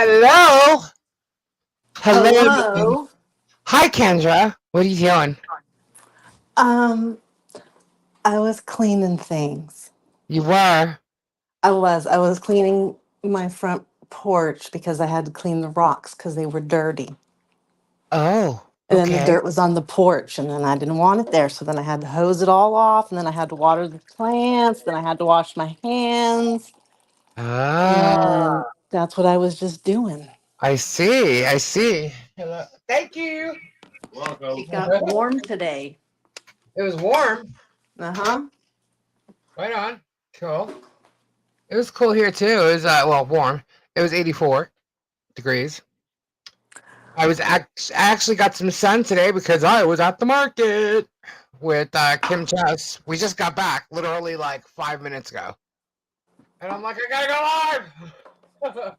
Hello. Hello. Hello. Hi, Kendra. What are you doing? Um, I was cleaning things. You were. I was cleaning my front porch because I had to clean the rocks because they were dirty. Oh, And then the okay. dirt was on the porch, and then I didn't want it there. So then I had to hose it all off, and then I had to water the plants, then I had to wash my hands. And Ah, that's what I was just doing. I see. I see. Hello. Thank you. It got warm today. It was warm. Uh-huh. Right on. Cool. It was cool here too. It was well warm. It was 84 degrees. I actually got some sun today because I was at the market with Kim Chess. We just got back literally like 5 minutes ago, and I'm like, I gotta go live.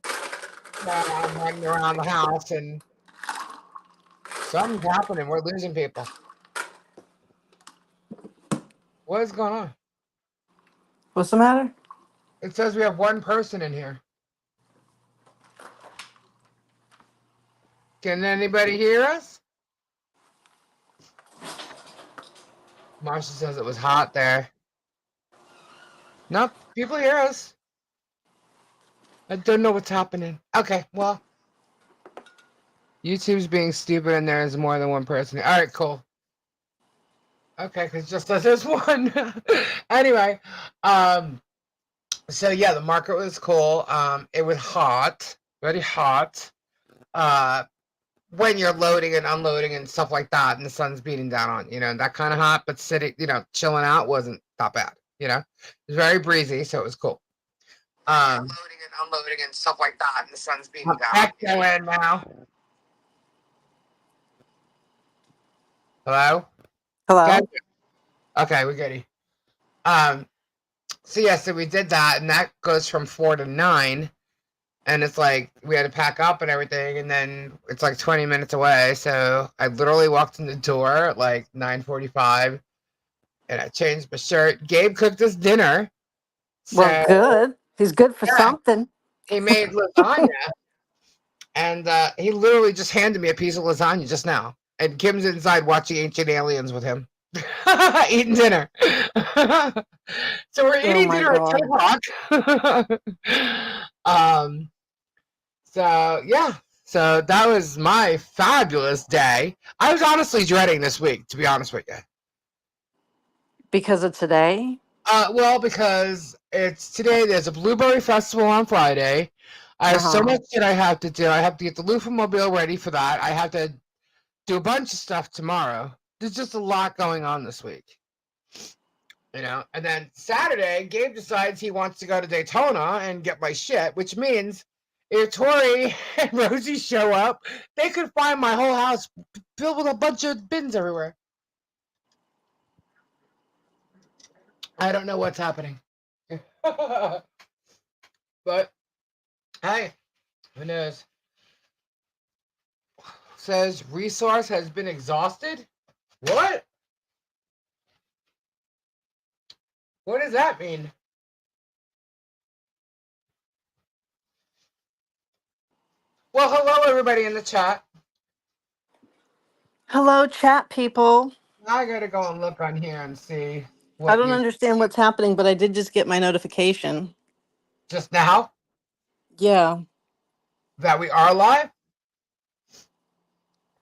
Now I'm running around the house and something's happening. We're losing people. What is going on? What's the matter? It says we have one person in here. Can anybody hear us? Marsha says it was hot there. Nope, people hear us. I don't know what's happening. Okay, well, YouTube's being stupid and there is more than one person. All right, cool. Okay, because just says there's one. Anyway, so yeah, the market was cool. It was hot, very hot. Uh, when you're loading and unloading and stuff like that, and the sun's beating down on that kind of hot, but sitting, chilling out wasn't that bad. It was very breezy, so it was cool. Loading and unloading and stuff like that, and the sun's beating down. Echoing now. Hello. Good. Hello? Okay, we good. So yeah, so we did that, and that goes from 4 to 9. And it's like we had to pack up and everything, and then it's like 20 minutes away. So I literally walked in the door at like 9:45, and I changed my shirt. Gabe cooked us dinner, Well, so good. He's good for yeah, something. he made lasagna, and he literally just handed me a piece of lasagna just now. And Kim's inside watching Ancient Aliens with him, eating dinner. So we're Oh eating my dinner at God. 10 o'clock. um, So yeah, so that was my fabulous day. I was honestly dreading this week, to be honest with you. Because of today? Well, because it's today. There's a blueberry festival on Friday. I have so Uh-huh. much that I have to do. I have to get the loofah mobile ready for that. I have to do a bunch of stuff tomorrow. There's just a lot going on this week, And then Saturday, Gabe decides he wants to go to Daytona and get my shit, which means if Tori and Rosie show up, they could find my whole house filled with a bunch of bins everywhere. I don't know what's happening. But hey, who knows? Says resource has been exhausted. What? What does that mean? Well, hello everybody in the chat. Hello, chat people. I gotta go and look on here and see I what don't you understand what's happening, but I did just get my notification. just now Yeah. that we are live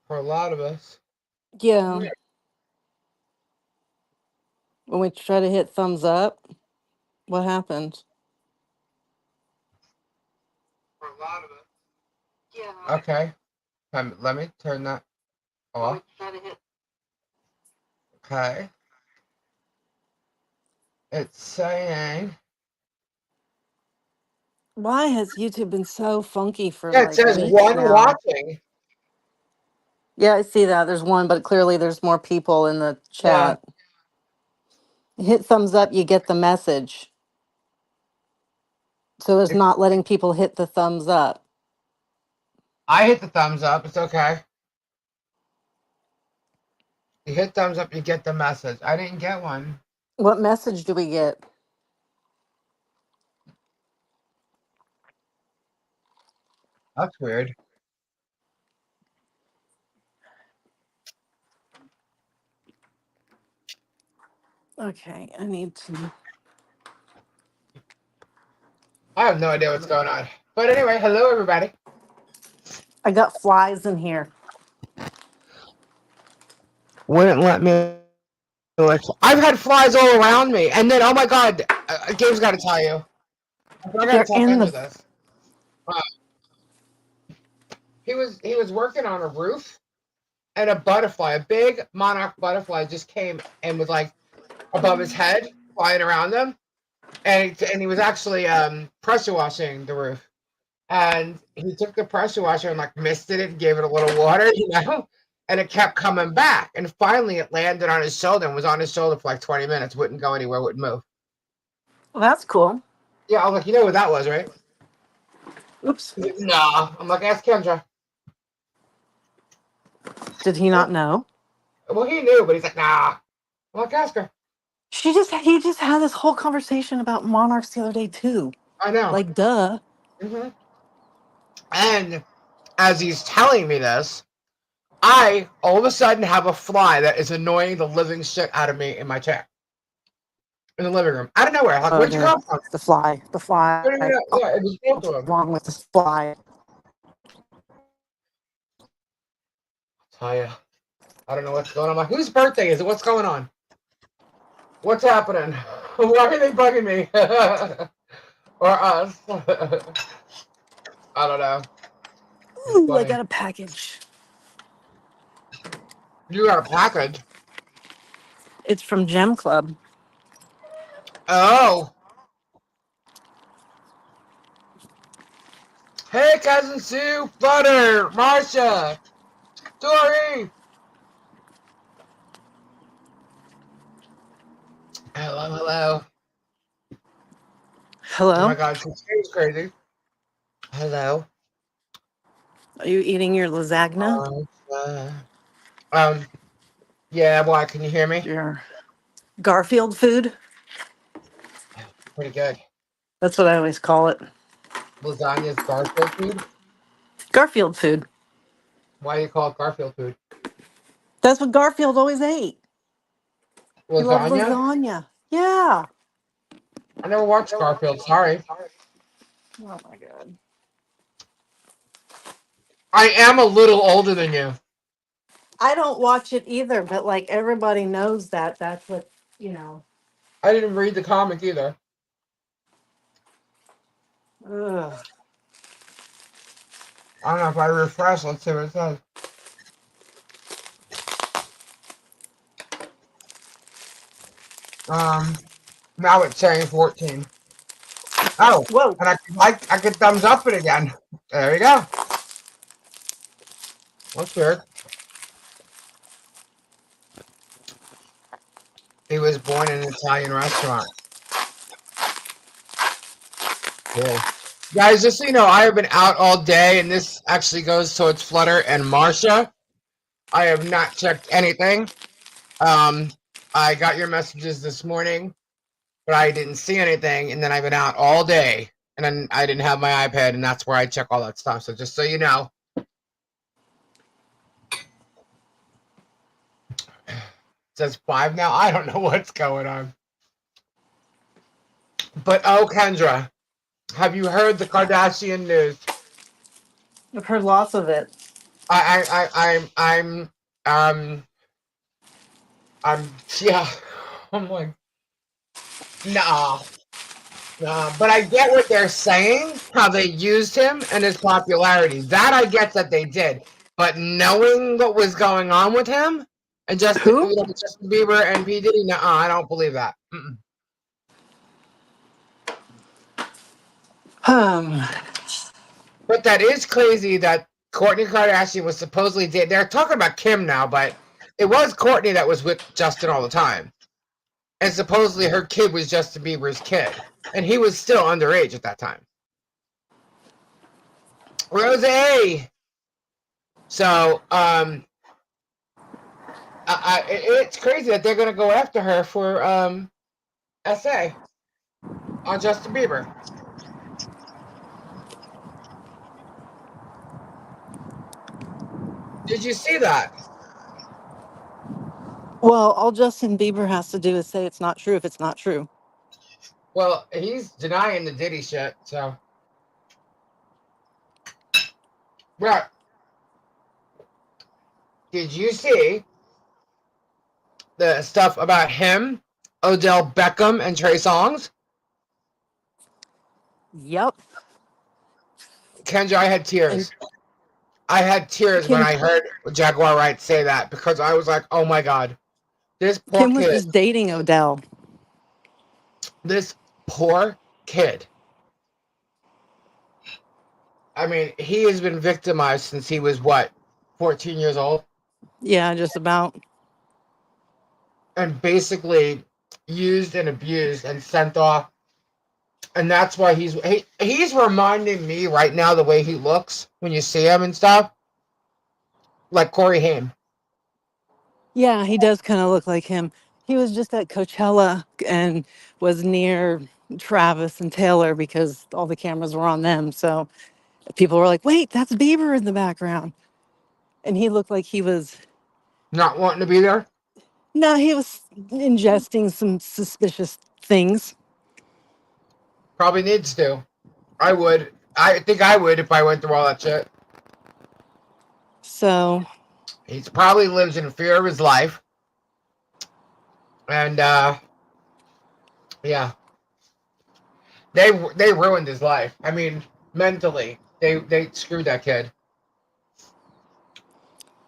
for a lot of us. Yeah. Yeah, When we try to hit thumbs up, what happens? for a lot of us. Yeah. Okay. Let me turn that off. Okay. It's saying. Why has YouTube been so funky for Yeah, it like says weeks one now? watching. Yeah, I see that. There's one, but clearly there's more people in the Yeah. chat. Hit thumbs up, you get the message. So it's It, not letting people hit the thumbs up. I hit the thumbs up. It's okay. You hit thumbs up, you get the message. I didn't get one. What message do we get? That's weird. Okay, I need to. I have no idea what's going on. But anyway, hello everybody. I got flies in here. Wouldn't let me. I've had flies all around me, and then oh my god, Gabe's got to tell you. I got to They're tell in Kendra the. this. Uh, he was working on a roof, and a butterfly, a big monarch butterfly, just came and was like above his head, flying around him, and he was actually pressure washing the roof. And he took the pressure washer and like misted it and gave it a little water, and it kept coming back. And finally it landed on his shoulder and was on his shoulder for like 20 minutes, wouldn't go anywhere, wouldn't move. Well, that's cool. Yeah, I was like, you know what that was, right? Oops. He's like, nah. I'm like, ask Kendra. Did he not know? Well, he knew, but he's like, nah. I'm like, ask her. He just had this whole conversation about monarchs the other day too. I know. Like, duh. Hmm. And as he's telling me this, I all of a sudden have a fly that is annoying the living shit out of me in my chair. In the living room. Out of nowhere. Like, where'd you Okay. come from? The fly. The fly. Oh, Yeah, it was both what's of them. wrong with this fly? Tell you. I don't know what's going on. Like, whose birthday is it? What's going on? What's happening? Why are they bugging me? Or us? I don't know. It's Ooh, I funny. got a package. You got a package. It's from Gem Club. Oh. Hey, Cousin Sue, Butter, Marsha, Dory. Hello, hello. Oh Hello? my God, she's crazy. Hello. Are you eating your lasagna? Uh, um, yeah, why? Can you hear me? Your Garfield food? Pretty good. That's what I always call it. Lasagna's Garfield food? Garfield food. Why do you call it Garfield food? That's what Garfield always ate. He loved Lasagna? lasagna. Yeah. I never watched Garfield, sorry. Oh my god. I am a little older than you. I don't watch it either, but like everybody knows that that's what, you know. I didn't read the comic either. Ugh. I don't know if I refresh, let's see what it says. Now it's saying 14. Oh, Whoa. and I could thumbs up it again. There you go. That's weird. He was born in an Italian restaurant. Cool. Guys, just so you know, I have been out all day, and this actually goes towards Flutter and Marsha. I have not checked anything. I got your messages this morning, but I didn't see anything, and then I've been out all day, and then I didn't have my iPad, and that's where I check all that stuff. So just so you know. It says 5 now. I don't know what's going on. But oh, Kendra, have you heard the Kardashian news? I've heard lots of it. Um, yeah. I'm like, nah. But I get what they're saying, how they used him and his popularity. That I get that they did. But knowing what was going on with him and Justin, Who? Justin Bieber and P. Diddy, no, I don't believe that. Mm-mm. Um, But that is crazy that Kourtney Kardashian was supposedly dating. They're talking about Kim now, but it was Kourtney that was with Justin all the time. And supposedly her kid was Justin Bieber's kid. And he was still underage at that time. Rose. So, it's crazy that they're going to go after her for SA on Justin Bieber. Did you see that? Well, all Justin Bieber has to do is say it's not true if it's not true. Well, he's denying the Diddy shit. So, right? Did you see the stuff about him, Odell Beckham, and Trey Songz? Yep. Kendra, I had And tears. I had tears when Kim I heard Jaguar Wright say that because I was like, oh my God, this poor Kim was kid, just dating Odell. this poor kid. I mean, he has been victimized since he was what, 14 years old? Yeah, just about. And basically used and abused and sent off. And that's why he's reminding me right now the way he looks when you see him and stuff, like Corey Haim. Yeah, he does kind of look like him. He was just at Coachella and was near Travis and Taylor because all the cameras were on them. So people were like, wait, that's Bieber in the background. And he looked like he was, Not wanting to be there. no, he was ingesting some suspicious things. Probably needs to. I would. I think I would if I went through all that shit. So, He probably lives in fear of his life. And yeah, they ruined his life. I mean, mentally, they screwed that kid.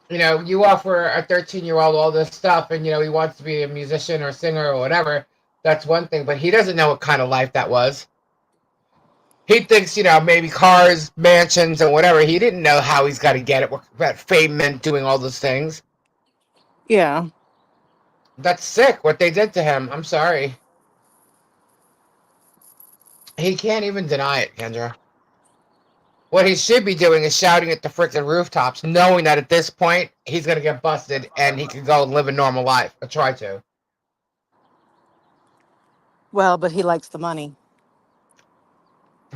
You know, you offer a 13-year-old all this stuff, and he wants to be a musician or singer or whatever. That's one thing, but he doesn't know what kind of life that was. He thinks, maybe cars, mansions, and whatever. He didn't know how he's got to get it. What that fame meant doing all those things. yeah. That's sick. What they did to him. I'm sorry. He can't even deny it, Kendra. What he should be doing is shouting at the freaking rooftops, knowing that at this point he's gonna get busted and he can go and live a normal life. Or try to. Well, but he likes the money.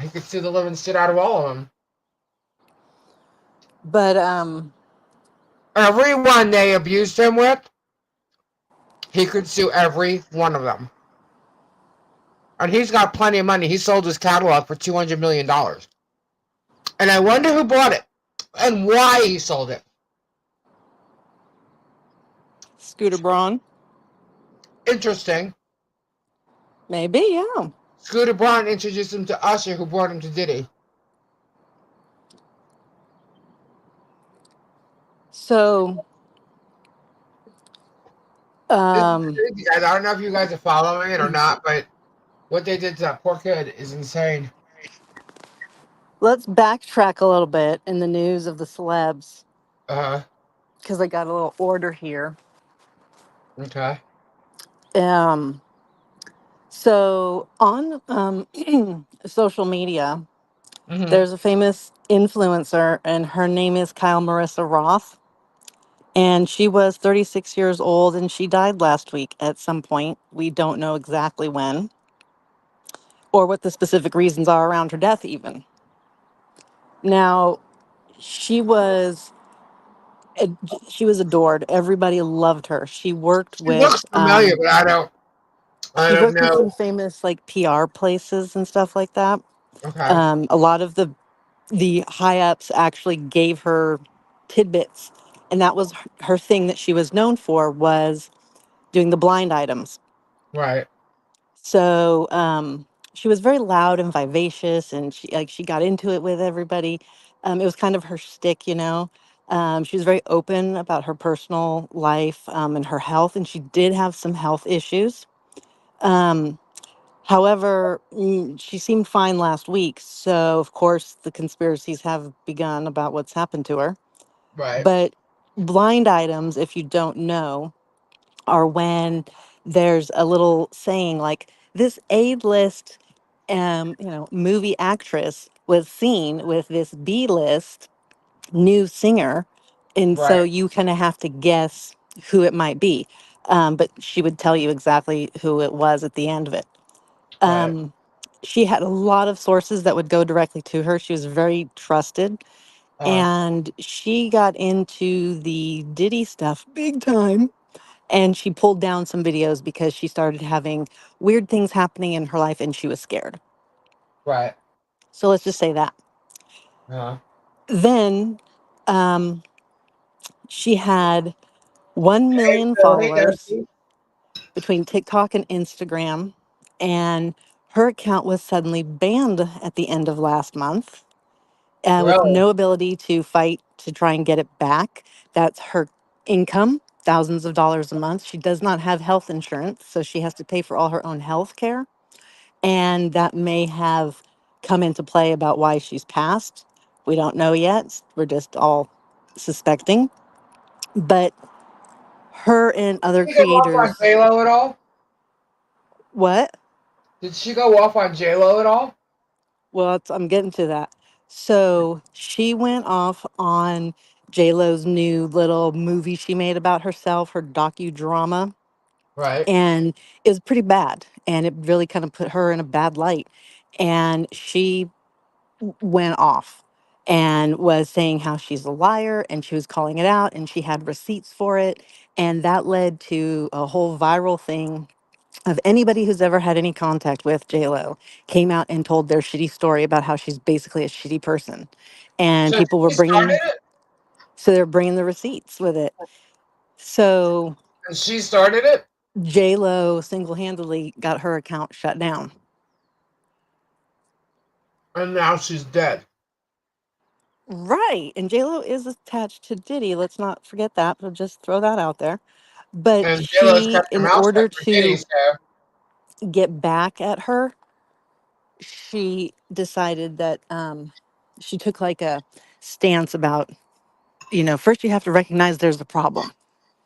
He could sue the living shit out of all of them. But Everyone they abused him with, he could sue every one of them. And he's got plenty of money. He sold his catalog for $200 million. And I wonder who bought it and why he sold it. Scooter Braun, Interesting. maybe, yeah. Scooter Braun introduced him to Usher, who brought him to Diddy. So, This is um, crazy, guys. I don't know if you guys are following it or not, but what they did to that poor kid is insane. let's backtrack a little bit in the news of the celebs Uh huh. because I got a little order here. Okay. Um, so on social media, Mm-hmm. there's a famous influencer, and her name is Kyle Marissa Roth. And she was 36 years old, and she died last week at some point. We don't know exactly when or what the specific reasons are around her death, even. Now, she was ad- she was adored. Everybody loved her. She looks familiar, but I She don't worked with know. some famous like PR places and stuff like that. Okay. A lot of the high ups actually gave her tidbits, and that was her thing that she was known for, was doing the blind items. Right. So she was very loud and vivacious, and she got into it with everybody. It was kind of her shtick, you know. She was very open about her personal life and her health, and she did have some health issues. Um, However, she seemed fine last week, so of course the conspiracies have begun about what's happened to her. Right. But blind items, if you don't know, are when there's a little saying like this A-list movie actress was seen with this B-list new singer, and Right. so you kind of have to guess who it might be. But she would tell you exactly who it was at the end of it. Right. um, she had a lot of sources that would go directly to her. She was very trusted. Uh, and she got into the Diddy stuff big time. And she pulled down some videos because she started having weird things happening in her life and she was scared. right. So let's just say that. Uh, Then um, she had 1 hey, million Phil. Hey, followers Dusty. between TikTok and Instagram. And her account was suddenly banned at the end of last month with Really? no ability to fight to try and get it back. That's her income, thousands of dollars a month. She does not have health insurance, so she has to pay for all her own health care. And that may have come into play about why she's passed. We don't know yet. We're just all suspecting. But her and other Did she go off on creators, J Lo at all? what? Did she go off on J Lo at all? Well, I'm getting to that. So she went off on J-Lo's new little movie she made about herself, her docudrama, Right. and it was pretty bad. And it really kind of put her in a bad light. And she went off and was saying how she's a liar and she was calling it out and she had receipts for it. And that led to a whole viral thing of anybody who's ever had any contact with J-Lo came out and told their shitty story about how she's basically a shitty person. And So people were she started bringing, it, so they're bringing the receipts with it. So and she started it, J-Lo single-handedly got her account shut down. and now she's dead. Right. And J-Lo is attached to Diddy. Let's not forget that, but just throw that out there. But And J Lo's she, kept her in mouth shut order for Diddy. to So get back at her, she decided that she took like a stance about, first you have to recognize there's a problem.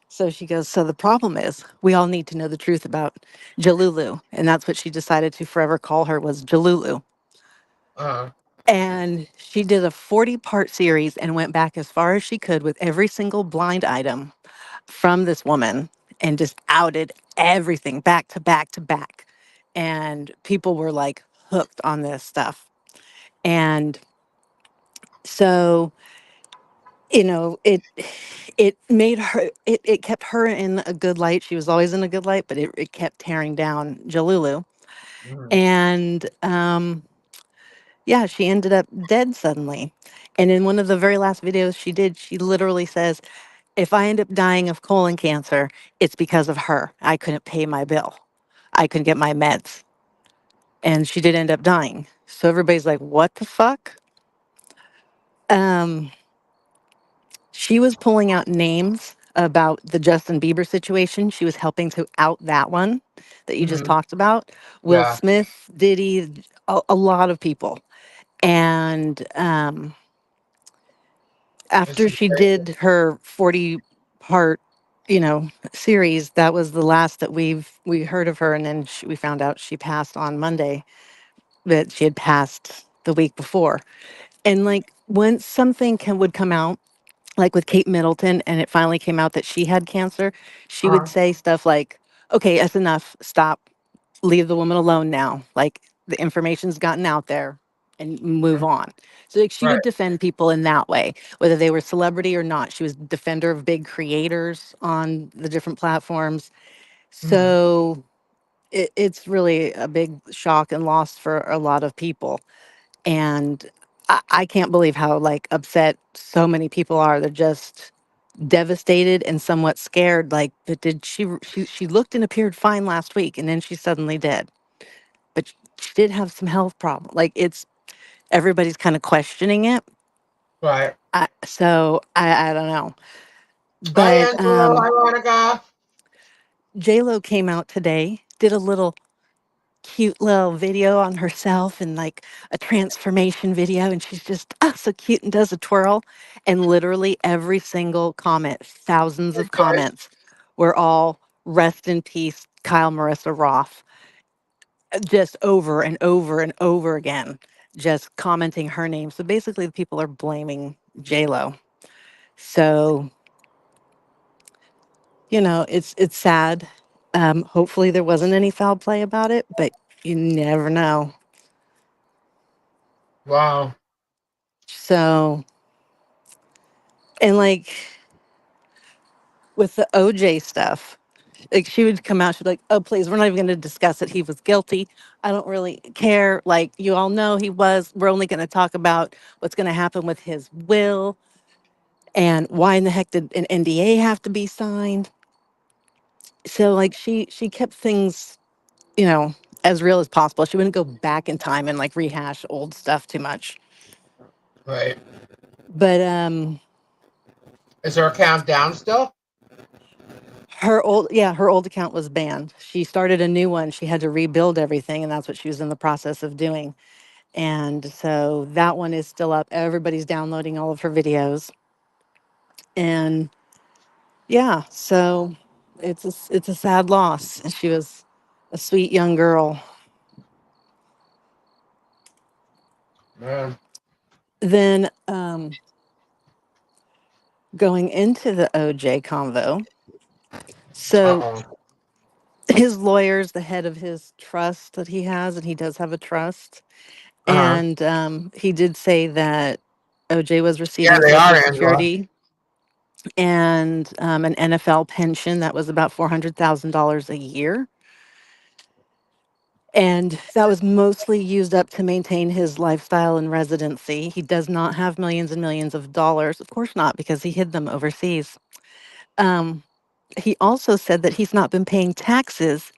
So she goes, so the problem is we all need to know the truth about Jalulu. And that's what she decided to forever call her was Jalulu. uh, And she did a 40-part series and went back as far as she could with every single blind item from this woman and just outed everything back to back to back. And people were like hooked on this stuff. And so, it made her it kept her in a good light. She was always in a good light, but it kept tearing down Jalulu. mhm. And yeah, she ended up dead suddenly. And in one of the very last videos she did, she literally says, if I end up dying of colon cancer, it's because of her. I couldn't pay my bill. I couldn't get my meds. And she did end up dying. So everybody's like, what the fuck? Um, she was pulling out names about the Justin Bieber situation. She was helping to out that one that you just Mhm. talked about. Will Yeah, Smith, Diddy, a lot of people. And it's after just she crazy. did her 40-part, series, that was the last that we heard of her. And then we found out she passed on Monday, that she had passed the week before. And like when something would come out, like with Kate Middleton, and it finally came out that she had cancer, she would Uh-huh. say stuff like, okay, that's enough. Stop. Leave the woman alone now. Like the information's gotten out there and move Mhm. on. So like she Right. would defend people in that way, whether they were celebrity or not. She was defender of big creators on the different platforms. Mhm. So it's really a big shock and loss for a lot of people. And I can't believe how like upset so many people are. They're just devastated and somewhat scared. Like, but did she looked and appeared fine last week, and then she's suddenly dead. But she did have some health problem. Like it's everybody's kind of questioning it. Right. So I don't know. Hi, But Angelo. Hi, Monica. J Lo came out today, did a little cute little video on herself and like a transformation video, and she's just so cute and does a twirl. And literally every single comment, thousands You're of good. comments, were all rest in peace, Kyle Marissa Roth, just over and over and over again, just commenting her name. So basically, the people are blaming J Lo. So it's sad. Hopefully, there wasn't any foul play about it, but you never know. Wow. So And like with the OJ stuff, like she would come out, she'd be like, "Oh, please, we're not even going to discuss it. He was guilty. I don't really care. Like you all know he was. We're only going to talk about what's going to happen with his will and why in the heck did an NDA have to be signed?" So like she kept things, you know, as real as possible. She wouldn't go back in time and like rehash old stuff too much. Right. But Is her account down still? her old account was banned. She started a new one. She had to rebuild everything, and that's what she was in the process of doing. And so that one is still up. Everybody's downloading all of her videos. And yeah, so it's a sad loss. And she was a sweet young girl. Man. Then going into the OJ convo, Uh so oh. his lawyer's the head of his trust that he has, and he does have a trust. Uh huh. And he did say that OJ was Yeah, receiving they Social are, Angela. Security and an NFL pension that was about $400,000 a year. And that was mostly used up to maintain his lifestyle and residency. He does not have millions and millions of dollars. Of course not, because he hid them overseas. Um, he also said that he's not been paying taxes.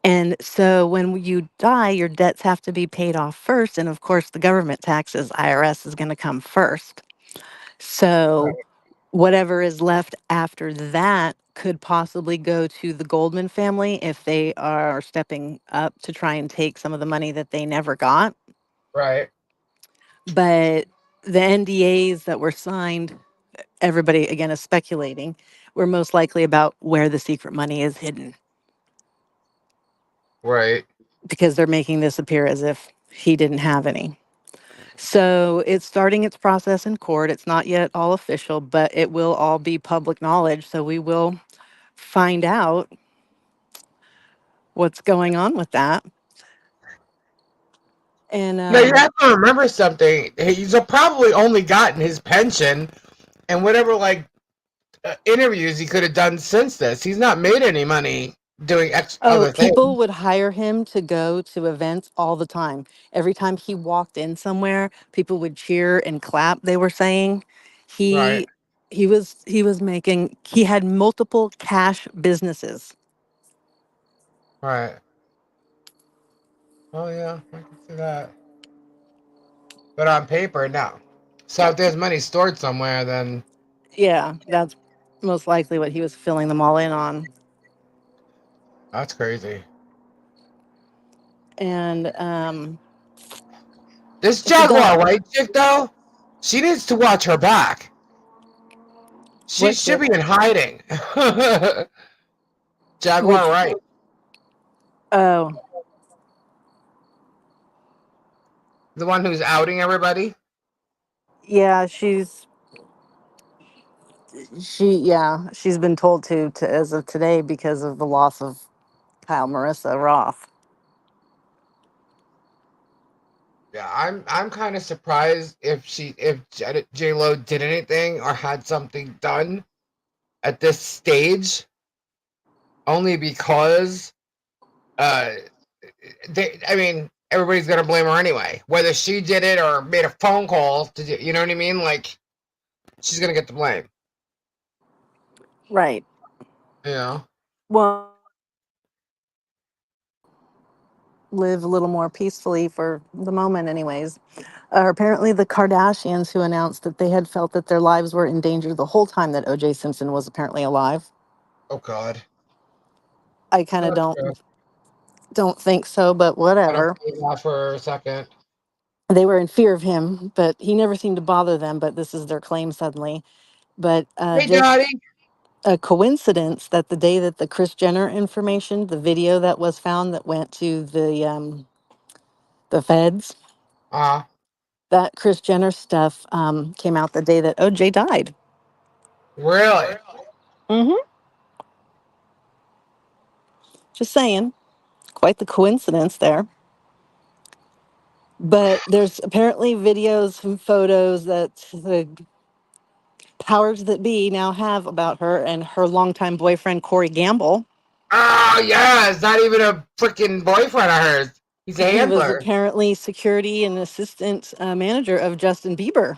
And so when you die, your debts have to be paid off first. And of course, the government taxes, IRS, is going to come first. So Right. whatever is left after that could possibly go to the Goldman family if they are stepping up to try and take some of the money that they never got. Right. But the NDAs that were signed, everybody again is speculating, were most likely about where the secret money is hidden Right. because they're making this appear as if he didn't have any. So it's starting its process in court. It's not yet all official, but it will all be public knowledge. So we will find out what's going on with that. And Now you have to remember something. He's probably only gotten his pension and whatever interviews he could have done since this. He's not made any money doing oh, other people things. would hire him to go to events all the time. Every time he walked in somewhere, people would cheer and clap. They were saying Right. he he had multiple cash businesses. Right. Oh yeah, I can see that. But on paper, no. So if there's money stored somewhere, then Yeah, that's most likely what he was filling them all in on. that's crazy. And This so don't Jaguar White chick, though, she needs to watch her back. She what should chick? be in hiding. Jaguar Which Wright, oh the one who's outing everybody. yeah, she's been told to as of today because of the loss of Kyle Marissa Roth. Yeah, I'm kind of surprised if J Lo did anything or had something done at this stage, only because uh I mean everybody's gonna blame her anyway, whether she did it or made a phone call to do, you know what I mean? Like she's gonna get the blame. Right. You know? Well, live a little more peacefully for the moment, anyways. Apparently, the Kardashians, who announced that they had felt that their lives were in danger the whole time that O.J. Simpson was apparently alive. Oh God, I kind of not true. don't think so, but I don't whatever. believe that for a second. They were in fear of him, but he never seemed to bother them. But this is their claim suddenly. But Hey, just Daddy. a coincidence that the day that the Chris Jenner information, the video that was found that went to the feds, Uh, that Chris Jenner stuff came out the day that OJ died. really? Hmm. Just saying, quite the coincidence there. But there's apparently videos and photos that powers that be now have about her and her longtime boyfriend, Corey Gamble. Oh yeah, it's not even a freaking boyfriend of hers. He's a He was handler. apparently security and assistant manager of Justin Bieber.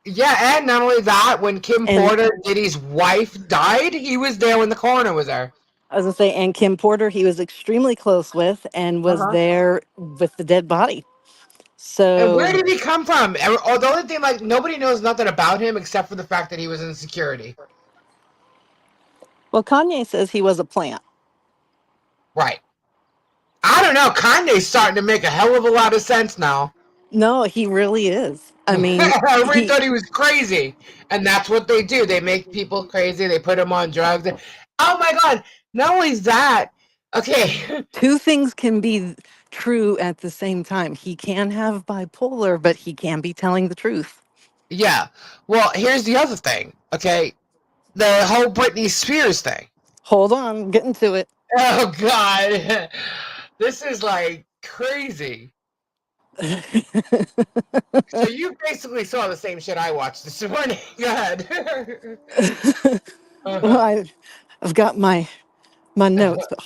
Yeah, and not only that, when Kim And Porter, Diddy's wife, died, he was there when the coroner was there. I was gonna say, and Kim Porter, he was extremely close with and Uh was huh. there with the dead body. And where So, did he come from? Oh, the only thing, like, nobody knows nothing about him except for the fact that he was in security. well, Kanye says he was a plant. Right. I don't know. Kanye's starting to make a hell of a lot of sense now. No, he really is. I mean, Everybody he thought he was crazy, and that's what they do. They make people crazy. They put them on drugs. Oh my god! Not only is that, okay, two things can be true at the same time. He can have bipolar, but he can be telling the truth. yeah. Well, here's the other thing. Okay, the whole Britney Spears thing. Hold on, getting to it. Oh god, this is like crazy. So you basically saw the same shit I watched this morning. Go ahead. Well, Uh-huh. I've got my notes, but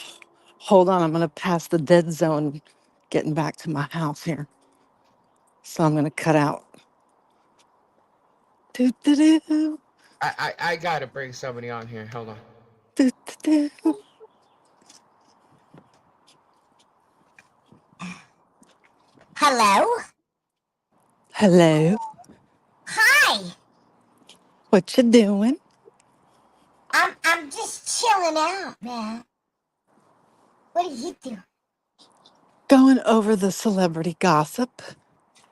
hold on, I'm gonna pass the dead zone, getting back to my house here. So I'm gonna cut out. Do, do, do, I gotta bring somebody on here. Hold on. do, do, do. Hello? Hello, Hi. what you doing? I'm just chilling out, man. What are you doing? Going over the celebrity gossip.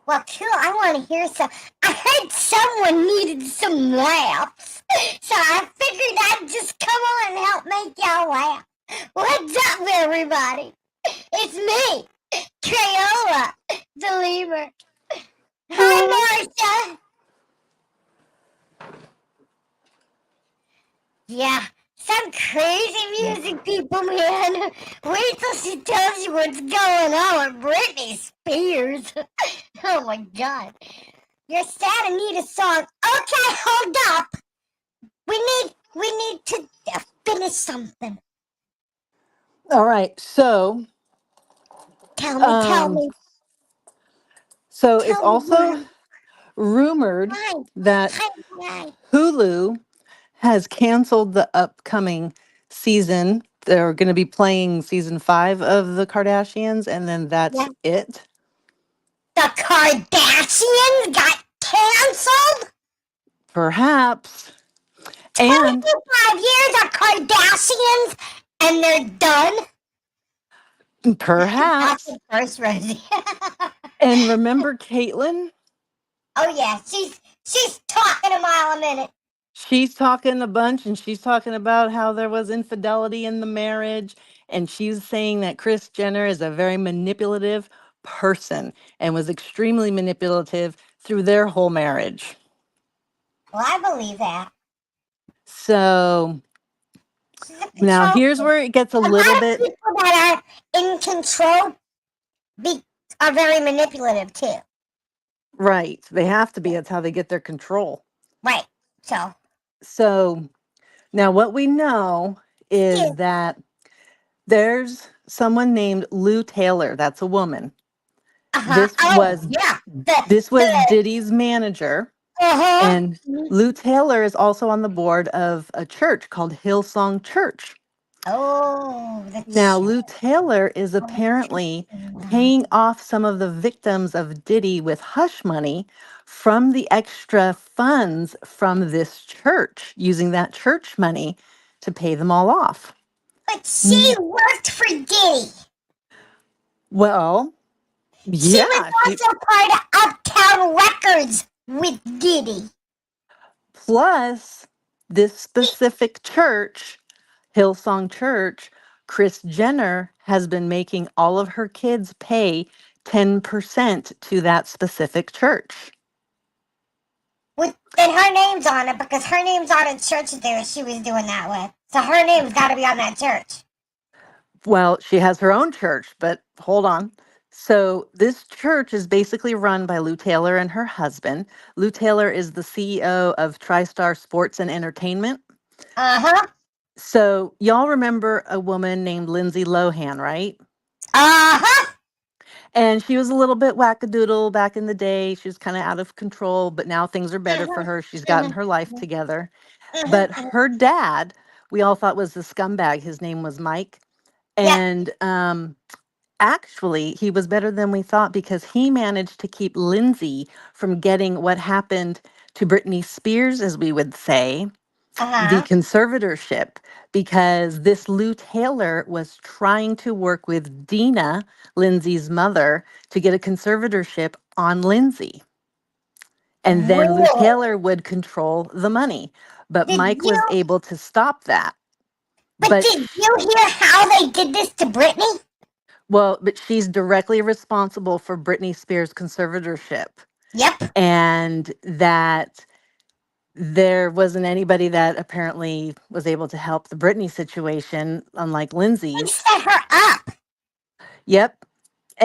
Well, cool. I want to hear some. I heard someone needed some laughs, so I figured I'd just come on and help make y'all laugh. What's up, everybody? It's me, Crayola, the lemur. Hi, Marcia. Yeah, some crazy music people, man. Wait till she tells you what's going on with Britney Spears. Oh my god. You're sad and need a song. Okay, hold up. We need to finish something. All right, Tell me, tell um, me, so it's tell me also why. rumored Why? that Why? Hulu has canceled the upcoming season. They're going to be playing season 5 of the Kardashians, and then that's Yeah. it. The Kardashians got canceled? Perhaps. And 25 years of Kardashians and they're done? perhaps. Nothing first, Rosie. And remember Caitlyn? Oh yeah, she's talking a mile a minute. She's talking a bunch and she's talking about how there was infidelity in the marriage. And she's saying that Kris Jenner is a very manipulative person and was extremely manipulative through their whole marriage. Well, I believe that. So She's a now control here's freak. where it gets a A little lot of bit people that are in control be, are very manipulative too. right. They have to be. That's how they get their control. Right. So, So now what we know yeah. is that there's someone named Lou Taylor. That's a woman. Uh-huh. This Oh, was yeah. The, this was the, Diddy's manager. uh-huh. And Lou Taylor is also on the board of a church called Hillsong Church. Oh, the Now, Lou Taylor is church. apparently paying off some of the victims of Diddy with hush money from the extra funds from this church, using that church money to pay them all off. But she Mm. worked for Diddy. Well, She was yeah, she also part of Uptown Records with Diddy. plus this specific church, Hillsong Church, Kris Jenner has been making all of her kids pay 10% to that specific church. And her name's on it because her name's on a church there she was doing that with. So her name's got to be on that church. Well, she has her own church, but hold on. So this church is basically run by Lou Taylor and her husband. Lou Taylor is the CEO of TriStar Sports and Entertainment. Uh-huh. So y'all remember a woman named Lindsay Lohan, right? Uh-huh. And she was a little bit wackadoodle back in the day. She was kind of out of control, but now things are better for Mhm, her. She's gotten mhm, her life mhm, together. mhm, But mhm. her dad, we all thought was the scumbag. His name was Mike. Yep. And actually, he was better than we thought because he managed to keep Lindsay from getting what happened to Britney Spears, as we would say, the Uh-huh. conservatorship, because this Lou Taylor was trying to work with Dina, Lindsay's mother, to get a conservatorship on Lindsay. And then Lou Really? Taylor would control the money. But Did Mike you was able to stop that. but But did you hear how they did this to Britney? but she's directly responsible for Britney Spears' conservatorship, Yep. and that there wasn't anybody that apparently was able to help the Britney situation, unlike They Lindsay's. set her up. Yep.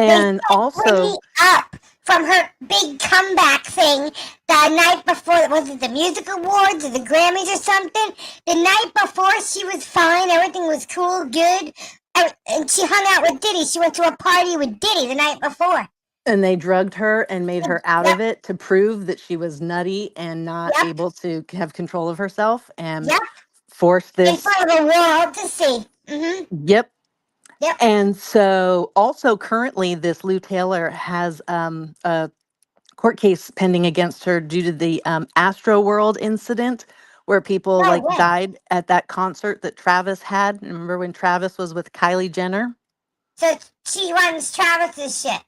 They And set also, Britney up from her big comeback thing the night before. Was it the music awards or the Grammys or something? The night before, she was fine. Everything was cool, good. And she hung out with Diddy. She went to a party with Diddy the night before. and they drugged her and made her out Yep, of it to prove that she was nutty and not yep, able to have control of herself and yep. forced In this. front of the world to see. Yep. Yep. And so, also currently, this Lou Taylor has a court case pending against her due to the Astro World incident where people No like way. died at that concert that Travis had. Remember when Travis was with Kylie Jenner? So she runs Travis's shit.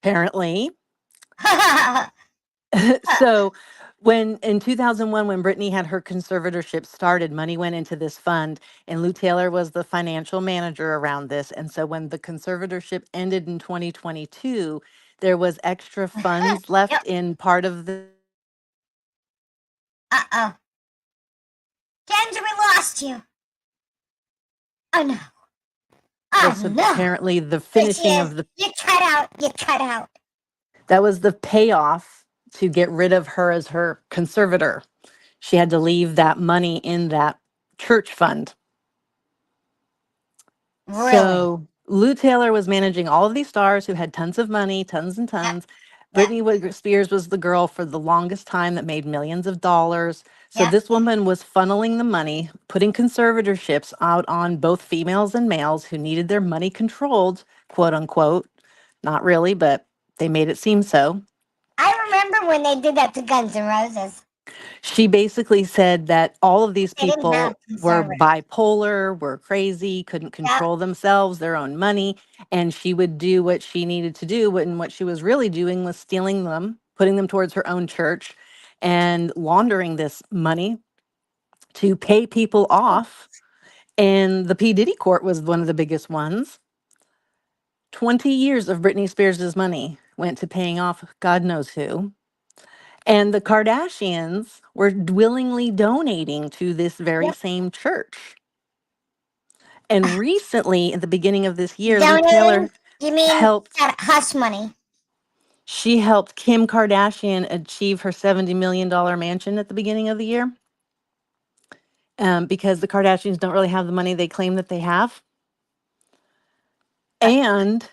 Apparently. Huh. So when in 2001 when Britney had her conservatorship started, money went into this fund and Lou Taylor was the financial manager around this. And so when the conservatorship ended in 2022, there was extra funds left Yep. in part of the Uh-oh. Kendra, we lost you. Oh no. Oh was no. apparently the There she finishing is. of the You cut out. You cut out. that was the payoff to get rid of her as her conservator. She had to leave that money in that church fund. Really? So Lou Taylor was managing all of these stars who had tons of money, tons and Yep. tons. Yep. Spears was the girl for the longest time that made millions of dollars. So Yep. this woman was funneling the money, putting conservatorships out on both females and males who needed their money controlled, quote unquote. Not really, but they made it seem so. I remember when they did that to Guns N' Roses. She basically said that all of these They didn't have people were conservatives. bipolar, were crazy, couldn't Yep. control themselves, their own money, and she would do what she needed to do. And what she was really doing was stealing them, putting them towards her own church, and laundering this money to pay people off. And the P. Diddy court was one of the biggest ones. 20 years of Britney Spears' money went to paying off God knows who. And the Kardashians were willingly donating to this very Yep. same church. And recently, at the beginning of this year, Lou Donating? Taylor You mean helped, that hush money? she helped Kim Kardashian achieve her $70 million mansion at the beginning of the year, because the Kardashians don't really have the money they claim that they have. Uh, And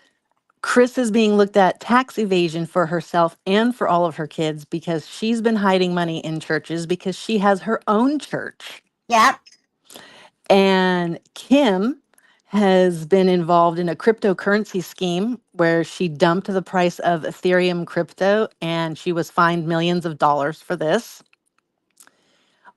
Chris is being looked at tax evasion for herself and for all of her kids because she's been hiding money in churches because she has her own church. yep. And Kim has been involved in a cryptocurrency scheme where she dumped the price of Ethereum crypto and she was fined millions of dollars for this.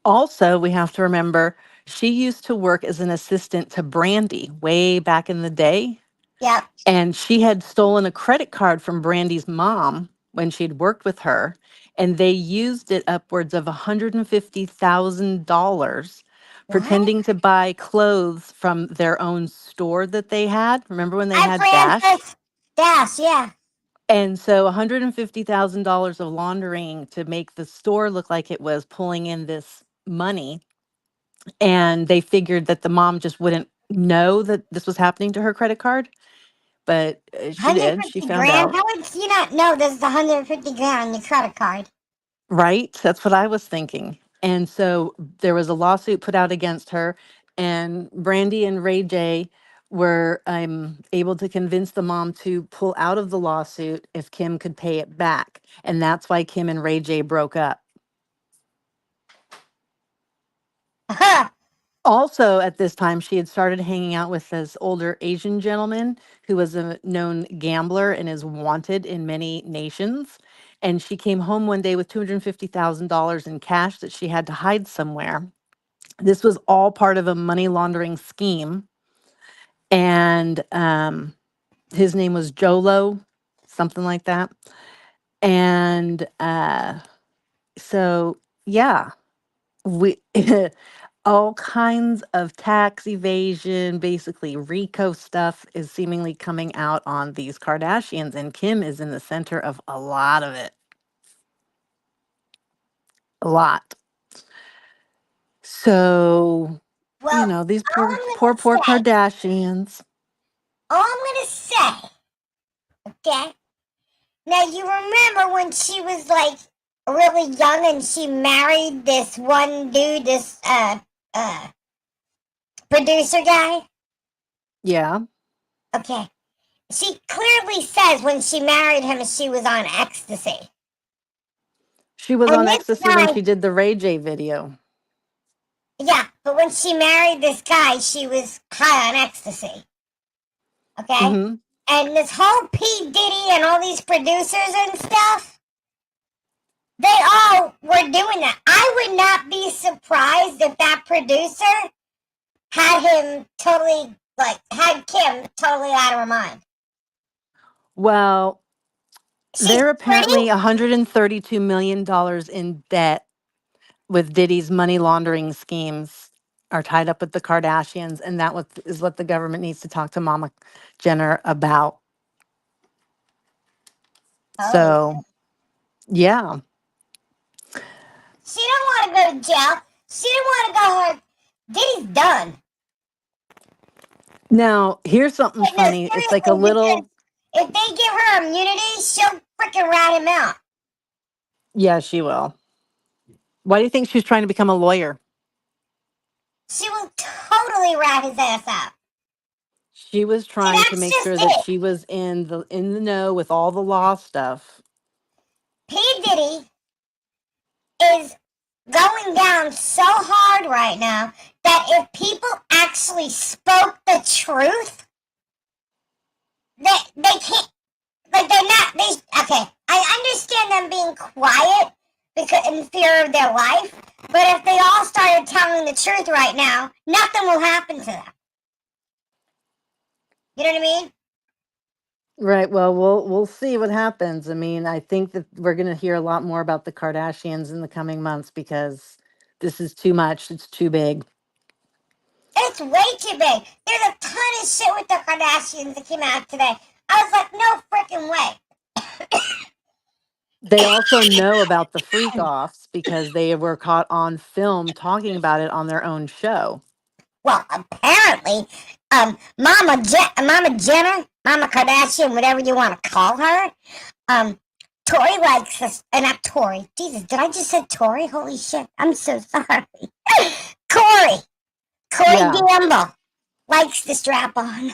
Also, we have to remember she used to work as an assistant to Brandy way back in the day. Yep. And she had stolen a credit card from Brandy's mom when she'd worked with her. And they used it upwards of $150,000 What? pretending to buy clothes from their own store that they had. Remember when they Hi, had Dash? Francis. Dash, yeah. And so $150,000 of laundering to make the store look like it was pulling in this money. And they figured that the mom just wouldn't know that this was happening to her credit card. but she did. She 150 found grand? out. How would you not know there's 150 grand on your credit card? Right? That's what I was thinking. And so there was a lawsuit put out against her, and Brandy and Ray J were able to convince the mom to pull out of the lawsuit if Kim could pay it back. And that's why Kim and Ray J broke up. Also, at this time, she had started hanging out with this older Asian gentleman who was a known gambler and is wanted in many nations. And she came home one day with $250,000 in cash that she had to hide somewhere. This was all part of a money laundering scheme. And his name was Jolo, something like that. And so, yeah, we all kinds of tax evasion, basically RICO stuff is seemingly coming out on these Kardashians, and Kim is in the center of a lot of it. A lot. So, Well, these all poor, I'm poor, gonna poor say, Kardashians. all I'm gonna say, okay? Now you remember when she was like really young and she married this one dude, this producer guy? Yeah. Okay. She clearly says when she married him she was on ecstasy. She was And on this ecstasy when guy, she did the Ray J video. yeah, but when she married this guy, she was high on ecstasy. Okay? Mm-hmm. And this whole P. Diddy and all these producers and stuff, they all were doing that. I would not be surprised if that producer had him totally, like, had Kim totally out of her mind. Well, She's they're pretty. apparently $132 million in debt with Diddy's money laundering schemes are tied up with the Kardashians, and is what the government needs to talk to Mama Jenner about. Holy. So, yeah. She don't want to go to jail. She don't want to go home. Diddy's done. Now, here's something No, funny. It's like a seriously, because little, if they give her immunity, she'll freaking rat him out. yeah, she will. Why do you think she's trying to become a lawyer? She will totally rat his ass out. She was See, trying to that's make just sure that it. she was in the know with all the law stuff. P. Diddy is going down so hard right now that if people actually spoke the truth, they can't, like, they're not, they, okay, I understand them being quiet because in fear of their life, but if they all started telling the truth right now, nothing will happen to them. You know what I mean? Right. Well, we'll see what happens. I mean, I think that we're going to hear a lot more about the Kardashians in the coming months because this is too much. It's too big. It's way too big. There's a ton of shit with the Kardashians that came out today. I was like, no freaking way. They also know about the freak offs because they were caught on film talking about it on their own show. Well, apparently, Mama Jenner, Mama Kardashian, whatever you want to call her, Tori likes this, not Tori. Jesus, did I just say Tori? Holy shit, I'm so sorry. Corey Yeah. Gamble likes the strap on.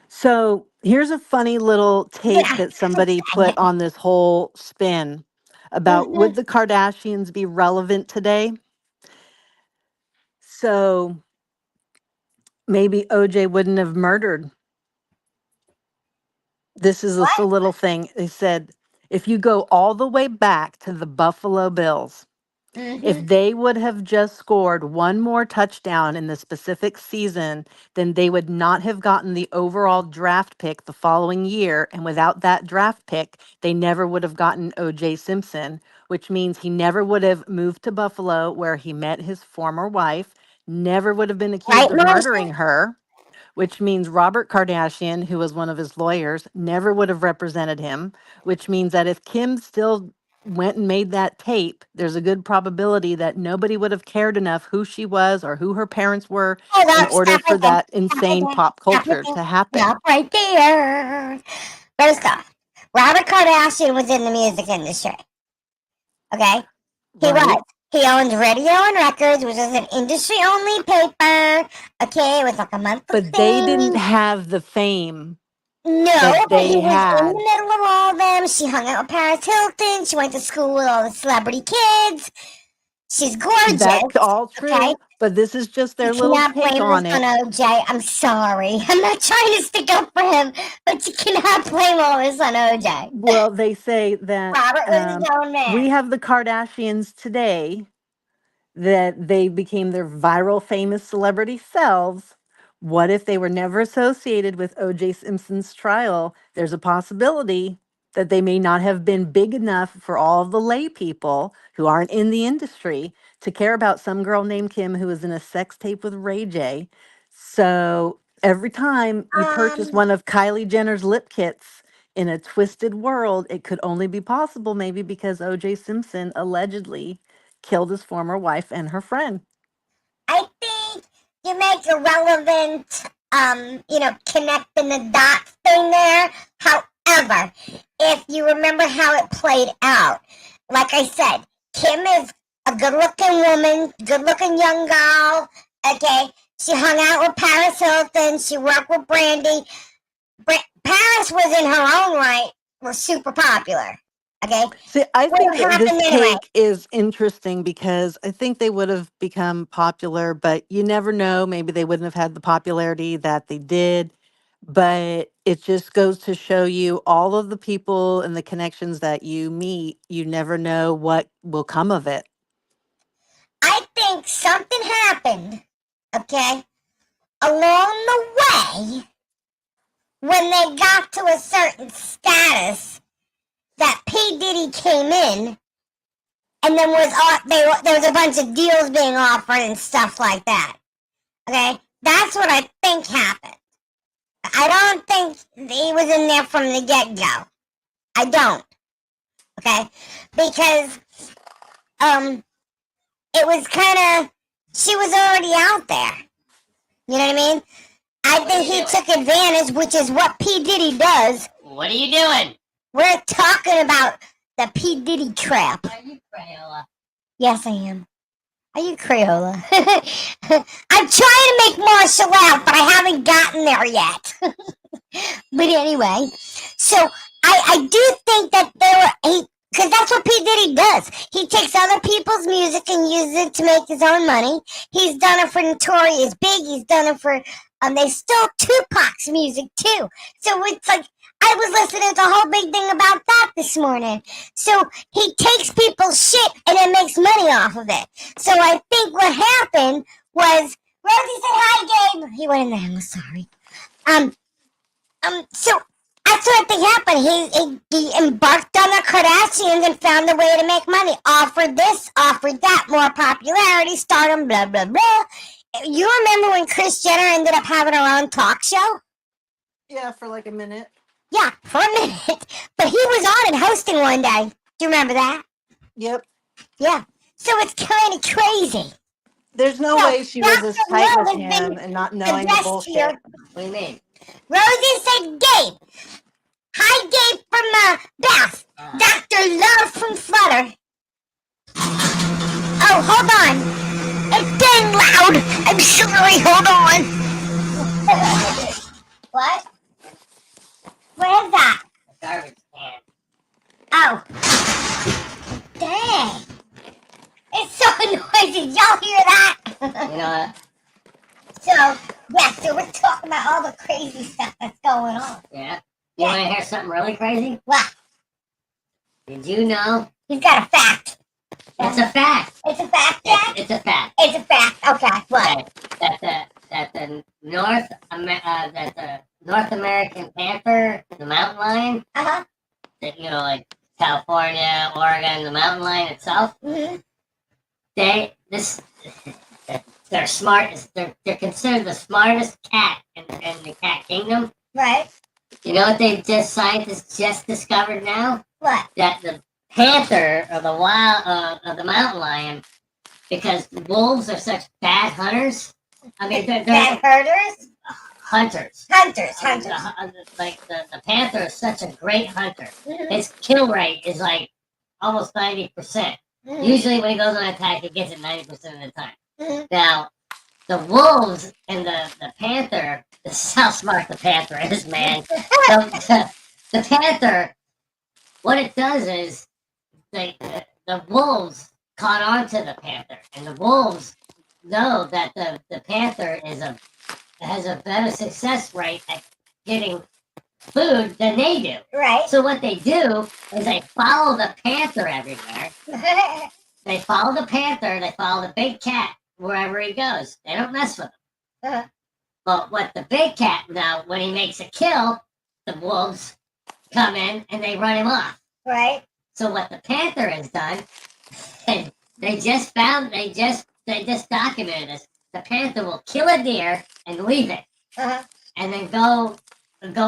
So here's a funny little take Yeah, that somebody put on this whole spin about mm-hmm. would the Kardashians be relevant today? So maybe OJ wouldn't have murdered. This is just a What? little thing. They said if you go all the way back to the Buffalo Bills, if Mm-hmm. they would have just scored one more touchdown in the specific season, then they would not have gotten the overall draft pick the following year. And without that draft pick, they never would have gotten OJ Simpson, which means he never would have moved to Buffalo where he met his former wife, never would have been accused Right, of Melissa? murdering her, which means Robert Kardashian, who was one of his lawyers, never would have represented him, which means that if Kim still went and made that tape, there's a good probability that nobody would have cared enough who she was or who her parents were Hold in up, order stop for right there. that Stop right insane there. pop Stop right culture there. to happen. Stop right there. First off, Robert Kardashian was in the music industry. Okay? He Right. was. He owns Radio and Records, which is an industry-only paper. Okay, it was like a monthly But they didn't thing. have the fame No, that but he they was in the had. middle of all of them. She hung out with Paris Hilton. She went to school with all the celebrity kids. She's gorgeous. That's all Okay? true, but this is just You their little cannot take blame on this it. on OJ. I'm sorry. I'm not trying to stick up for him, but you cannot blame all this on OJ. Well, they say that Robert was his own we man. have the Kardashians today, that they became their viral famous celebrity selves. What if they were never associated with OJ Simpson's trial? There's a possibility that they may not have been big enough for all of the lay people who aren't in the industry to care about some girl named Kim who was in a sex tape with Ray J. So every time you purchase Um, one of Kylie Jenner's lip kits in a twisted world, it could only be possible maybe because OJ Simpson allegedly killed his former wife and her friend. I think you make a relevant, connecting the dots thing there. However, if you remember how it played out, like I said, Kim is a good-looking woman, good-looking young girl. Okay, she hung out with Paris Hilton. She worked with Brandy. Paris was in her own right, was super popular. Okay, See, I what think that this happened anyway? take is interesting because I think they would have become popular, but you never know. Maybe they wouldn't have had the popularity that they did. But it just goes to show you all of the people and the connections that you meet, you never know what will come of it. I think something happened, okay, along the way when they got to a certain status that P. Diddy came in and then there was a bunch of deals being offered and stuff like that. Okay? That's what I think happened. I don't think he was in there from the get-go. I don't. Okay? Because it was kind of, she was already out there. You know what I mean? I think he took advantage, which is what P. Diddy does. What are you doing? We're talking about the P. Diddy trap. Are you Crayola? Yes, I am. Are you Crayola? I'm trying to make Marshall laugh, but I haven't gotten there yet. But anyway, so I do think that because that's what P. Diddy does. He takes other people's music and uses it to make his own money. He's done it for Notorious Big. He's done it for, they stole Tupac's music too. So it's like, I was listening to a whole big thing about that this morning. So he takes people's shit and then makes money off of it. So I think what happened was, Rosie said hi, Gabe. He went in there, I'm sorry. So that's what I think happened. He embarked on the Kardashians and found a way to make money. Offered this, offered that, more popularity, stardom, blah, blah, blah. You remember when Kris Jenner ended up having her own talk show? Yeah, for like a minute. Yeah, for a minute. But he was on and hosting one day. Do you remember that? Yep. Yeah. So it's kind of crazy. There's no So way she was as Dr. tight Love with has him been and not the knowing the best bullshit. here. What do you mean? Rosie said Gabe. Hi, Gabe from Beth. Dr. Love from Flutter. Oh, hold on. It's getting loud. I'm sorry. Hold on. What? What is that? A garbage can. Oh. Dang. It's so noisy. Y'all hear that? You know what? So we're talking about all the crazy stuff that's going on. Yeah. You want to hear something really crazy? What? Did you know? He's got a fact. It's a fact. It's a fact, Jack? It's a fact. It's a fact. Okay, what? That the North American panther, the mountain lion, Uh-huh. that like California, Oregon, the mountain lion itself. Mm-hmm. They're smart. They're considered the smartest cat in the cat kingdom. Right. You know what scientists just discovered now? What? That the panther or the mountain lion, because wolves are such bad hunters. I mean, they're Bad herders? hunters. Hunters. Like the panther is such a great hunter. Mhm. His kill rate is like almost 90%. Mhm. Usually, when he goes on attack, he gets it 90% of the time. Mhm. Now, the wolves and the panther. This is how smart the panther is, man. The panther, what it does is the wolves caught on to the panther, and the wolves know that the panther has a better success rate at getting food than they do. Right. So what they do is they follow the panther everywhere. They follow the panther. They follow the big cat wherever he goes. They don't mess with him. Uh-huh. But what the big cat now, when he makes a kill, the wolves come in and they run him off. Right. So what the panther has done, and they just documented this. The panther will kill a deer and leave it, Uh-huh. and then go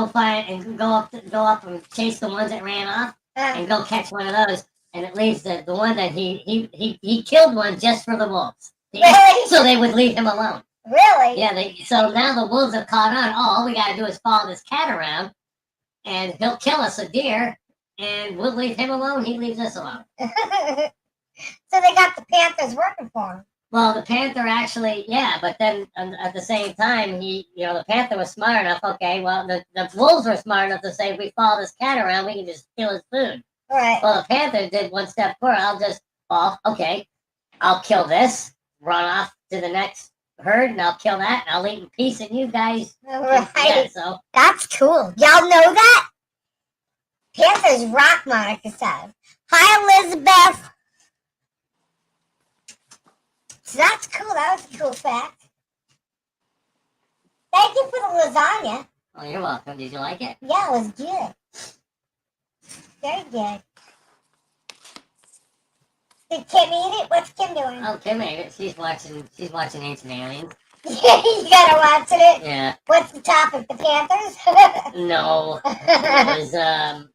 find and go up and chase the ones that ran off, Uh-huh. and go catch one of those, and it leaves the one that he killed one just for the wolves. Really? So they would leave him alone. Really? Yeah, so now the wolves have caught on. Oh, all we got to do is follow this cat around, and he'll kill us a deer, and we'll leave him alone. He leaves us alone. So they got the Panthers working for them. Well, the panther actually, yeah, but then at the same time, the panther was smart enough. Okay, well, the wolves were smart enough to say, if we follow this cat around, we can just steal his food. Right. Well, the panther did one step further. I'll kill this, run off to the next herd, and I'll kill that, and I'll eat in peace, and you guys. Right. Yeah, so That's cool. Y'all know that? Panthers rock, Monica says. Hi, Elizabeth. So that's cool. That was a cool fact. Thank you for the lasagna. Oh, you're welcome. Did you like it? Yeah, it was good. Very good. Did Kim eat it? What's Kim doing? Oh, Kim ate it. She's watching Ancient Aliens. You gotta watch it. Yeah. What's the topic? The Panthers? No. It was the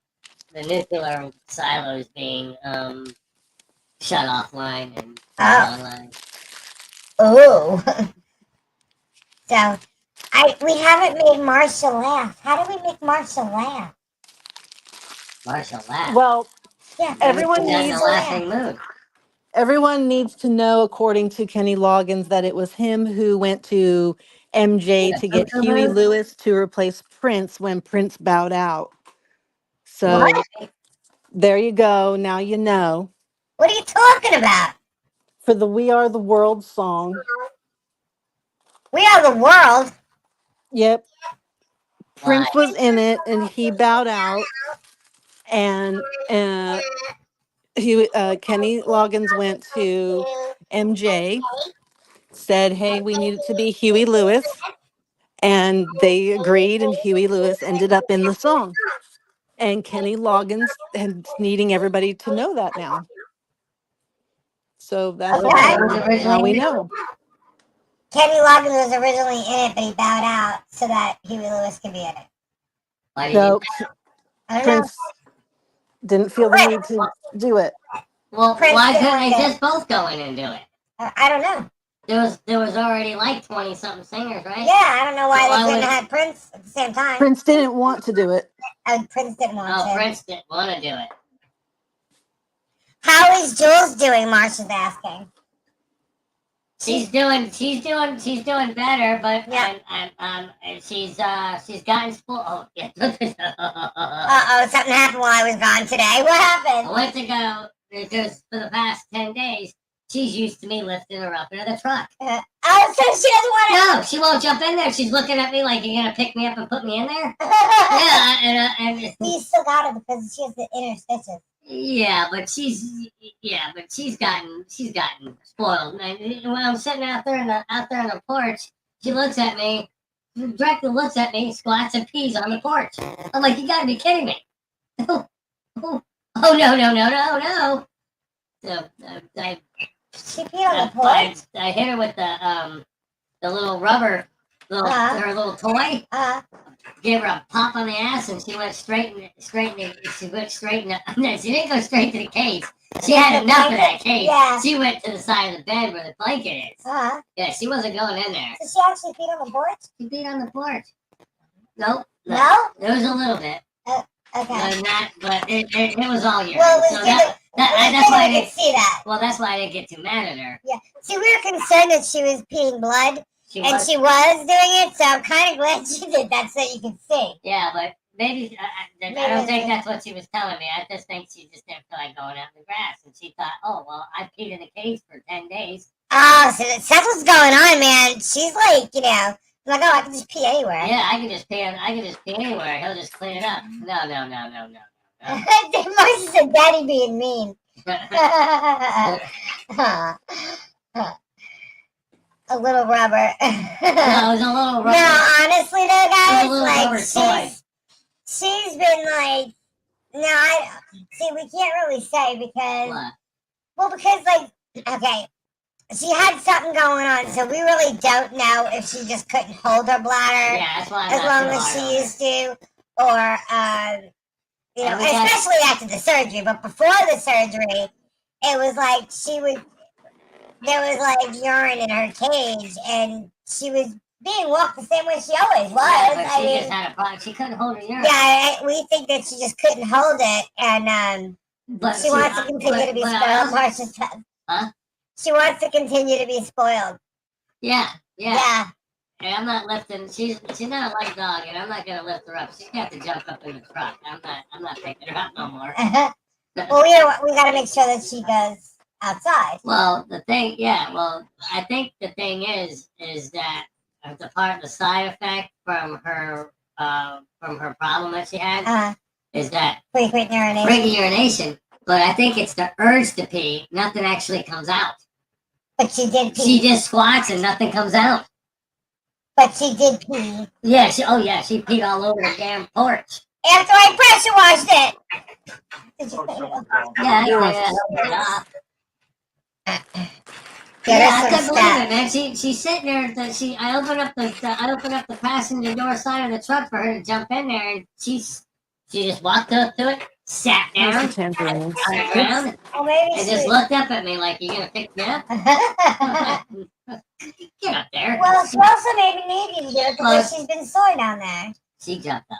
nuclear silos being shut offline and online. Oh. So, we haven't made Marsha laugh. How do we make Marsha laugh? Marsha laughed. Well, Yeah, everyone She's in needs a laughing mood. everyone needs to know, according to Kenny Loggins, that it was him who went to MJ to get Huey Lewis to replace Prince when Prince bowed out. So there you go. Now you know. What are you talking about? For the We Are the World song. We are the world. Yep. Why? Prince was in it and he bowed out. And Kenny Loggins went to MJ, said, hey, we need it to be Huey Lewis. And they agreed, and Huey Lewis ended up in the song. And Kenny Loggins and needing everybody to know that now. So that's Okay. now we know. Kenny Loggins was originally in it, but he bowed out so that Huey Lewis could be in it. Why did So I don't Prince didn't feel the need to do it. Well, Prince why didn't couldn't they want it. just both go in and do it? I don't know. There was already like 20 something singers, right? Yeah, I don't know why Why they couldn't would- have Prince at the same time. Prince didn't want to do it. Prince didn't want Oh, to. Prince didn't want to do it. How is Jules doing? Marsha's asking. She's doing better, but Yeah. and she's gotten spoiled. Oh, yeah. Something happened while I was gone today. What happened? I went to go because for the past 10 days she's used to me lifting her up into the truck. So she doesn't want to. No, she won't jump in there. She's looking at me like, you're gonna pick me up and put me in there. Yeah, and You still got it because she has the inner stitches. yeah, but she's gotten spoiled. And when I'm sitting out there on the porch, she looks at me, directly looks at me, squats and pees on the porch. I'm like, you gotta be kidding me! Oh no! So She peed on the porch. I hit her with the little rubber her little toy. Gave her a pop on the ass, and she went straight in. She went straight in. No, she didn't go straight to the cage. She had enough of that cage. Yeah. She went to the side of the bed where the blanket is. Yeah, she wasn't going in there. So she actually peed on the porch? She peed on the porch. Nope. No? It was a little bit. Okay. But it was all urine. Well, so that's why I didn't see that. Well, that's why I didn't get too mad at her. Yeah. See, we were concerned that she was peeing blood, She and was. she was doing it, so I'm kind of glad she did that so you can see. Yeah, but maybe I don't think that's what she was telling me. I just think she just didn't feel like going out in the grass, and she thought, oh well, I peed in a cage for 10 days. Oh, so that's what's going on, man. She's like, like, oh, I can just pee anywhere. Yeah, I can just pee anywhere. He'll just clean it up. No. Marcy said, "Daddy being mean." A little rubber. No, it was a little rubber. No, honestly though, guys, It was a little like rubber toy. she's been like, no, I see. We can't really say because, What? well, because like, okay, she had something going on, so we really don't know if she just couldn't hold her bladder Yeah, that's why I'm as not long too as hard on she her. used to, or And we got- especially after the surgery. But before the surgery, it was like there was like urine in her cage, and she was being walked the same way she always was. Yeah, but I she mean, just had a problem. She couldn't hold her urine. yeah, we think that she just couldn't hold it, and But she wants to continue to be spoiled. Marcia says. Huh? She wants to continue to be spoiled. Yeah. Yeah. And I'm not lifting. She's not a light dog, and I'm not gonna lift her up. She's got to jump up in the truck. I'm not picking her up no more. Well, we got to make sure that she goes outside. Well, I think the thing is that the side effect from her problem that she had is that Frequent urination. freaking urination. But I think it's the urge to pee. Nothing actually comes out. But she did pee. She just squats and nothing comes out. But she did pee. Yeah. She peed all over the damn porch. After I pressure washed it. Did you clean it up? Yeah. I couldn't believe it, man. She's sitting there. I opened up the passenger door side of the truck for her to jump in there, and she just walked up to it, sat down on the ground, Oh, maybe and she just looked up at me like, "You gonna pick me up?" Get up there. Well, she also maybe needed you because she's been sore down there. She jumped up.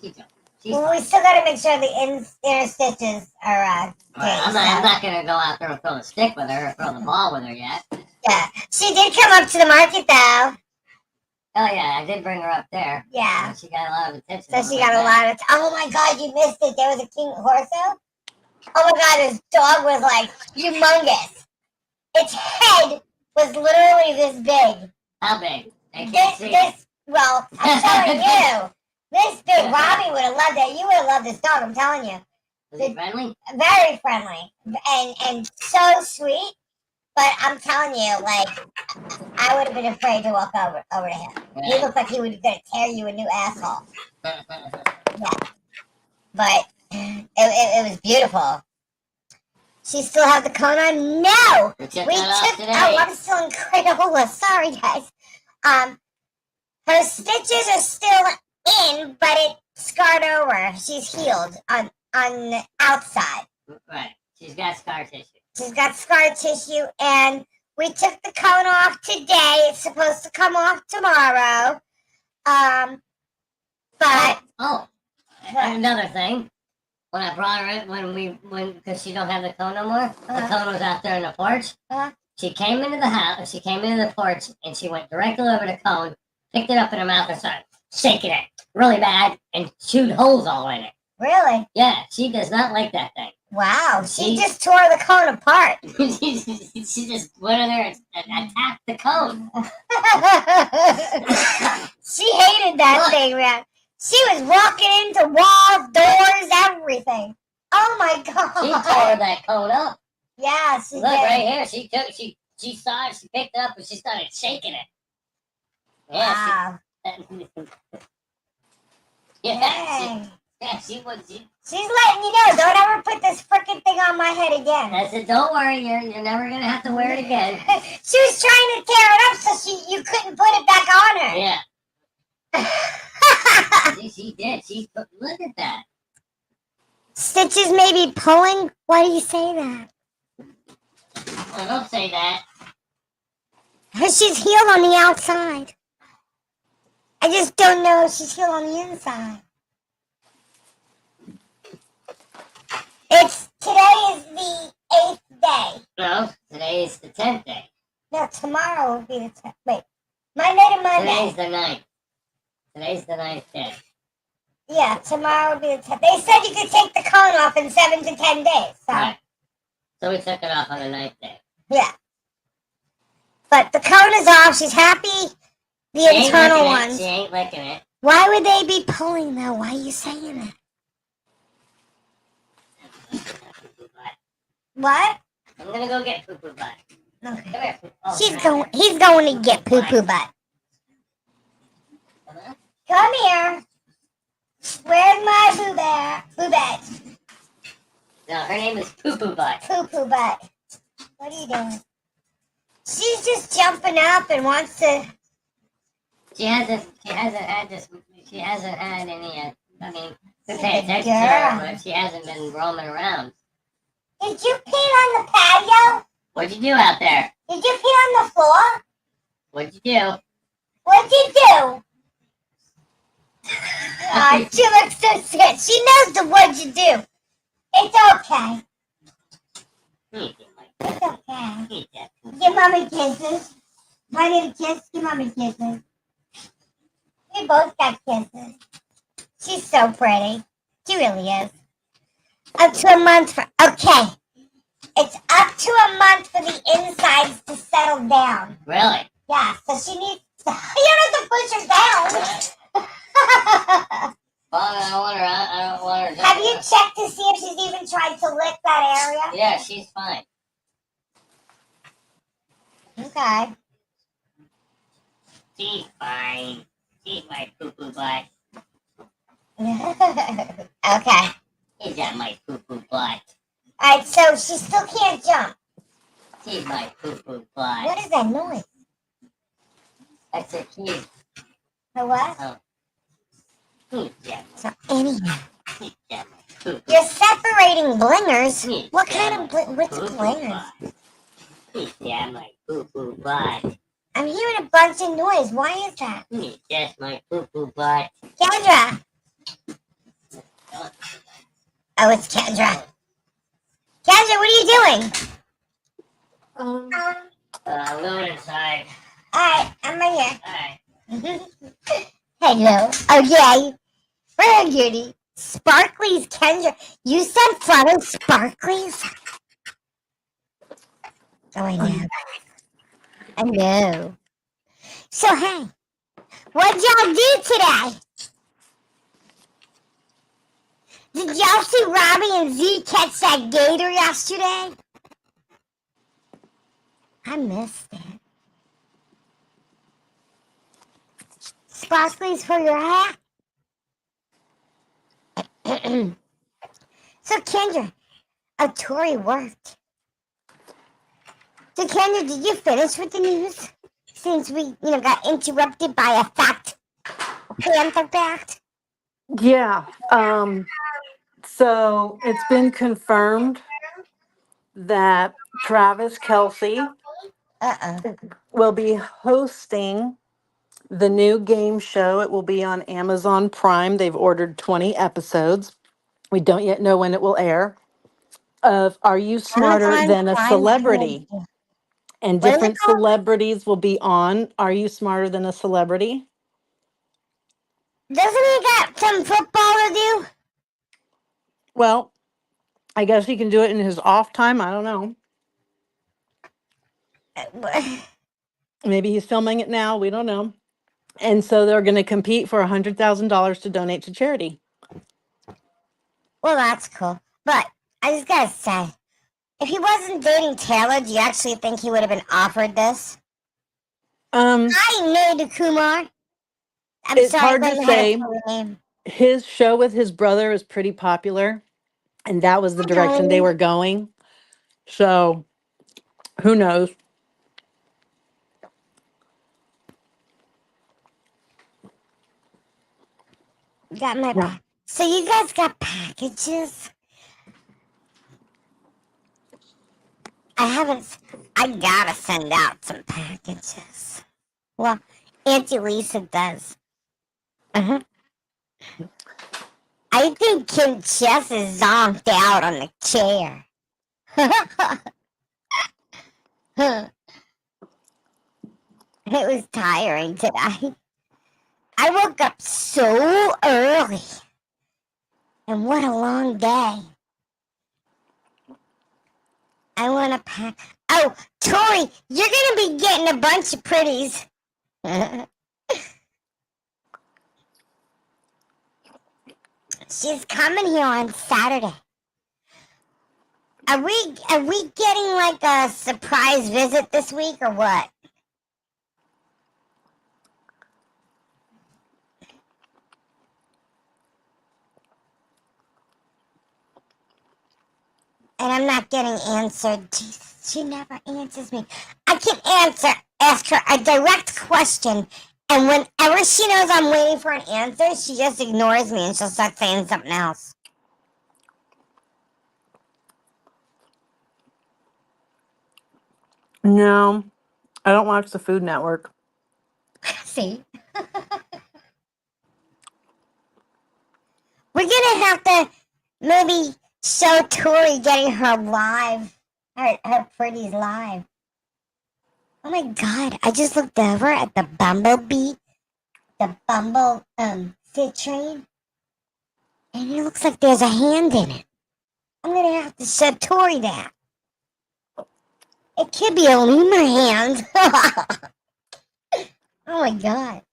She jumped. Well, we still got to make sure the inner stitches are I'm not gonna go out there and throw the stick with her or throw the ball with her yet. Yeah, she did come up to the market though. Oh yeah, I did bring her up there. Yeah. And she got a lot of attention. So she got a lot of. Oh my God, you missed it. There was a king horso. Oh my God, this dog was like humongous. Its head was literally this big. How big? I can't see. Well, I'm telling you, this big. Robbie would have loved it. You would have loved this dog. I'm telling you. Was he friendly? Very friendly and so sweet. But I'm telling you, like, I would have been afraid to walk over to him. He looked like he was going to tear you a new asshole. Yeah. But it was beautiful. She still have the cone on? No! We took Oh, I'm still in Crayola. Sorry, guys. Her stitches are still in, but it scarred over. She's healed on the outside. Right. She's got scar tissue. She's got scar tissue, and we took the cone off today. It's supposed to come off tomorrow. But another thing. When I brought her in, because she don't have the cone no more, the cone was out there in the porch. She came into the house, she came into the porch, and she went directly over the cone, picked it up in her mouth and started shaking it really bad, and chewed holes all in it. Really? Yeah, she does not like that thing. Wow, she just tore the cone apart. she just went in there and attacked the cone. She hated that thing, man. She was walking into walls, doors, everything. Oh my God. She tore that cone up. Yeah, she Look, did. right here. She saw it, she picked it up, and she started shaking it. Yeah, Wow. yeah, Dang. Yeah, she would. She's letting you know, don't ever put this frickin' thing on my head again. I said, don't worry, you're never gonna have to wear it again. She was trying to tear it up so you couldn't put it back on her. Yeah. She did. Look at that. Stitches may be pulling. Why do you say that? Well, don't say that. She's healed on the outside. I just don't know if she's healed on the inside. Today is the 8th day. No, today is the 10th day. No, tomorrow will be the 10th. Wait, Monday to Monday. Today's the 9th. Today's the 9th day. Yeah, tomorrow will be the 10th. They said you could take the cone off in 7 to 10 days. So. Right. So we took it off on the 9th day. Yeah. But the cone is off. She's happy. The internal ones. She ain't licking it. Why would they be pulling though? Why are you saying that? What? I'm gonna go get poo poo butt. Okay. Come here. Oh, He's going to get poo poo butt. Come here. Where's my Boo Bear? Boo Bear. No, her name is Poo Poo Butt. Poo Poo Butt. What are you doing? She's just jumping up and wants to. She hasn't had any. I mean, to pay attention to girl. her, but she hasn't been roaming around. Did you pee on the patio? What'd you do out there? Did you pee on the floor? What'd you do? What'd you do? She looks so scared. She knows the what'd you do. It's okay. It's okay. Give mommy kisses. I need a kiss. Give mommy kisses. We both got kisses. She's so pretty. She really is. Up to a month for. Okay. It's up to a month for the insides to settle down. Really? Yeah, so she needs to. You don't have to push her down. Well, I don't want her. Have you checked to see if she's even tried to lick that area? Yeah, she's fine. Okay. She's fine. She's my poo poo butt. Okay. She's got my poo poo butt. Alright, so she still can't jump. She's my poo poo butt. What is that noise? That's a kid. The what? Yeah. So anyhow, Yeah. Poo poo. you're separating blingers. What kind of what's blingers? Yeah, my poo poo butt. I'm hearing a bunch of noise. Why is that? That's my poo poo butt. Kendra. Oh, it's Kendra. Kendra, what are you doing? I'm going inside. Alright, I'm right here. Alright. Hello. Oh yeah. Where cutie? Sparkly's Kendra. You said follow Sparkly's? Oh, I know. I know. So hey, what'd y'all do today? Did y'all see Robbie and Z catch that gator yesterday? I missed it. Sparkly's for your hat? So Kendra, Tori worked. So Kendra, did you finish with the news? Since we, got interrupted by a panther fact. Yeah. So it's been confirmed that Travis Kelsey will be hosting the new game show. It will be on Amazon Prime. They've ordered 20 episodes. We don't yet know when it will air. Of Are You Smarter Amazon Than a Prime Celebrity? Video. And What is it different called? celebrities will be on Are You Smarter Than a Celebrity? Doesn't he got some football to do? Well, I guess he can do it in his off time. I don't know. Maybe he's filming it now. We don't know. And so they're going to compete for $100,000 to donate to charity. Well, that's cool. But I just gotta say, if he wasn't dating Taylor, do you actually think he would have been offered this? Um, Hi, Nadu Kumar. I'm It's sorry, hard I to don't know how say. say your name. his show with his brother is pretty popular, and that was the direction they were going. So who knows? Got my Yeah. So you guys got packages? I gotta send out some packages. Well, Auntie Lisa does. Uh-huh. I think Kim Chess is zonked out on the chair. It was tiring today. I woke up so early. And what a long day. I want to pack. Oh, Tori, you're going to be getting a bunch of pretties. She's coming here on Saturday. Are we getting like a surprise visit this week or what? And I'm not getting answered. She never answers me. I can ask her a direct question, and whenever she knows I'm waiting for an answer, she just ignores me and she'll start saying something else. No, I don't watch the Food Network. See? We're gonna have to maybe show Tori getting her live, her pretties live. Oh my god, I just looked over at the Bumblebee, the Bumble fit train, and it looks like there's a hand in it. I'm gonna have to show Tori that. It could be a lemur hand. Oh my god.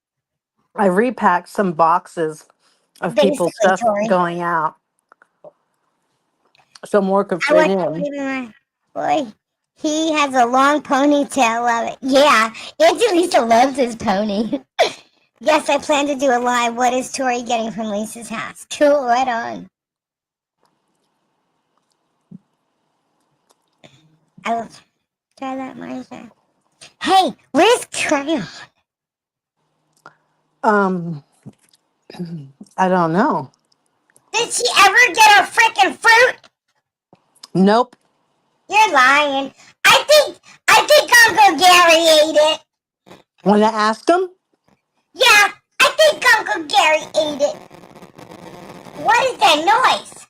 I repacked some boxes of people's Basically, stuff Tori. going out, so more could I fit want in. lemur. Boy, he has a long ponytail. Love it. Yeah, Auntie Lisa loves his pony. Yes, I plan to do a live. What is Tori getting from Lisa's house? Cool, right on. I will try that, Martha. Hey, where's Crayon? I don't know. Did she ever get her freaking fruit? Nope. You're lying. I think Uncle Gary ate it. Want to ask them? Yeah, I think Uncle Gary ate it. What is that noise?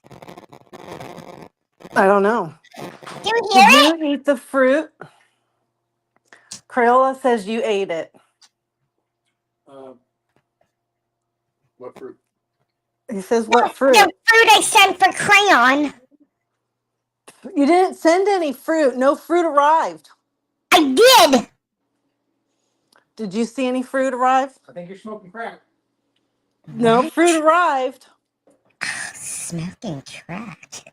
I don't know. Do you hear Did it? you eat the fruit? Crayola says you ate it. What fruit? He says, what The fruit? fruit I sent for Crayon. You didn't send any fruit. No fruit arrived. I did. Did you see any fruit arrive? I think you're smoking crack. No What? fruit arrived. Smoking crack.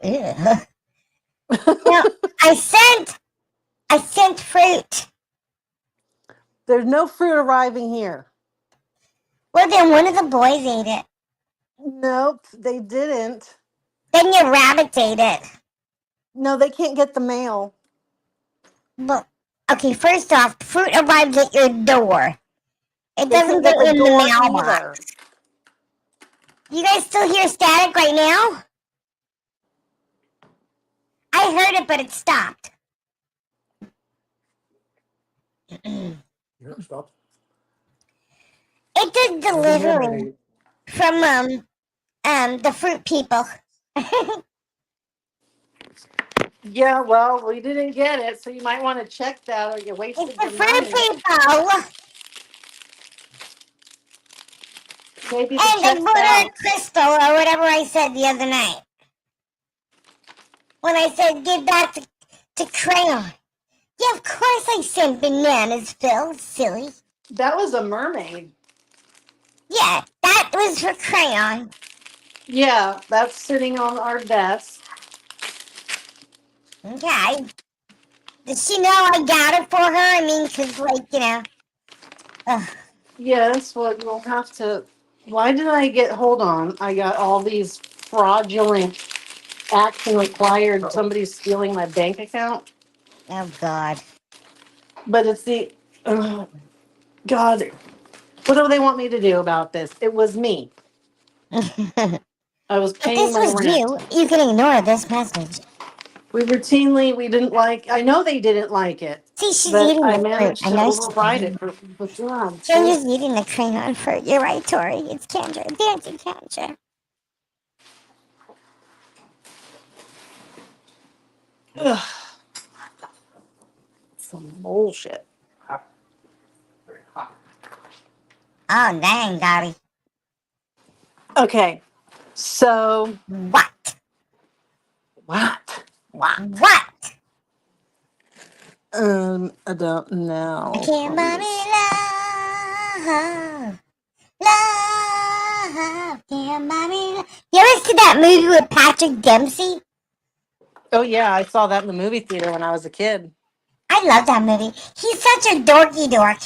Ew. No, I sent fruit. There's no fruit arriving here. Well, then one of the boys ate it. Nope, they didn't. Then your rabbits ate it. No, they can't get the mail. Well, okay, first off, fruit arrives at your door. It They doesn't can't get go the in the door mailbox. either. You guys still hear static right now? I heard it, but it stopped. You're stop. It did delivery from the fruit people. Yeah, well, we didn't get it, so you might want to check that or you wasted It's the your fruit money. people. Maybe the And the check's butter out. crystal or whatever I said the other night. When I said give that to Crayon. Yeah, of course I sent bananas, Phil. Silly. That was a mermaid. Yeah, that was for Crayon. Yeah, that's sitting on our desk. Okay. Does she know I got it for her? I mean, 'cause like, you know. Ugh. Yes, well, you'll have to Why did I get, hold on, I got all these fraudulent action required. Somebody's stealing my bank account. Oh God. But it's the, oh, God, what do they want me to do about this? It was me. If I was paying this my was rent. you, you can ignore this message. We didn't like, I know they didn't like it, See, she's but eating I the fruit. managed I to know she's override eating it it. for God. Kendra's eating the crayon fruit. You're right, Tori. It's Kendra. Dancing Kendra. Ugh, some bullshit. Oh, dang, Gabby. Okay, so What? what? What? I don't I know. can't buy me love. Love. Can't buy me love. You ever see that movie with Patrick Dempsey? Oh yeah, I saw that in the movie theater when I was a kid. I love that movie. He's such a dorky dork.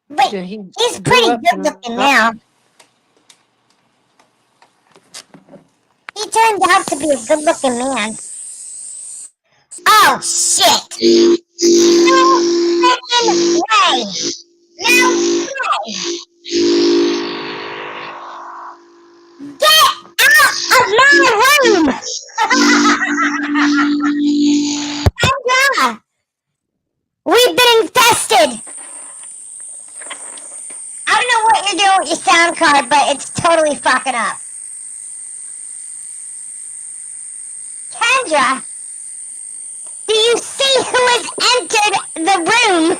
But Yeah, he he's grew pretty up good in. looking now. He turned out to be a good looking man. Oh, shit. No freaking way. No way. Get out of my room. Kendra, we've been infested. I don't know what you're doing with your sound card, but it's totally fucking up. Kendra, do you see who has entered the room?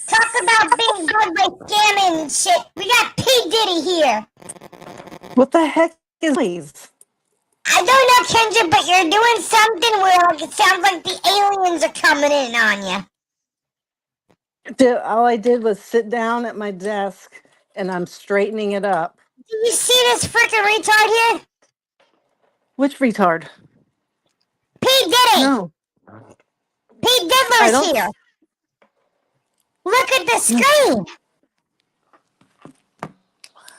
Talk about being good by scamming and shit. We got P. Diddy here. What the heck is these? I don't know, Kendra, but you're doing something where like, it sounds like the aliens are coming in on you. All I did was sit down at my desk and I'm straightening it up. Do you see this freaking retard here? Which retard? P. Diddy. No, P. I Diddler's don't. here. Look at the No. screen.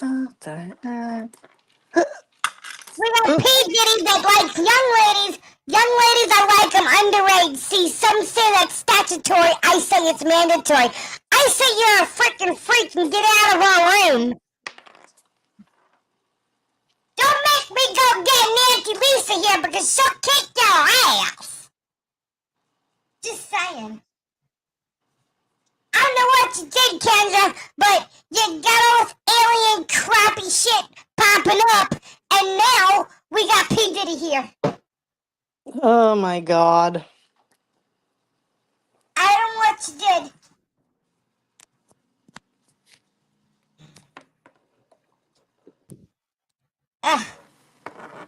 What the heck? We got P. Diddy that likes young ladies. Young ladies that like them underage. See, some say that's statutory. I say it's mandatory. I say you're a freaking freak and get out of our room. Don't make me go get Nancy Lisa here because she'll kick your ass. Just saying. I don't know what you did, Kendra, but you got all this alien crappy shit popping up, and now we got P. Diddy here. Oh my God. I don't know what you did. Ugh,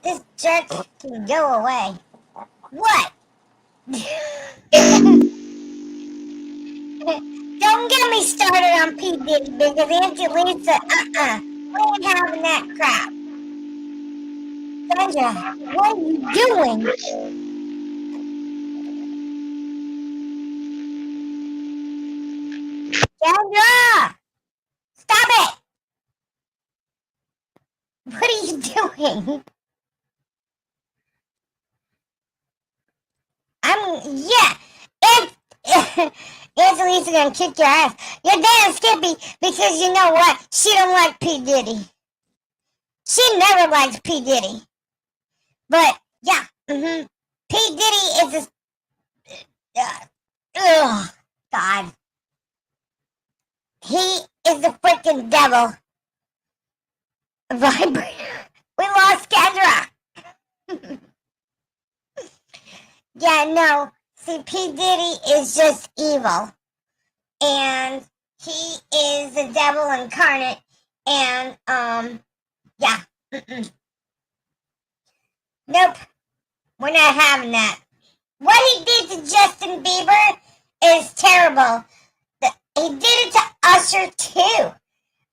this jerk can go away. What? Don't get me started on P. Diddy because Auntie Lisa, we ain't having that crap. Sandra, what are you doing? Sandra! Stop it! What are you doing? Yeah. Auntie Lisa gonna kick your ass. You're damn Skippy because you know what? She don't like P. Diddy. She never liked P. Diddy. But, yeah. P. Diddy is a... ugh, God. He is the freaking devil. Vibrator. We lost Kendra. Yeah, no. See, P. Diddy is just evil. And he is the devil incarnate. And, yeah. Nope. We're not having that. What he did to Justin Bieber is terrible. He did it to Usher too.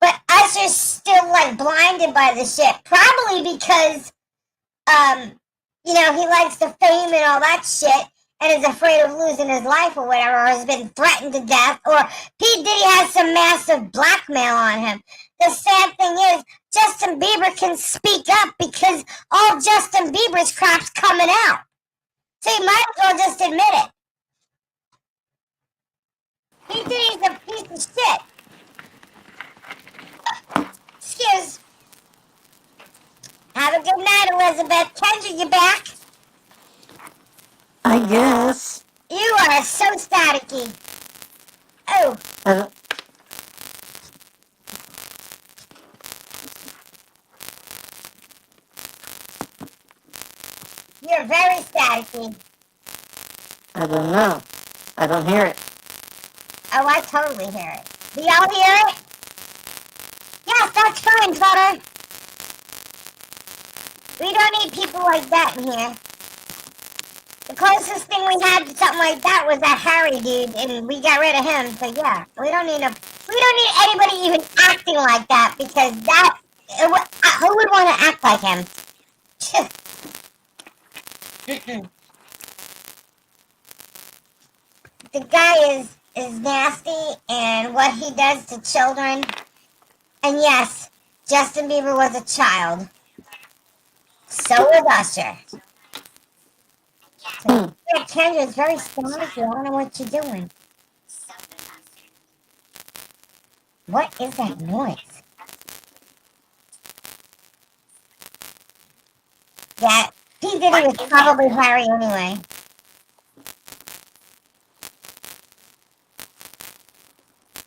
But Usher's still like blinded by the shit. Probably because, he likes the fame and all that shit. and is afraid of losing his life or whatever, or has been threatened to death, or P. Diddy has some massive blackmail on him. The sad thing is, Justin Bieber can speak up because all Justin Bieber's crap's coming out. So you might as well just admit it. P. Diddy's a piece of shit. Excuse. Have a good night, Elizabeth. Kendra, you back? I guess. You are so staticky. Oh, Uh, you're very staticky. I don't know. I don't hear it. Oh, I totally hear it. Do y'all hear it? Yes, that's fine, Flutter. We don't need people like that in here. The closest thing we had to something like that was that Harry dude, and we got rid of him. So yeah, we don't need anybody even acting like that, because who would want to act like him? The guy is nasty, and what he does to children. And yes, Justin Bieber was a child. So was Usher. Yeah, Kendra is very staticky. I don't know what you're doing. What is that noise? Yeah, P. Diddy was probably Harry anyway.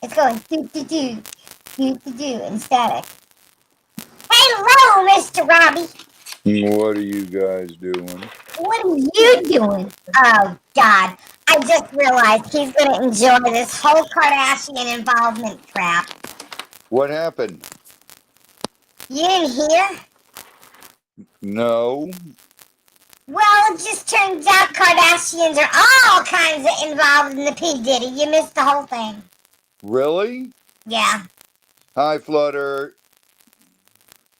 It's going do-do-do, do-do-do, and static. Hello, Mr. Robbie. What are you guys doing? What are you doing? Oh, God. I just realized he's going to enjoy this whole Kardashian involvement crap. What happened? You didn't hear? No. Well, it just turns out Kardashians are all kinds of involved in the P. Diddy. You missed the whole thing. Really? Yeah. Hi, Flutter.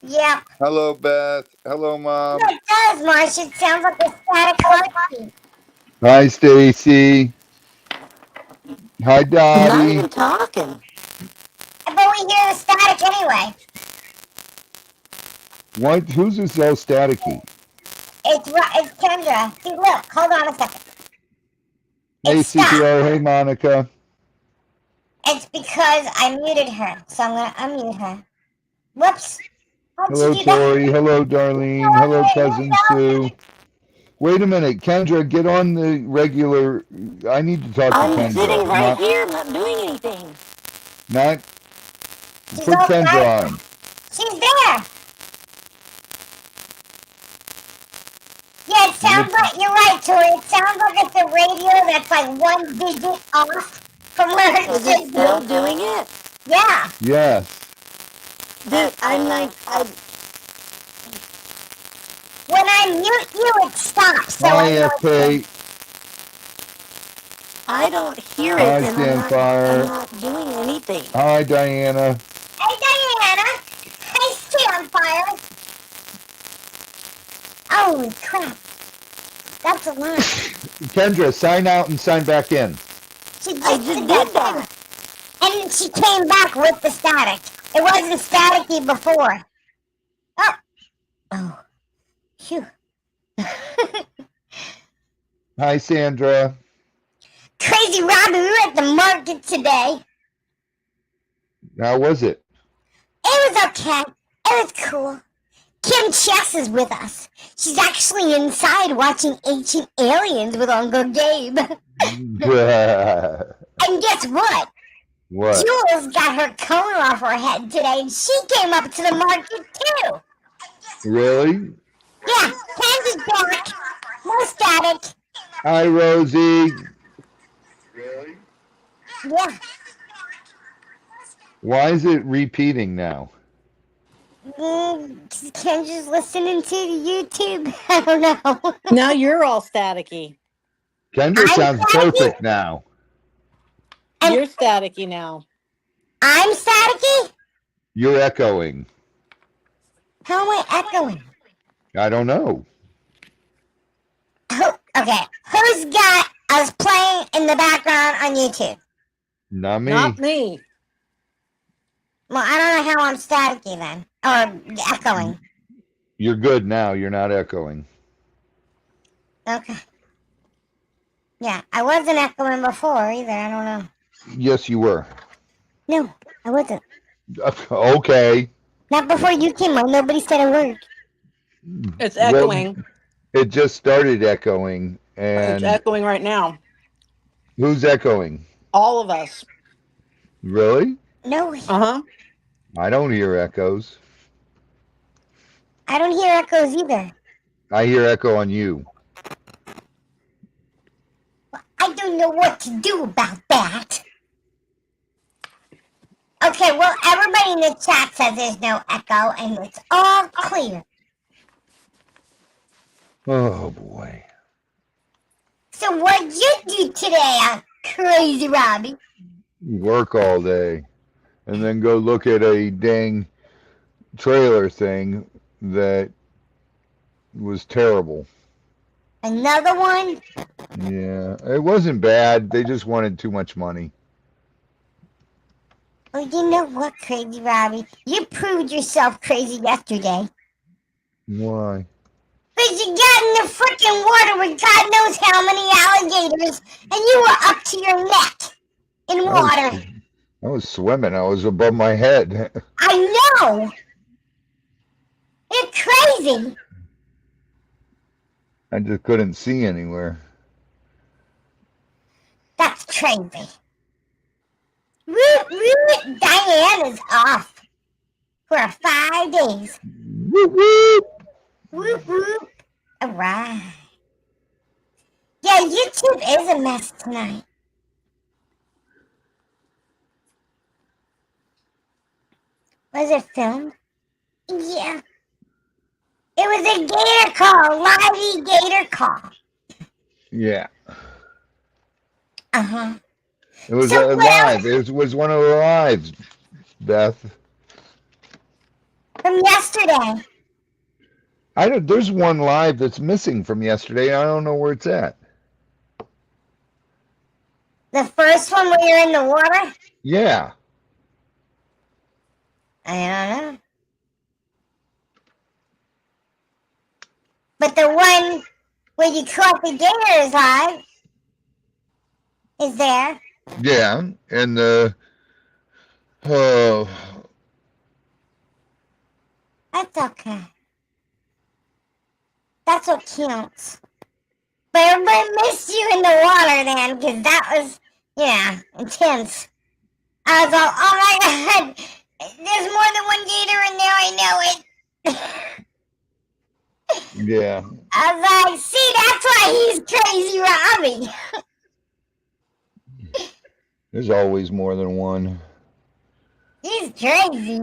Yep. Hello, Beth. Hello, Mom. It does, Marsh. It sounds like a static heartbeat. Hi, Stacy. Hi, Not Dottie. even talking. But we hear the static anyway. What? Who's this so staticky? It's Kendra. See, look. Hold on a second. Hey, It stopped. CPO. Hey, Monica. It's because I muted her, so I'm going to unmute her. Whoops. How'd Hello, you do that? Tori. Hello, Darlene. Hello, Cousin Sue. Wait a minute, Kendra. Get on the regular. I need to talk to I'm Kendra. sitting right here. I'm not doing anything. Not. She's Put all Kendra right. on. She's there. Yeah, it sounds like, you're right, Tori. It sounds like it's a radio that's like one digit off from where it Is it should still be. doing it? Yeah. Yes. Dude, I'm like, When I mute you, it stops. So Hi, I know FK. I don't hear it, Hi, and I'm Stanfire. not doing anything. Hi, Diana. Hey, Diana. Hey, Stanfire. Holy crap. That's a lot. Kendra, sign out and sign back in. She I just just did that. And then she came back with the static. It wasn't staticky before. Oh. Oh. Phew. Hi, Sandra. Crazy Robbie, we were at the market today. How was it? It was okay. It was cool. Kim Chess is with us. She's actually inside watching Ancient Aliens with Uncle Gabe. And guess what? What? Jules got her cone off her head today, and she came up to the market too. Really? Yeah, Ken's back. No static. Hi, Rosie. Yeah. Why is it repeating now? Ken's just listening to the YouTube. I don't know. Now you're all staticky. Kendra I'm sounds staticky? perfect now. And- You're staticky now. I'm staticky? You're echoing. How am I echoing? I don't know. Okay, who's got us playing in the background on YouTube? Not me. Not me. Well, I don't know how I'm staticky then, or echoing. You're good now. You're not echoing. Okay. Yeah, I wasn't echoing before either. I don't know. Yes, you were. No, I wasn't. Okay. Not before you came on. Nobody said a word. It's Well, echoing. it just started echoing. It's And echoing right now. who's echoing? All of us. Really? No, Uh-huh. I don't hear echoes. I don't hear echoes either. I hear echo on you. I don't know what to do about that. Okay, well, everybody in the chat says there's no echo and it's all clear. Oh boy. So what'd you do today, crazy Robbie? Work all day and then go look at a dang trailer thing that was terrible. Another one? Yeah, it wasn't bad. They just wanted too much money. Well, you know what, crazy Robbie? You proved yourself crazy yesterday. Why? Because you got in the freaking water with God knows how many alligators, and you were up to your neck in water. I was swimming. I was above my head. I know! It's crazy! I just couldn't see anywhere. That's crazy. Diane is off for 5 days. Whoop, whoop. Whoop, whoop. All right. Yeah, YouTube is a mess tonight. Was it filmed? Yeah. It was a gator call, lively gator call. Yeah. Uh-huh. It was So live. It was one of the lives, Beth. From yesterday. There's one live that's missing from yesterday. I don't know where it's at. The first one where you're in the water? Yeah. I don't know. But the one where you caught the gators live is there. Yeah. And oh, That's okay. That's what counts. But everybody missed you in the water then, because that was, yeah, intense. I was all, oh my god, there's more than one gator in there, I know it. yeah. I was like, see, that's why he's crazy Robbie. There's always more than one. He's crazy.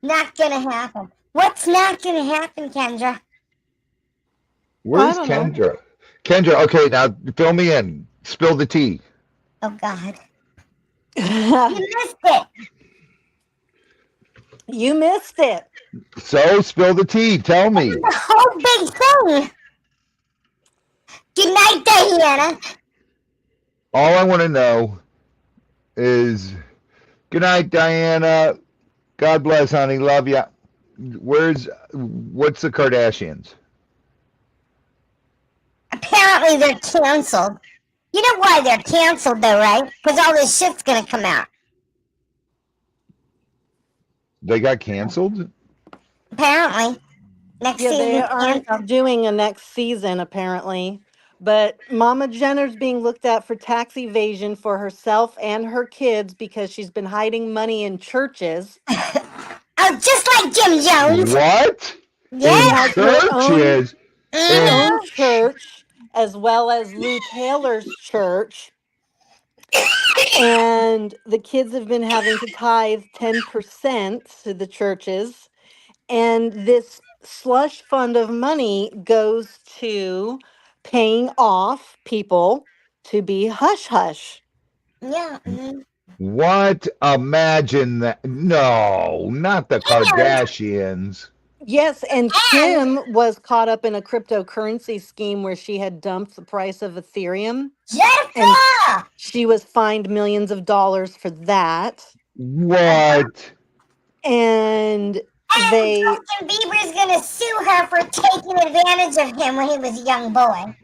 Not gonna happen. What's not gonna happen, Kendra? Where's I don't know. Kendra? Kendra, okay, now fill me in. Spill the tea. Oh god. You missed it. You missed it. So, spill the tea. Tell me. The whole big thing. Good night, Diana. All I want to know is, good night, Diana. God bless, honey. Love ya. What's the Kardashians? Apparently they're canceled. You know why they're canceled though, right? Because all this shit's gonna come out. They got canceled? Apparently. Next Yeah, they season's aren't canceled. doing a next season, apparently. But Mama Jenner's being looked at for tax evasion for herself and her kids because she's been hiding money in churches. Oh, just like Jim Jones. What? Yeah. In churches? Her own Mhm. church, as well as Lou Taylor's church. And the kids have been having to tithe 10% to the churches. And this slush fund of money goes to paying off people to be hush hush. Yeah. Mhm. What? Imagine that. No, not the Kardashians. Yes, and And Kim was caught up in a cryptocurrency scheme where she had dumped the price of Ethereum, and Jennifer! she was fined millions of dollars for that. What? And And they Justin Bieber's gonna sue her for taking advantage of him when he was a young boy.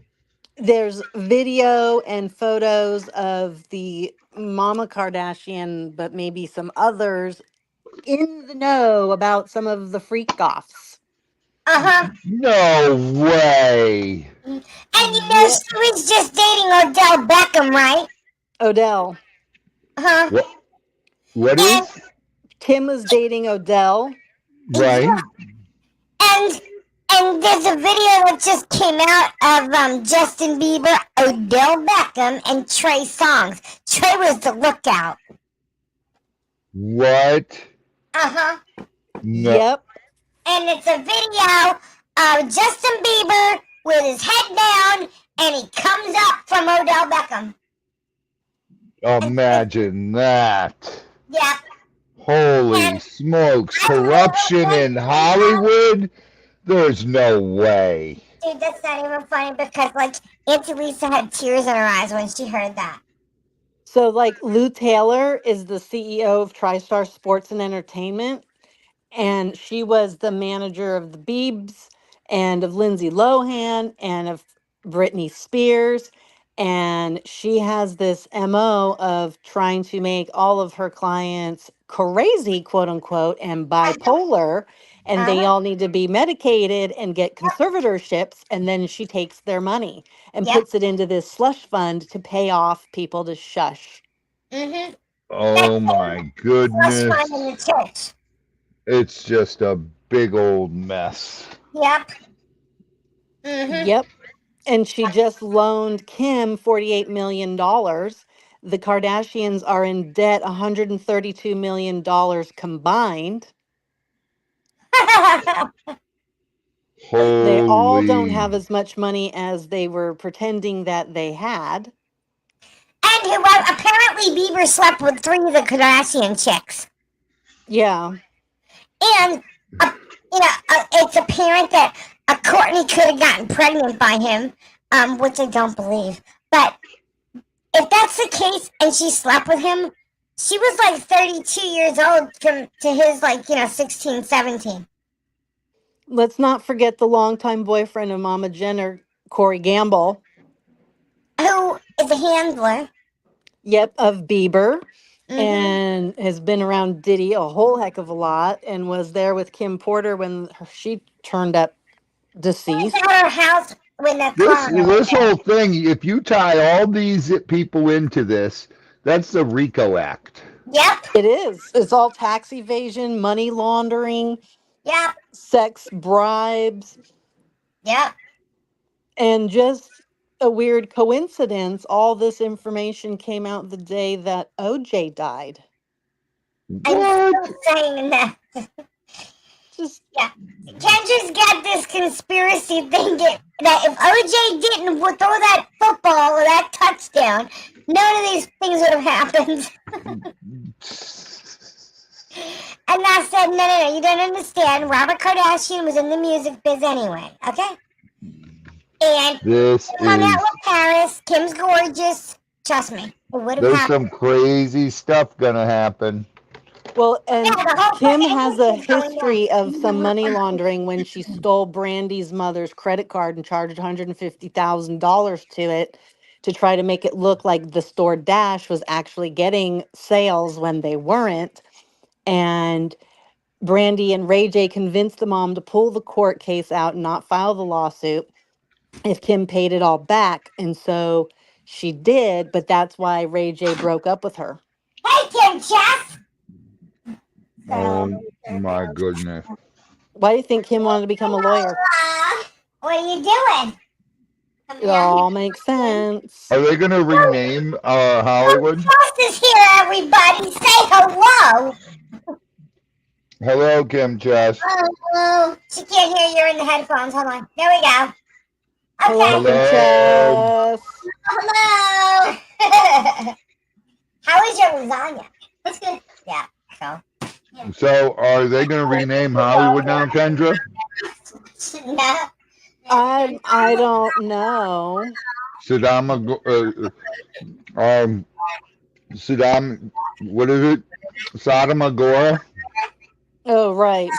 there's video and photos of the Mama Kardashian, but maybe some others in the know about some of the freak offs. Uh-huh. No way. And Yeah, she was just dating Odell Beckham, right? Odell. Uh-huh. What? What And is? Kim was dating Odell. yeah, Right? and there's a video that just came out of Justin Bieber, Odell Beckham, and Trey Songz. Trey was the lookout. What? Uh-huh. No. Yep. And it's a video of Justin Bieber with his head down, and he comes up from Odell Beckham. Imagine that. Yeah. Holy And smokes. I don't know Corruption what in Hollywood? There's no way. dude, that's not even funny because, like, Auntie Lisa had tears in her eyes when she heard that. So, like, Lou Taylor is the CEO of TriStar Sports and Entertainment, and she was the manager of the Biebs and of Lindsay Lohan and of Britney Spears. And she has this MO of trying to make all of her clients crazy, quote unquote, and bipolar, and they Uh-huh. all need to be medicated and get conservatorships. And then she takes their money and Yep. puts it into this slush fund to pay off people to shush. Mm-hmm. Oh my Flush fund in goodness. the church. It's just a big old mess. Yep. Mm-hmm. Yep. And she just loaned Kim $48 million. The Kardashians are in debt $132 million combined. They all don't Holy. have as much money as they were pretending that they had. And who apparently Bieber slept with 3 of the Kardashian chicks. Yeah. And it's apparent that Courtney could have gotten pregnant by him, which I don't believe. But if that's the case, and she slept with him, she was like 32 years old to his 16, 17. Let's not forget the longtime boyfriend of Mama Jenner, Corey Gamble. Who is a handler? Yep, of Bieber. Mm-hmm. And has been around Diddy a whole heck of a lot and was there with Kim Porter when she turned up He was deceased. at her house when the This coroner was this whole thing, if you tie all these people into this, that's the RICO Act. there. Yep. It is. It's all tax evasion, money laundering, Yep. sex bribes, Yep. and just a weird coincidence. All this information came out the day that OJ died. I'm What? still saying that. Just Yeah. Kendra's got this conspiracy thing that if OJ didn't throw that football or that touchdown, none of these things would have happened. And I said, no, you don't understand. Robert Kardashian was in the music biz anyway, okay? And This he hung out is with Paris. Kim's gorgeous. Trust me, it would have there's happened. some crazy stuff gonna happen. well, Yeah, and the whole Kim has a industry is going down. history of some money laundering when she stole Brandy's mother's credit card and charged $150,000 to it to try to make it look like the store Dash was actually getting sales when they weren't. And Brandy and Ray J convinced the mom to pull the court case out and not file the lawsuit if Kim paid it all back. And so she did, but that's why Ray J broke up with her. Hey, Kim Chess! Oh my goodness. Why do you think Kim wanted to become a lawyer? What are you doing? Come It down all makes sense. Are they gonna rename Hollywood? Chess is here, everybody. Say hello. Hello, Kim Chess. Oh, she can't hear you in the headphones. Hold on. There we go. Hello, Okay. Kim Hello. Chess. Hello. How is your lasagna? That's good. Yeah. So. So are they going to rename Hollywood now, Kendra? No. I don't know. Saddam, what is it? Sodom and Gomorrah? Oh, right.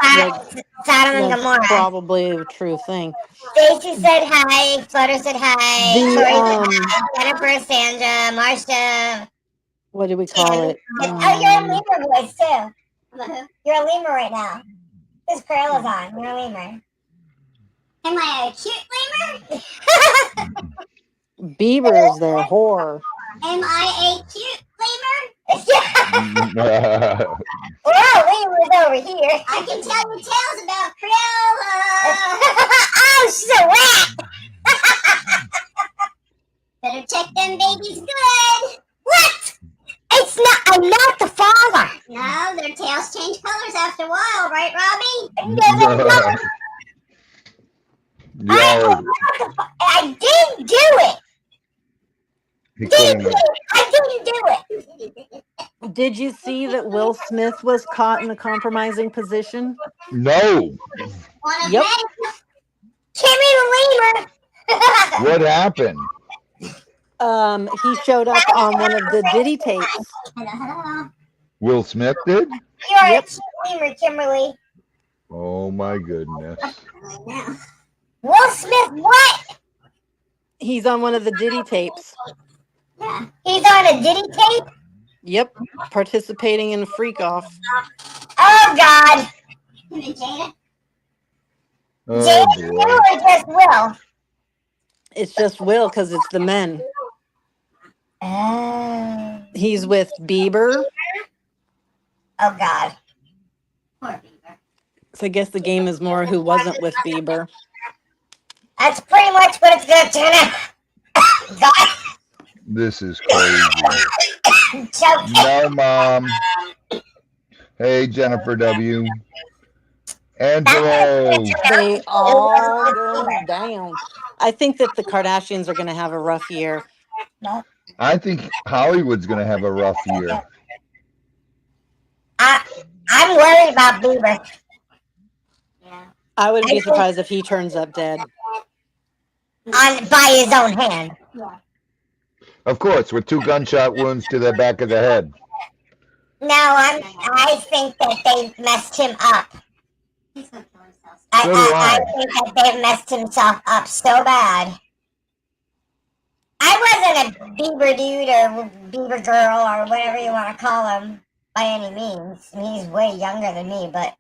Sodom and That's Gomorrah. probably a true thing. Stacy said hi. Flutter said hi. The Tori said hi. Jennifer, Sandra, Marcia. what do we call it? Oh, you're a lemur voice too. You're a lemur right now. This curl is on. You're a lemur. Am I a cute lemur? Bieber is their whore. Am I a cute lemur? Yeah. Well, lemurs over here. I can tell you tales about Cruella. Oh, she's a rat. Better check them babies good. What? It's not. I'm not the father. No, their tails change colors after a while, right, Robbie? Yeah, I didn't do it. he couldn't. I didn't do it. Did you see that Will Smith was caught in a compromising position? No. One of Yep. them. Kimmy the lemur. What happened? He showed up on one of the Diddy tapes. Hello. Will Smith did? You're Yep. a cute lemur, Kimberly. Oh my goodness. Now, Will Smith, what? He's on one of the Diddy tapes. yeah. He's on a Diddy tape? Yep, participating in a freak off. Oh, God. Him and Jada. Oh James boy. or just Will? It's just Will because it's the men. Oh. He's with Bieber. Oh, God. Poor Beaver. So I guess the game is more who wasn't with Bieber. That's pretty much what it's going to turn out. God. This is crazy. Choke. No, Mom. Hey, Jennifer W. Angelo. They all go down. I think that the Kardashians are going to have a rough year. I think Hollywood's going to have a rough year. I'm worried about Bieber. Yeah. I wouldn't be surprised if he turns up dead. By his own hand. Of course, with 2 gunshot wounds to the back of the head. No, I think that they messed him up. He's gonna kill himself. So do I I. think that they've messed himself up so bad. I wasn't a Bieber dude or Bieber girl or whatever you want to call him by any means. I mean, he's way younger than me, but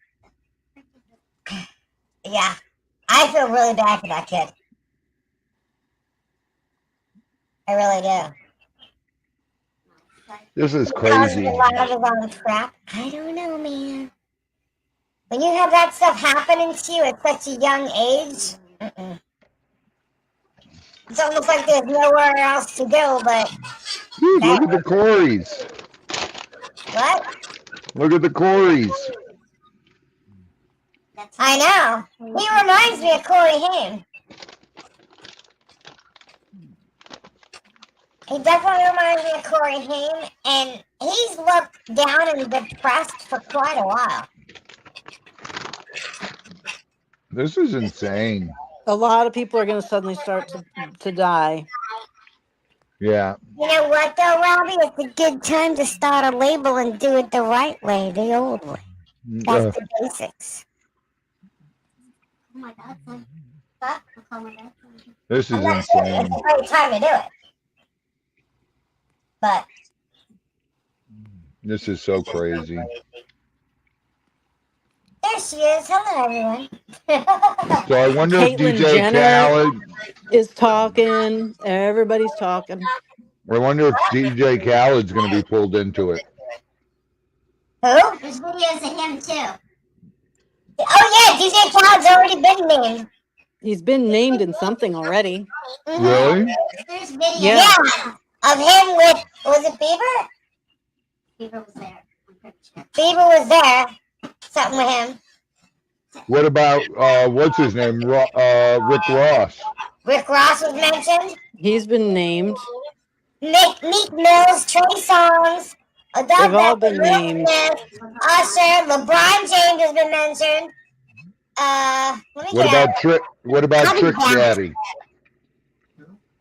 yeah, I feel really bad for that kid. I really do. This is Causes crazy. a lot of his own crap. I don't know, man. When you have that stuff happening to you at such a young age, it's almost like there's nowhere else to go but Dude, look at the Coreys. what? Look at the Coreys. I know. He reminds me of Corey Haim. He definitely reminds me of Corey Haim, and he's looked down and depressed for quite a while. This is insane. A lot of people are going to suddenly start to die. Yeah. You know what, though, Robbie? It's a good time to start a label and do it the right way, the old way. That's the basics. Oh my God, son. Stop. I'll call my dad. This is I'm not sure insane. it's a great time to do it. But This is so crazy. there she is. Hello, everyone. So I wonder if Caitlyn DJ Jenner Khaled. is talking. Everybody's talking. I wonder if DJ Khaled's going to be pulled into it. Who? There's videos of him too. Oh, yeah, DJ Khaled's already been named. He's been named in something already. Really? There's videos. Yeah. Of him with, was it Bieber? Beaver was there. I'm pretty sure. Bieber was there. Something with him. What about what's his name? Rick Ross. Rick Ross was mentioned. He's been named. Meek Mills, Trey Songz, They've Odell all Beckham, been Will named. Smith, Usher, LeBron James has been mentioned. Let me What get out. about Trick? What about I'll be Trick back. Daddy?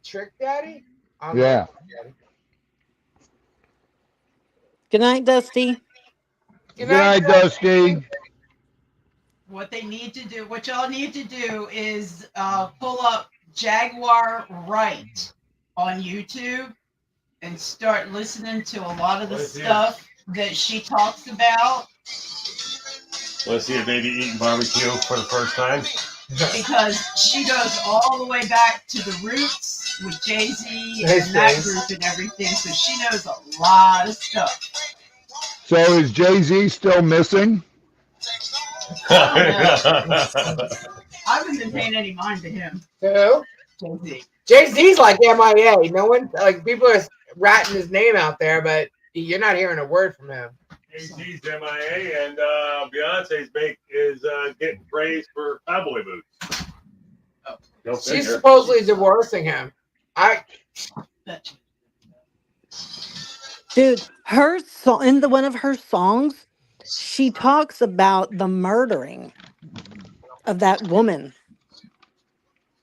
Trick Daddy? I don't know Yeah. Trick Daddy. Good night, Dusty. Good Good night, night, Dusty. What y'all need to do is pull up Jaguar Wright on YouTube and start listening to a lot of the stuff that she talks about. Let's see if maybe eating barbecue for the first time. Because she goes all the way back to the roots with Jay-Z and that group and everything, so she knows a lot of stuff. So is Jay-Z still missing? I haven't been paying any mind to him. To who? Jay-Z. Jay-Z's like MIA. No one, like, people are ratting his name out there, but you're not hearing a word from him. Jay-Z's MIA, and Beyonce's is getting praised for cowboy boots. Oh. She's supposedly divorcing him. Dude, her song in one of her songs, she talks about the murdering of that woman.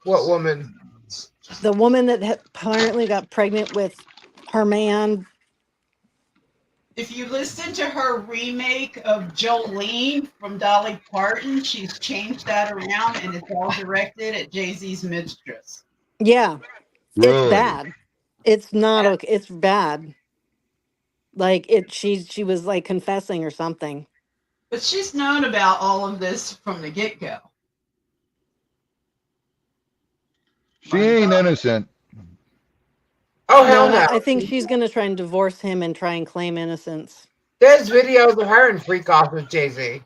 What woman? The woman that apparently got pregnant with her man. If you listen to her remake of Jolene from Dolly Parton, she's changed that around and it's all directed at Jay-Z's mistress. Yeah, Really? it's bad. It's not okay. It's bad. Like she was like confessing or something. But she's known about all of this from the get-go. She ain't innocent. Oh, hell no. I think she's gonna try and divorce him and try and claim innocence. There's videos of her and freak off with Jay-Z.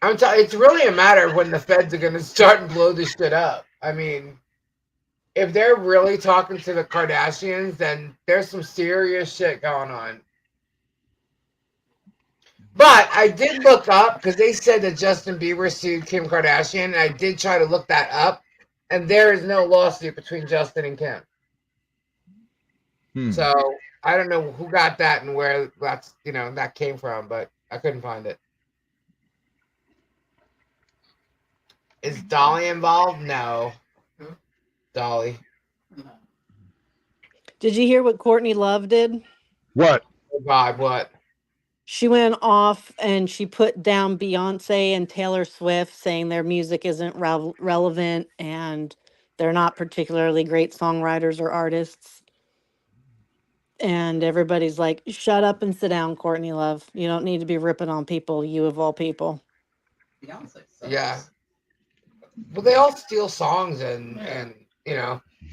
I'm telling it's really a matter of when the feds are going to start and blow this shit up. I mean, if they're really talking to the Kardashians, then there's some serious shit going on. But I did look up because they said that Justin Bieber sued Kim Kardashian, and I did try to look that up, and there is no lawsuit between Justin and Kim. So I don't know who got that and where that came from, but I couldn't find it. Is Dolly involved? No. Dolly. Did you hear what Courtney Love did? What? Oh God, what? She went off and she put down Beyonce and Taylor Swift, saying their music isn't relevant and they're not particularly great songwriters or artists. And everybody's like, shut up and sit down, Courtney Love. You don't need to be ripping on people, you of all people. Yeah. Well, they all steal songs and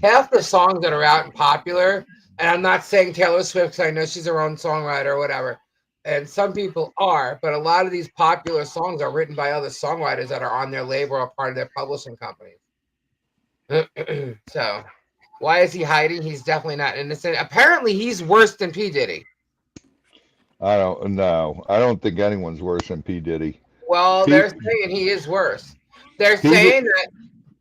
half the songs that are out and popular, and I'm not saying Taylor Swift because I know she's her own songwriter or whatever, and some people are, but a lot of these popular songs are written by other songwriters that are on their label or part of their publishing companies. So, why is he hiding? He's definitely not innocent. Apparently, he's worse than P. Diddy. I don't know. I don't think anyone's worse than P. Diddy. Well, they're saying he is worse. They're saying that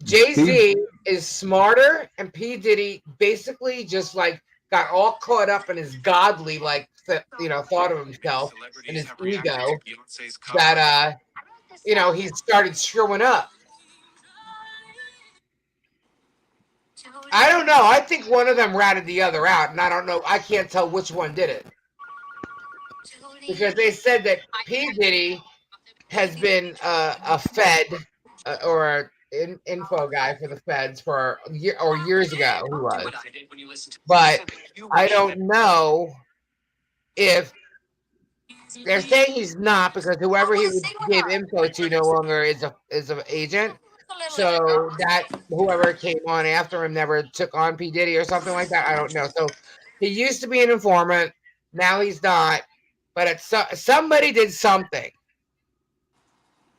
Jay-Z is smarter and P. Diddy basically just like got all caught up in his godly thought of himself and his ego that he started screwing up. I don't know. I think one of them ratted the other out, and I don't know. I can't tell which one did it because they said that P. Diddy has been a Fed or an info guy for the Feds for years ago. He was, but I don't know if they're saying he's not because whoever he would give info to no longer is an agent. So that whoever came on after him never took on P. Diddy or something like that. I don't know. So he used to be an informant. Now he's not. But somebody did something.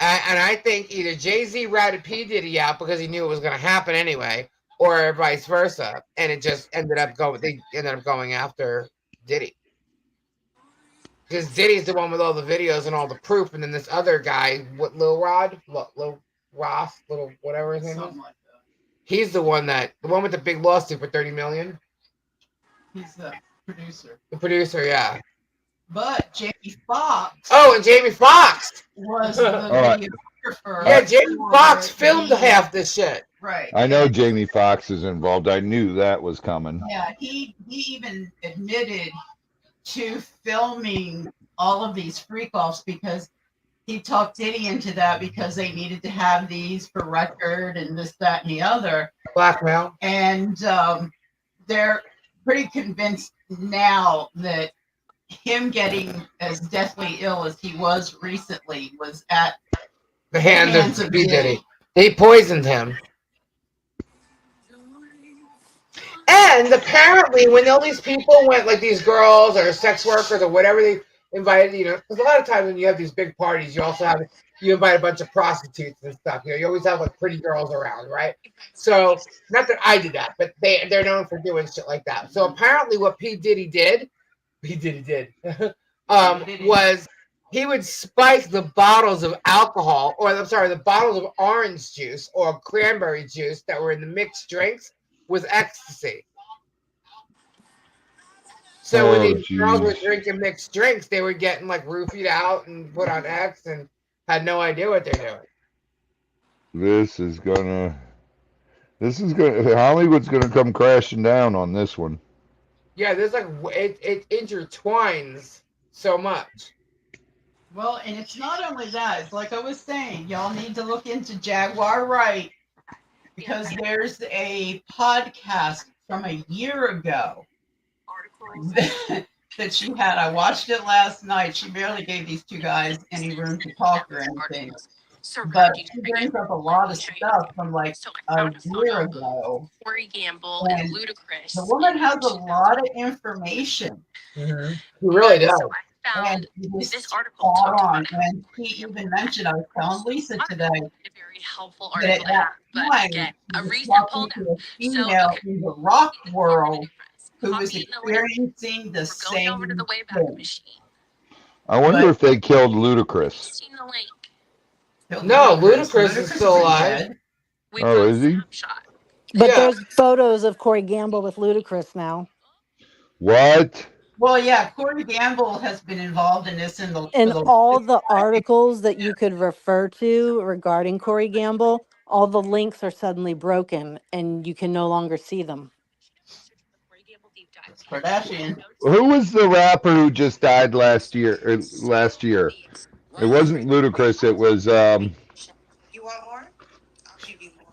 And I think either Jay-Z ratted P. Diddy out because he knew it was going to happen anyway, or vice versa. And it just ended up going after Diddy. Because Diddy's the one with all the videos and all the proof. And then this other guy, Lil Ross, whatever his name is. He's the one with the big lawsuit for $30 million. He's the producer. The producer, yeah. But Jamie Foxx Oh, and Jamie Foxx was the right. videographer. Yeah, Jamie for Foxx filmed the- half this shit. Right. I know and- Jamie Foxx is involved. I knew that was coming. Yeah, he even admitted to filming all of these freak offs because he talked Diddy into that because they needed to have these for record and this, that, and the other. Blackmail. And they're pretty convinced now that him getting as deathly ill as he was recently was at The hands hands of of B. Diddy. Diddy. They poisoned him. And apparently, when all these people went, like these girls or sex workers or whatever they invited, you know, because a lot of times when you have these big parties, you also have, you invite a bunch of prostitutes and stuff. You know, you always have like pretty girls around, right? So, not that I did that, but they're known for doing shit like that. So apparently, what P Diddy did, was he would spike the bottles of alcohol, or I'm sorry, the bottles of orange juice or cranberry juice that were in the mixed drinks with ecstasy. So when these girls were drinking mixed drinks, they were getting like roofied out and put on X and had no idea what they're doing. This is gonna Hollywood's gonna come crashing down on this one. Yeah, there's like it intertwines so much. Well, and it's not only that. It's like I was saying, y'all need to look into Jaguar Wright because there's a podcast from a year ago that she had. I watched it last night. She barely gave these two guys any room to talk or anything. But she brings up a lot of stuff from like a year ago. And the woman has a lot of information. Mm-hmm. She really does. And this article spot on. And she even mentioned, I was telling Lisa today, that at that time, he was talking to a female in the rock world who was experiencing the same thing. I wonder if they killed Ludacris. No, Ludacris is still alive. Oh, is he? But Yeah. there's photos of Corey Gamble with Ludacris now. What? Well, yeah, Corey Gamble has been involved in this in the And all the articles that you could refer to regarding Corey Gamble, all the links are suddenly broken and you can no longer see them. Kardashian. Who was the rapper who just died last year? Last year, it wasn't Ludacris. It was You want more? I'll give you more.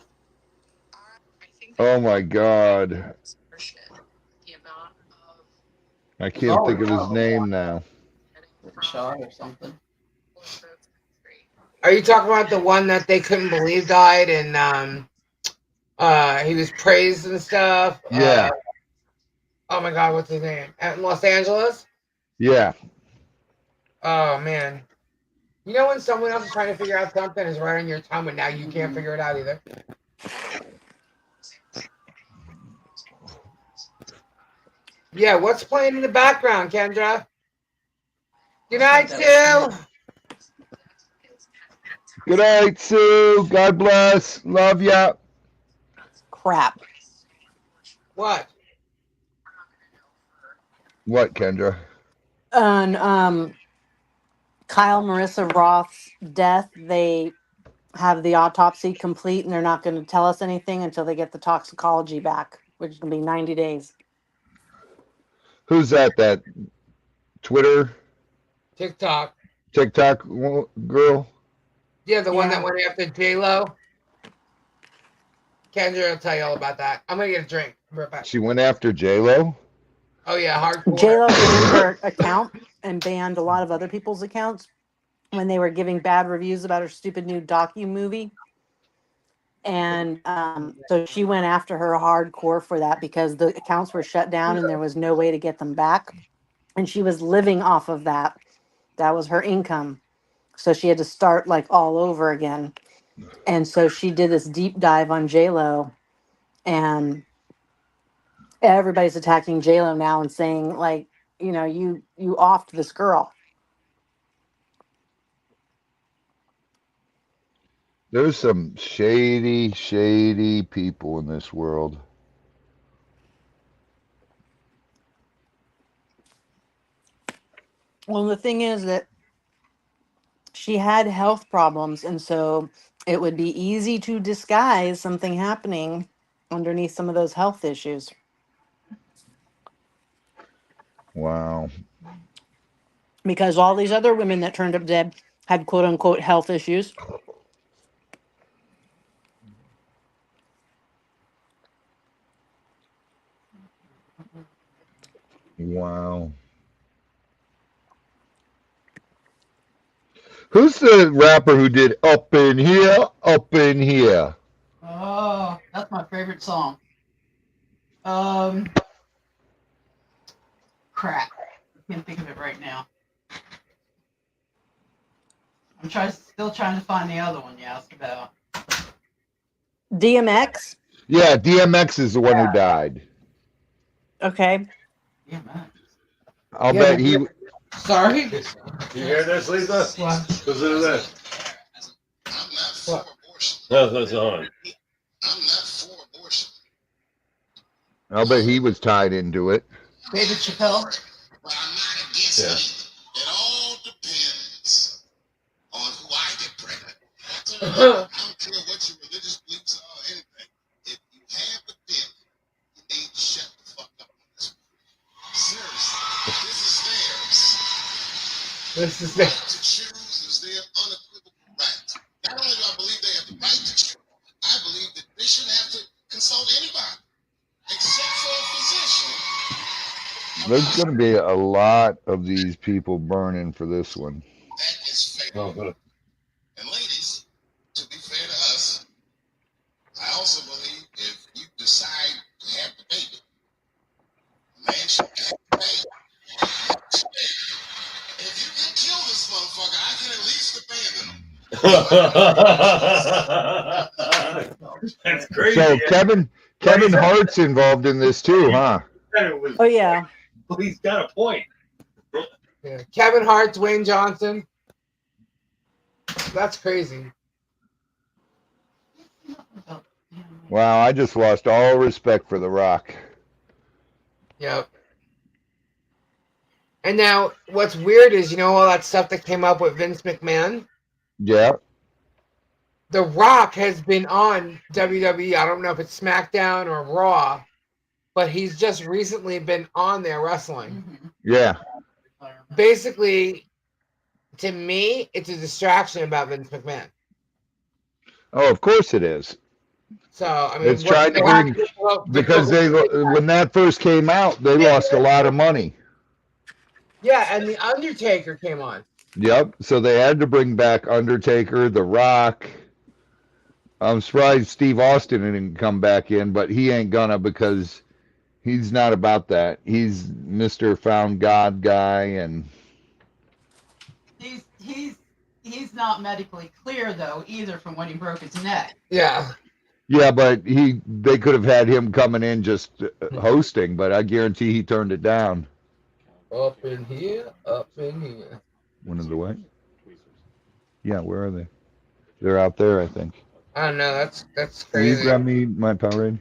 Oh my God, I can't think of his name now. Shot or something. Are you talking about the one that they couldn't believe died and he was praised and stuff? Yeah. Oh my God, what's his name? At Los Angeles? Yeah. Oh man. You know when someone else is trying to figure out something is right on your tongue, but now you can't figure it out either. Yeah, what's playing in the background, Kendra? Good night, Sue. Good night, Sue. God bless. Love ya. Crap. What? What, Kendra? On Kyle Marissa Roth's death, they have the autopsy complete and they're not going to tell us anything until they get the toxicology back, which is going to be 90 days. Who's that? That Twitter, TikTok. TikTok girl? Yeah, the one that Yeah. went after J-Lo. Kendra will tell you all about that. I'm going to get a drink. I'll be right back. She went after J-Lo? Oh, yeah, hardcore. J-Lo banned her account and banned a lot of other people's accounts when they were giving bad reviews about her stupid new docu-movie. And so she went after her hardcore for that because the accounts were shut down and there was no way to get them back. And she was living off of that. That was her income. So she had to start like all over again. And so she did this deep dive on J-Lo, and everybody's attacking J-Lo now and saying like, you know, you offed this girl. There's some shady, shady people in this world. Well, the thing is that she had health problems, and so it would be easy to disguise something happening underneath some of those health issues. Wow. Because all these other women that turned up dead had quote unquote health issues. Wow. Who's the rapper who did Up in Here, Up in Here? Oh, that's my favorite song. Crap. I can't think of it right now. I'm still trying to find the other one you asked about. DMX. Yeah, DMX is the one who died. Okay. Yeah, man. I'll Yeah, bet he. Sorry? You hear this, Lisa? What? Listen to this. What? That's on. I'll bet he was tied into it. David Chappelle. Yeah. It all depends on who I get pregnant. I don't care what your religious beliefs are or anything. If you have the dick, you need to shut the fuck up on this one. Seriously, this is theirs. This is it. To choose is their unequivocal right. Not only do I believe they have the right to choose, I believe that they shouldn't have to consult anybody except for a physician. There's going to be a lot of these people burning for this one. That is fair. Oh, good. And ladies, to be fair to us, I also believe if you decide to have the baby, a man should have the baby. If you can kill this motherfucker, I can at least abandon him. That's crazy. So Kevin Hart's involved in this too, huh? Oh yeah. He's got a point. Yeah. Kevin Hart, Dwayne Johnson. That's crazy. Wow, I just lost all respect for The Rock. Yep. And now, what's weird is, you know, all that stuff that came up with Vince McMahon? Yeah. The Rock has been on WWE. I don't know if it's SmackDown or Raw, but he's just recently been on there wrestling. Yeah. Basically, to me, it's a distraction about Vince McMahon. Oh, of course it is. So, I mean, It's trying to bring, because when that first came out, they lost a lot of money. Yeah, and The Undertaker came on. Yep. So they had to bring back Undertaker, The Rock. I'm surprised Steve Austin didn't come back in, but he ain't gonna, because he's not about that. He's Mr. Found God guy, and He's not medically clear though either from when he broke his neck. Yeah. yeah, but they could have had him coming in just hosting, but I guarantee he turned it down. Up in here, up in here. One of the way. Yeah, where are they? They're out there, I think. I don't know. That's Will you crazy. grab me my Powerade?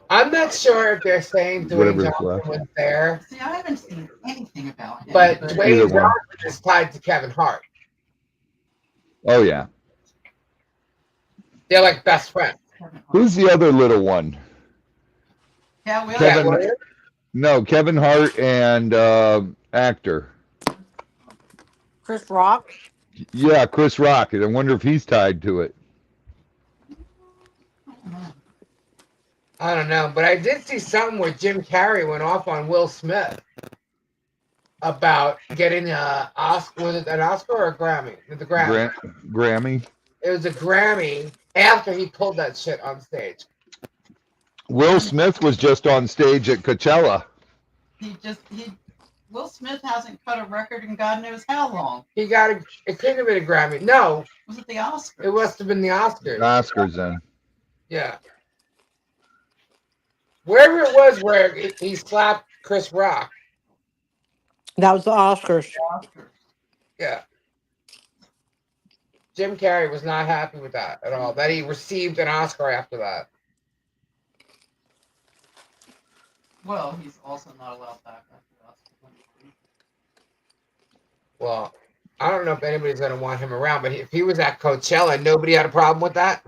I'm not sure if they're saying Dwayne Whatever is Johnson left. was there, See, I haven't seen anything about him. but Either Dwayne one. Johnson is tied to Kevin Hart. Oh, yeah. They're like best friends. Who's the other little one? Yeah, we Kevin- Yeah, Williams? No, Kevin Hart and actor. Chris Rock. Yeah, Chris Rock. I wonder if he's tied to it. I don't know, but I did see something where Jim Carrey went off on Will Smith about getting a Oscar. Was it an Oscar or a Grammy? The Grammy. Grammy. It was a Grammy after he pulled that shit on stage. Will Smith was just on stage at Coachella. Will Smith hasn't cut a record in God knows how long. He got a. It couldn't have been a Grammy. No, Was it the Oscars? it must have been the Oscars. Oscars then. Yeah. Wherever it was where he slapped Chris Rock. That was the Oscars. Yeah. Jim Carrey was not happy with that at all. That he received an Oscar after that. Well, he's also not allowed back after the Oscars. Well, I don't know if anybody's gonna want him around, but if he was at Coachella, nobody had a problem with that.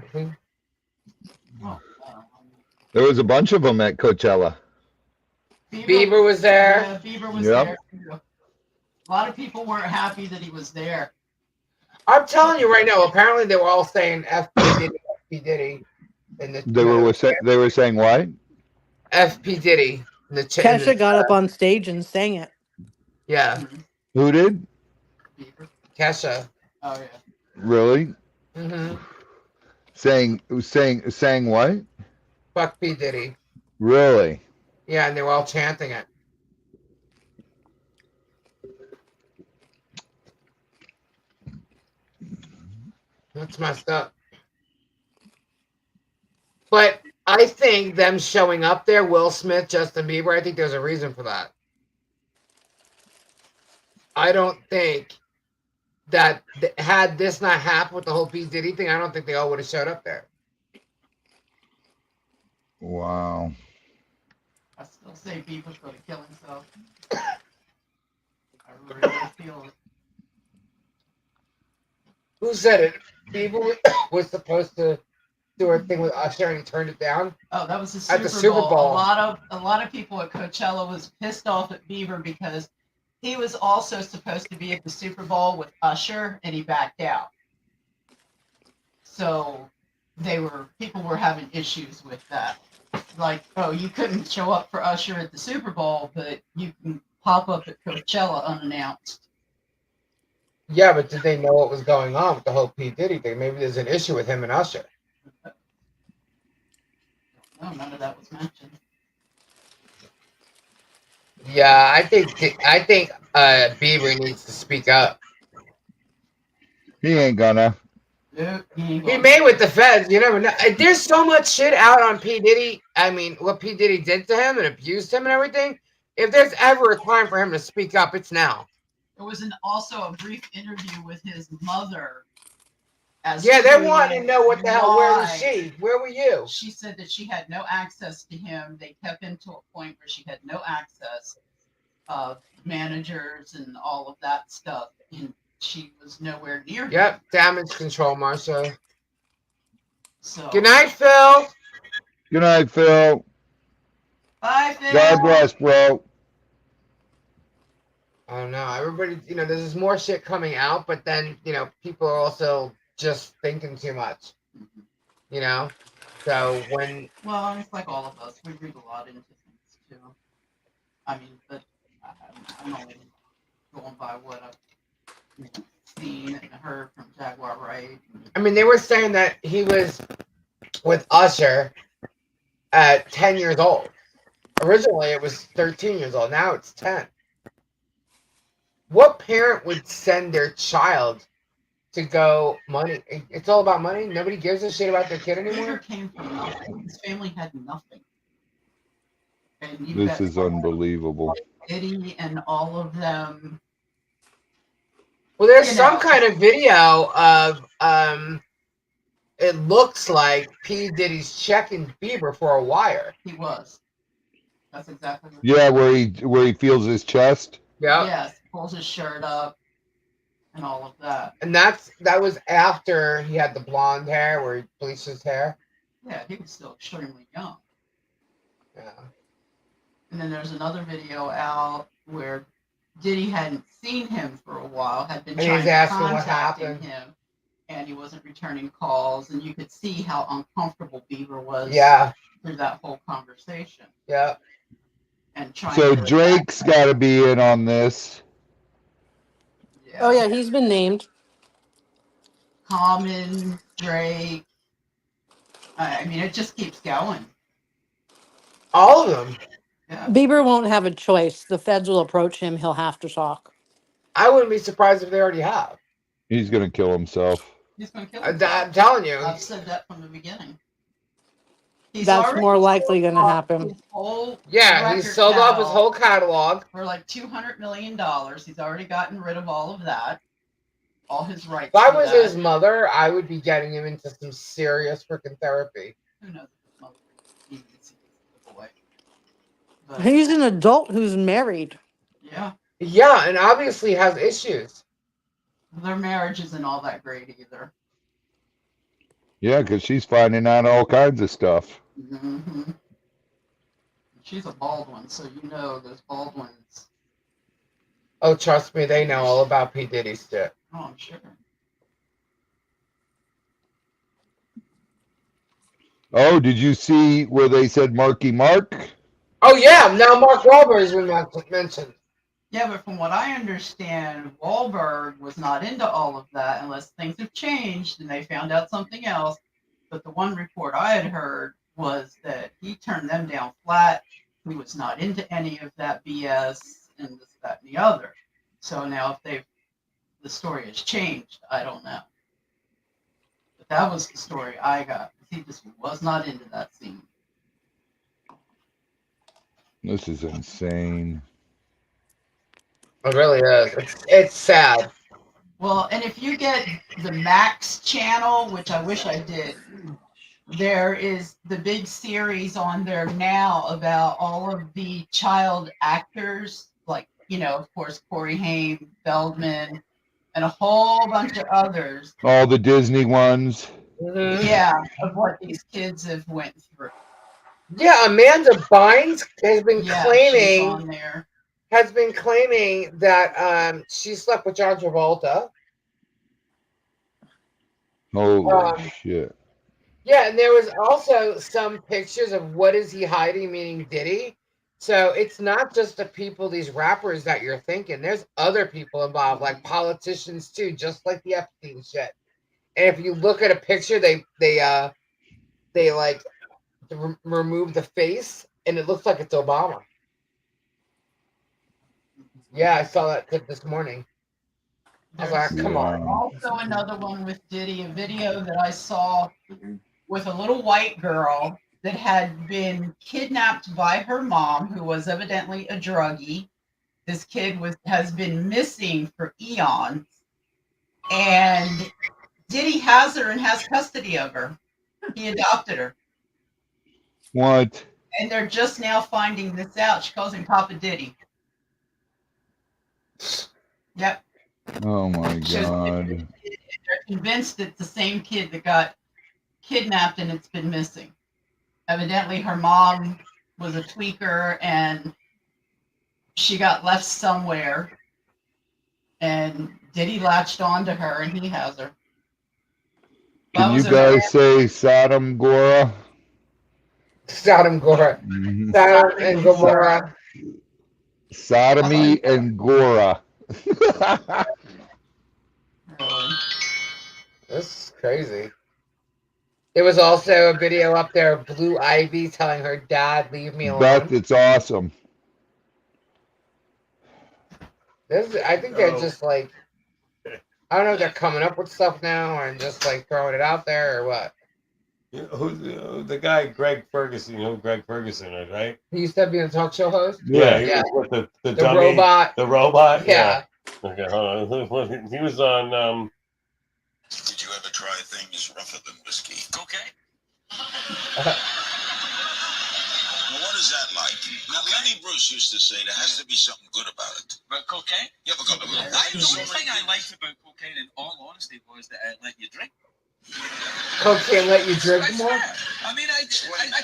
There was a bunch of them at Coachella. Bieber was there. Yeah, Bieber was Yep. there too. A lot of people weren't happy that he was there. I'm telling you right now. Apparently, they were all saying "FP Diddy, FP Diddy," in the They were saying what? FP Diddy in the chat. Kesha got up on stage and sang it. Yeah, Who did? Bieber. Kesha. Oh yeah. Really? Mm-hmm. Saying what? Fuck P Diddy. Really? Yeah, and they were all chanting it. That's messed up. But I think them showing up there, Will Smith, Justin Bieber, I think there's a reason for that. I don't think that had this not happened with the whole P. Diddy thing, I don't think they all would have showed up there. Wow. I still say Bieber's going to kill himself. I really feel it. Who said it? Bieber was supposed to do a thing with Usher and he turned it down. Oh, that was the At the Super Bowl. A lot of people at Coachella was pissed off at Bieber because he was also supposed to be at the Super Bowl with Usher and he backed out. So people were having issues with that. Like, oh, you couldn't show up for Usher at the Super Bowl, but you can pop up at Coachella unannounced. Yeah, but did they know what was going on with the whole P. Diddy thing? Maybe there's an issue with him and Usher. No, none of that was mentioned. Yeah, I think Bieber needs to speak up. He ain't gonna. Nope, He may with the feds. You never know. There's so much shit out on P. Diddy. I mean, what P. Diddy did to him and abused him and everything. If there's ever a time for him to speak up, it's now. There was also a brief interview with his mother. Yeah, they wanted to know what the hell. Where was she? Where were you? She said that she had no access to him. They kept him to a point where she had no access of managers and all of that stuff, and she was nowhere near him. Yep, damage control, Marsha. So good night, Phil. Good night, Phil. Bye, Phil. God bless, bro. I don't know. Everybody, there's more shit coming out, but then, people are also just thinking too much. So when... Well, it's like all of us. We read a lot into things, too. I mean, but I'm only going by what I've seen and heard from Jaguar Wright. I mean, they were saying that he was with Usher at 10 years old. Originally, it was 13 years old. Now it's 10. What parent would send their child to go money? It's all about money. Nobody gives a shit about their kid anymore. Bieber came from nothing. His family had nothing. And This is unbelievable. Diddy and all of them. Well, there's some kind of video of it looks like P. Diddy's checking Bieber for a wire. He was. That's exactly what Yeah, where he feels his chest. Yeah. Yes, pulls his shirt up and all of that. And that was after he had the blonde hair where he bleached his hair. Yeah, he was still extremely young. Yeah. And then there's another video out where Diddy hadn't seen him for a while, had been trying to contact him, and he wasn't returning calls, and you could see how uncomfortable Bieber was through that whole conversation. Yeah. And so Drake's got to be in on this. Yeah. Oh yeah, he's been named. Common, Drake. I mean, it just keeps going. All of them. Yeah. Bieber won't have a choice. The feds will approach him. He'll have to talk. I wouldn't be surprised if they already have. He's going to kill himself. He's going to kill himself. I'm telling you. I've said that from the beginning. That's more likely going to happen. Yeah, he's sold off his whole catalog for like $200 million. He's already gotten rid of all of that. All his rights. If I was his mother, I would be getting him into some serious freaking therapy. Who knows if his mother even sees the boy. He's an adult who's married. Yeah. Yeah, and obviously has issues. Their marriage isn't all that great either. Yeah, because she's finding out all kinds of stuff. Mm-hmm. She's a Baldwin, so you know those Baldwins. Oh, trust me, they know all about P. Diddy's shit. Oh, I'm sure. Oh, did you see where they said Marky Mark? Oh yeah, now Mark Wahlberg's been mentioned. Yeah, but from what I understand, Wahlberg was not into all of that unless things have changed and they found out something else. But the one report I had heard was that he turned them down flat. He was not into any of that BS and this, that, and the other. So now if the story has changed, I don't know. But that was the story I got. He just was not into that scene. This is insane. It really is. It's sad. Well, and if you get the Max channel, which I wish I did, there is the big series on there now about all of the child actors, like, of course, Corey Haim, Feldman, and a whole bunch of others. All the Disney ones. Mm-hmm. Yeah, of what these kids have went through. Yeah, Amanda Bynes has been She's on there. that she slept with John Travolta. Holy shit. Yeah, and there was also some pictures of what is he hiding, meaning Diddy. So it's not just the people, these rappers that you're thinking. There's other people involved, like politicians too, just like the Epstein shit. And if you look at a picture, they like remove the face, and it looks like it's Obama. Yeah, I saw that clip this morning. I was like, come on. Also another one with Diddy, a video that I saw with a little white girl that had been kidnapped by her mom, who was evidently a druggie. This kid has been missing for eons, and Diddy has her and has custody of her. He adopted her. What? And they're just now finding this out. She calls him Papa Diddy. Yep. Oh my God. They're convinced it's the same kid that got kidnapped and it's been missing. Evidently, her mom was a tweaker and she got left somewhere. And Diddy latched onto her and he has her. Can you guys say Sodom Gora? Sodom Gora. Mm-hmm. Sodom and Gomorrah. Sodomy and Gora. This is crazy. There was also a video up there of Blue Ivy telling her dad, leave me alone. It's awesome. I think they're just like, I don't know if they're coming up with stuff now and just like throwing it out there or what. You know, who's the guy, Greg Ferguson? You know who Greg Ferguson is, right? He used to be a talk show host? Yeah. He was with the dummy, robot. The robot? Yeah. Okay, hold on. He was on... Did you ever try things rougher than whiskey? Cocaine? Well, what is that like? Now, Lenny Bruce used to say there has to be something good about it. About cocaine? Yeah, but the only thing I liked about cocaine, in all honesty, was that it let you drink. Cocaine let you drink more? I mean, I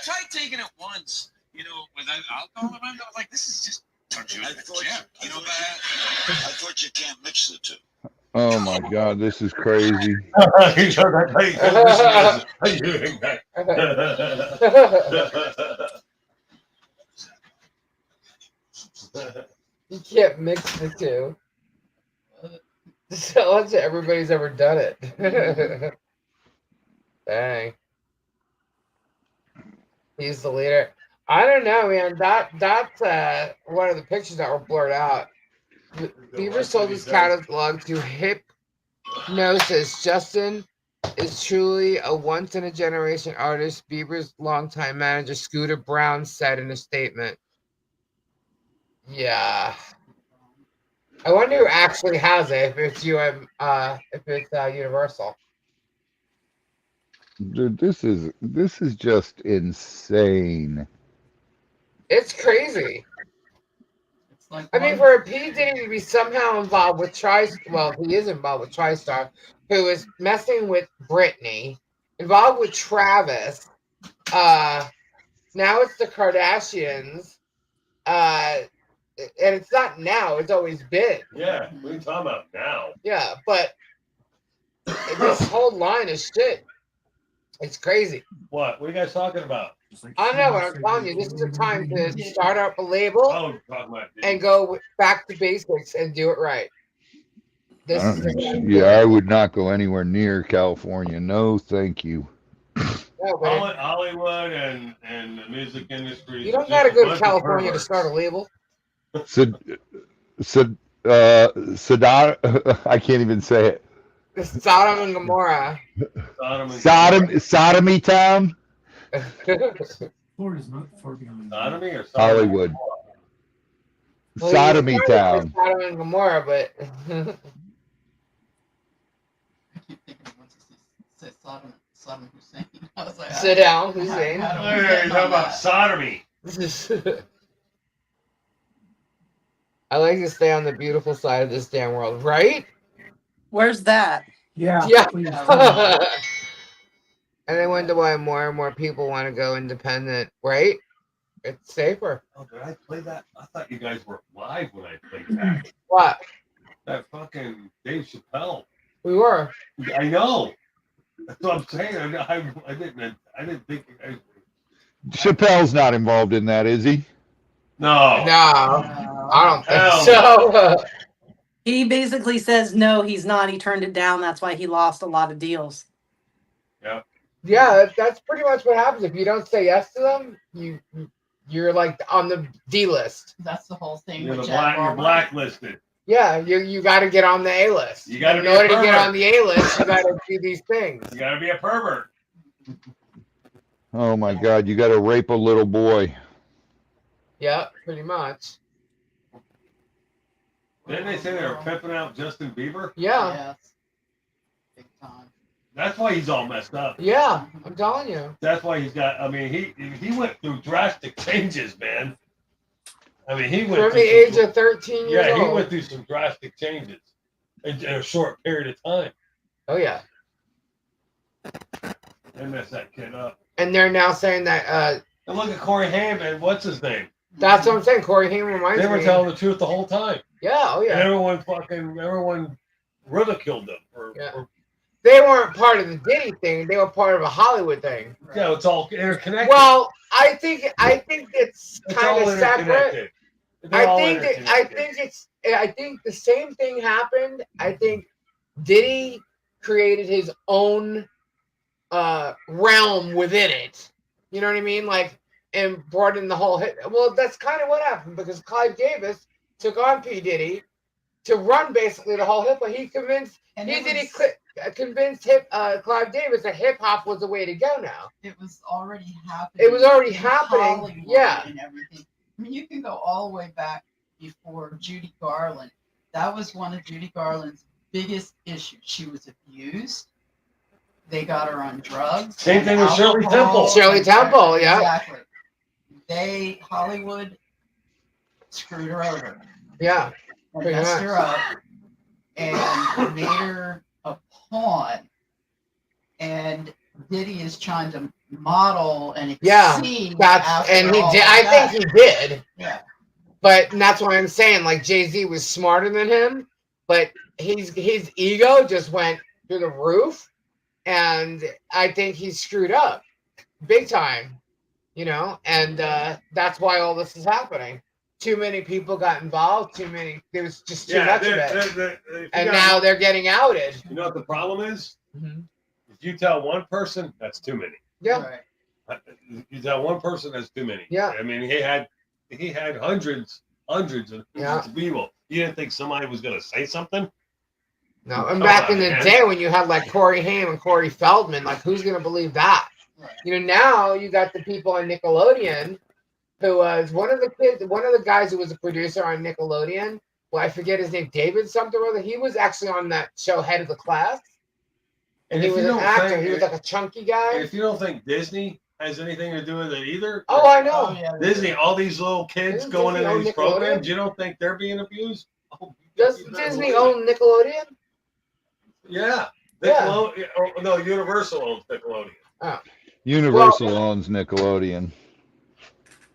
tried taking it once, without alcohol around. I was like, this is just turns you into a champ. I thought you can't mix the two. Oh my God, this is crazy. You can't mix the two. So much everybody's ever done it. Dang. He's the leader. I don't know, man. That's one of the pictures that were blurred out. Bieber sold his catalog to Hypnosis. Justin is truly a once-in-a-generation artist, Bieber's longtime manager, Scooter Brown, said in a statement. Yeah. I wonder who actually has it, if it's Universal. Dude, this is just insane. It's crazy. Like I mean, for P. Diddy to be somehow involved with he is involved with TriStar, who is messing with Britney, involved with Travis. Now it's the Kardashians. And it's not now; it's always been. Yeah, what are you talking about now? Yeah, but this whole line of shit, it's crazy. What? What are you guys talking about? I know what I'm telling you. This is a time to start up a label Oh, you're talking about and go back to basics and do it right. This is the time to do Yeah, it. I would not go anywhere near California. No, thank you. No, but Hollywood and the music industry. you don't got to go to California to start a label. Saddam, I can't even say it. Sodom and Gomorrah. Sodomy town? Florida's not far behind. Sodomy or Hollywood. Well, Sodomy you started town. with Sodom and Gomorrah, but I keep thinking once he said Saddam Hussein. I was like, sit down, Hussein. I don't Hey, get you're talking on about that. sodomy. I like to stay on the beautiful side of this damn world, right? Where's that? Yeah. Yeah. please. And I wonder why more and more people want to go independent, right? It's safer. Oh, did I play that? I thought you guys were live when I played that. What? That fucking Dave Chappelle. We were. I know. That's what I'm saying. I didn't think you guys were. Chappelle's not involved in that, is he? No. No, I don't think Hell so. He basically says no, he's not. He turned it down. That's why he lost a lot of deals. Yep. Yeah, that's pretty much what happens. If you don't say yes to them, you're like on the D list. That's the whole thing You're, with you're blacklisted. Yeah, you got to get on the A list. You gotta in be a order to get pervert. on the A list, you got to do these things. You got to be a pervert. Oh my God, you got to rape a little boy. Yeah, pretty much. Didn't they say they were pimping out Justin Bieber? Yeah, Yes. Big time. That's why he's all messed up. yeah, I'm telling you. That's why he's got. I mean, he went through drastic changes, man. I mean, he went From through the age of 13 years yeah, he old. went through some drastic changes in a short period of time. Oh yeah. They messed that kid up. And they're now saying that And look at Corey Haim and what's his name? that's what I'm saying. Corey Haim reminds They were me. telling the truth the whole time. Yeah, oh And yeah. everyone ridiculed them. Yeah. They weren't part of the Diddy thing. They were part of a Hollywood thing. Yeah, it's all interconnected. Well, I think it's it's kind all of separate. interconnected. They're all I interconnected. think the same thing happened. I think Diddy created his own realm within it. You know what I mean? Like, and brought in the whole hit. Well, that's kind of what happened because Clive Davis took on P. Diddy to run basically the whole hip hop. He convinced Clive Davis that hip hop was the way to go now. It was already happening. It was already in happening. Hollywood Yeah. and everything. I mean, you can go all the way back before Judy Garland. That was one of Judy Garland's biggest issues. She was abused. They got her on drugs. Same thing with alcohol. Shirley Temple. Shirley Temple, yeah. Exactly. Hollywood screwed her over. Yeah. And Pretty messed much. her up and made her a pawn. And Diddy is trying to model and exceed. And he after all did. of I that. think he did. Yeah. But that's why I'm saying, like, Jay-Z was smarter than him, but his ego just went through the roof, and I think he screwed up big time, you know, and that's why all this is happening. Too many people got involved. There was just too much of it. And now they're getting outed. You know what the problem is? Mm-hmm. If you tell one person, that's too many. Yeah. Right. You tell one person, that's too many. Yeah. I mean, he had hundreds of people. You didn't think somebody was going to say something? No, and back in the day when you had like Corey Haim and Corey Feldman, like who's gonna believe that? Right. You know, now you got the people on Nickelodeon who was one of the guys who was a producer on Nickelodeon. Well, I forget his name, David something or other. He was actually on that show Head of the Class. And he was an actor. He was like a chunky guy. If you don't think Disney has anything to do with it either. Oh, I know. Oh yeah. Disney, all these little kids Isn't going Disney into own these Nickelodeon? programs, you don't think they're being abused? Oh, Does you better Disney believe own Nickelodeon? it. Yeah. Yeah. Nickelodeon. Oh, no, Universal owns Nickelodeon. Oh. Universal owns Nickelodeon.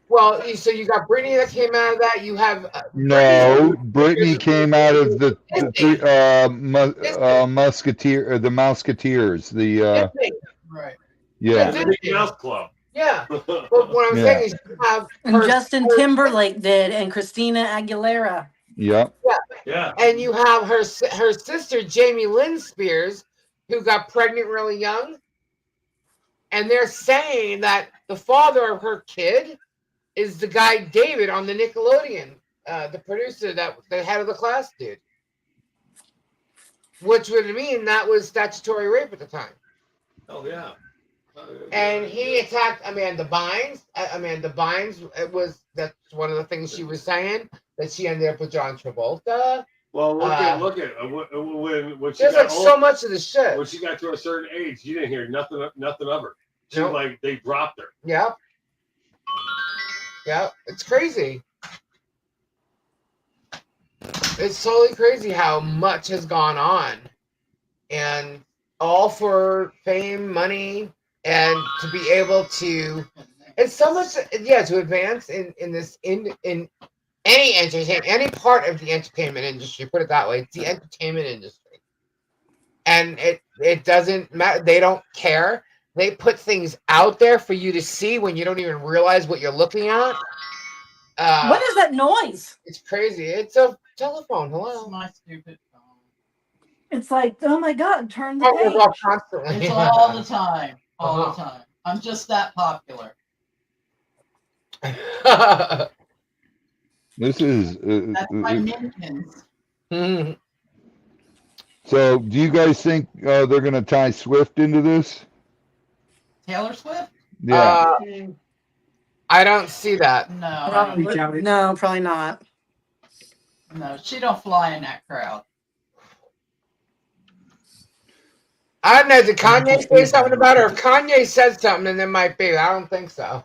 Well, so you got Brittany that came out of that. You have No, Brittany came out of the three Musketeer, the Mouseketeers. The Disney. Right. Yeah, yeah, The Mickey Mouse Club. Yeah. But what I'm Yeah. saying is you have And Justin Timberlake did, and Christina Aguilera. Yep. Yeah. and you have her sister Jamie Lynn Spears, who got pregnant really young, and they're saying that the father of her kid is the guy David on the Nickelodeon, the producer, that the head of the class dude, which would mean that was statutory rape at the time. Oh yeah. And he attacked Amanda Bynes. Amanda Bynes, that's one of the things she was saying, that she ended up with John Travolta. Well, look at when she There's got like so much of the shit. When she got to a certain age, you didn't hear nothing of her. She Nope. like they dropped her. Yep. Yep. It's crazy. It's totally crazy how much has gone on, and all for fame, money, and to be able to, it's so much, yeah, to advance in any entertainment, any part of the entertainment industry. Put it that way, it's the entertainment industry, and it doesn't matter. They don't care. They put things out there for you to see when you don't even realize what you're looking at. What is that noise? It's crazy. It's a telephone. Hello. It's my stupid phone. It's like, oh my God, turn the Oh, it goes off page. constantly. It's all the time. All Uh-huh. the time. I'm just that popular. This is. That's my minions. So, do you guys think they're going to tie Swift into this? Taylor Swift? Yeah. I don't see that. No. Probably not. No, she don't fly in that crowd. I don't know. Did Kanye say something about her? If Kanye said something, then there might be. I don't think so.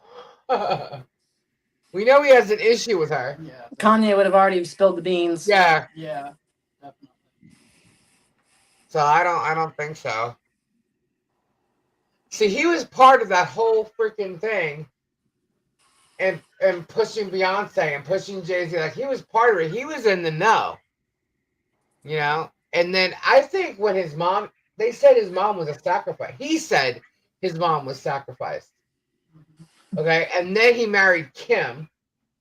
We know he has an issue with her. Yeah. Kanye would have already spilled the beans. Yeah. Yeah. Definitely. So I don't think so. See, he was part of that whole freaking thing, and pushing Beyonce and pushing Jay-Z. Like, he was part of it. He was in the know. You know? And then I think when his mom, they said his mom was a sacrifice. He said his mom was sacrificed. Okay? And then he married Kim,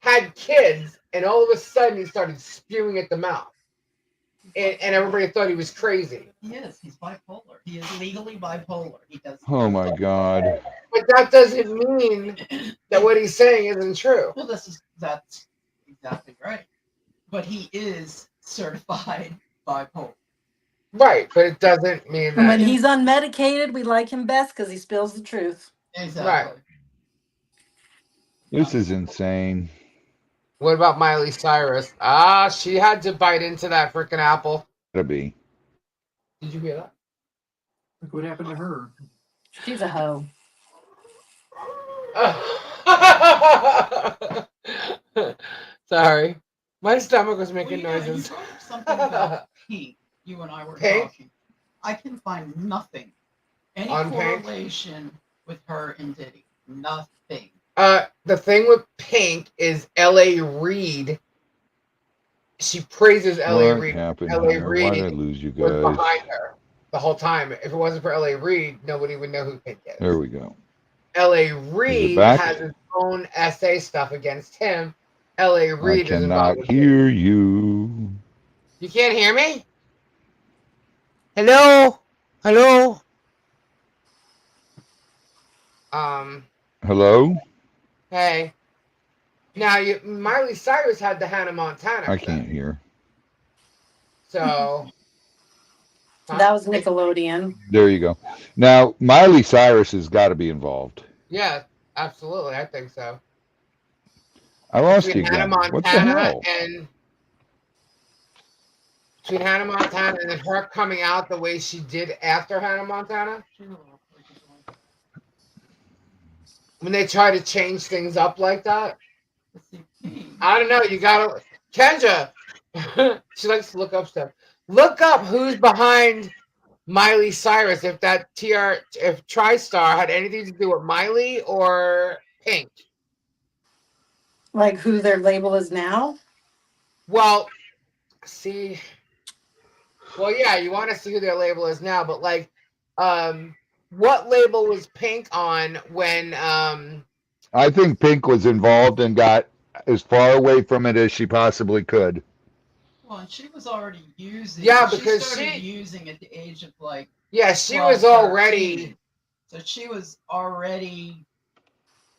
had kids, and all of a sudden he started spewing at the mouth. And everybody thought he was crazy. He is. He's bipolar. He is legally bipolar. He does. Oh my God. But that doesn't mean that what he's saying isn't true. Well, that's exactly right. But he is certified bipolar. Right, but it doesn't mean And when that. he's unmedicated, we like him best because he spills the truth. Exactly. This is insane. What about Miley Cyrus? She had to bite into that freaking apple. Gotta be. Did you hear that? Look what happened to her. She's a hoe. Sorry. My stomach was making Well, noises. you brought up something about Pink. You and I were Pink? talking. I can find nothing. Any On Pink? correlation with her and Diddy. Nothing. The thing with Pink is L.A. Reid. She praises L.A. What Reid. happened L.A. here? Why did I Reid lose you was guys? behind her the whole time. If it wasn't for L.A. Reid, nobody would know who Pink is. There we go. L.A. Reid back? has his own essay stuff against him. L.A. I Reid is cannot involved with hear you. You can't hear me? Hello? Hello? Hello? Hey. Now, Miley Cyrus had the Hannah Montana. I thing. can't hear. So. That was Nickelodeon. There you go. Now, Miley Cyrus has got to be involved. Yeah, absolutely. I think so. I lost Between you Hannah again. What the Montana hell? and between Hannah Montana and then her coming out the way she did after Hannah Montana. when they try to change things up like that. Let's see, P. I don't know. You gotta, Kendra. She likes to look up stuff. Look up who's behind Miley Cyrus. If that if TriStar had anything to do with Miley or Pink. Like who their label is now? Well, see. Well, yeah, you want to see who their label is now, but like, what label was Pink on when? I think Pink was involved and got as far away from it as she possibly could. Well, and she was already using. Yeah, because she started using at the age of like. Yeah, she 12, was already. 13. So she was already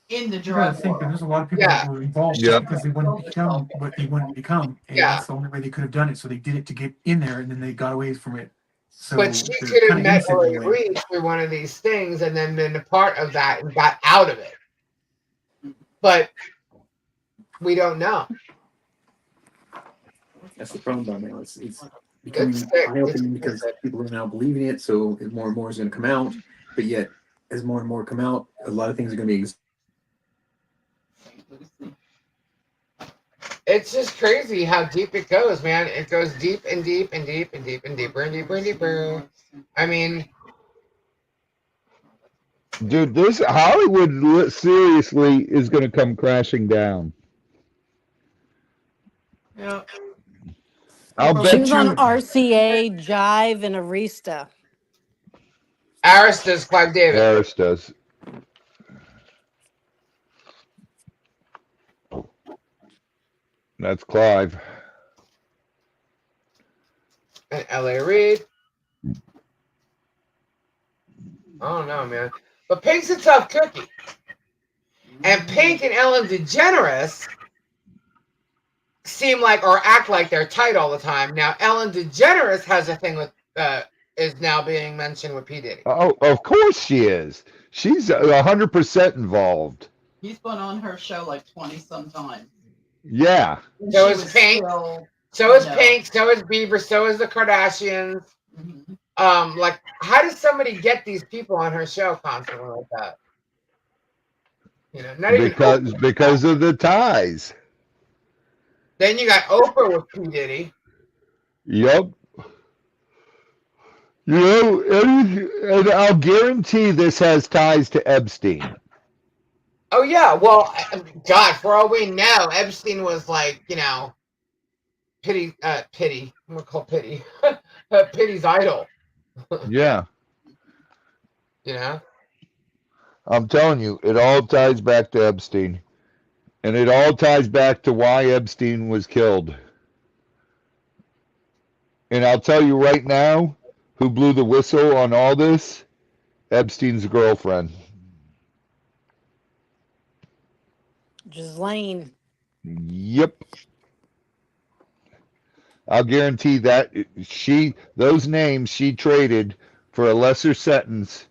in the You gotta drug think world. that there's a lot of people that were involved Yep. because they wanted to become what they wanted to become, and Yeah. that's the only way they could have done it. So they did it to get in there, and then they got away from it. So But she they're could have kinda met innocent in Ellie a way. Reed through one of these things and then been a part of that and got out of it. But we don't know. That's the problem about now. It's becoming It's sick. eye-opening It's because sick. people are now believing it. So more and more is going to come out. But yet, as more and more come out, a lot of things are going to be. It's just crazy how deep it goes, man. It goes deep and deep and deep and deep and deeper and deeper and deeper. I mean, Dude, this Hollywood seriously is going to come crashing down. Yeah. I'll She bet was you. on RCA, Jive, and Arista. Arista's Clive David. Harris does. That's Clive. And L.A. Reid. I don't know, man. But Pink's a tough cookie. And Pink and Ellen DeGeneres seem like or act like they're tight all the time. Now, Ellen DeGeneres has a thing with, is now being mentioned with P. Diddy. Oh, of course she is. She's 100% involved. He's been on her show like 20 some times. Yeah. So is Pink. So is Pink. So is Bieber. So is the Kardashians. Mm-hmm. Like, how does somebody get these people on her show constantly like that? You know, not even because of the ties. Then you got Oprah with P. Diddy. Yep. You know, and I'll guarantee this has ties to Epstein. Oh yeah, well, God, for all we know, Epstein was like, you know, Pity. I'm gonna call Pity, Pity's idol. Yeah. You know. I'm telling you, it all ties back to Epstein. And it all ties back to why Epstein was killed. And I'll tell you right now, who blew the whistle on all this? Epstein's girlfriend. Ghislaine. Yep. I'll guarantee that those names she traded for a lesser sentence.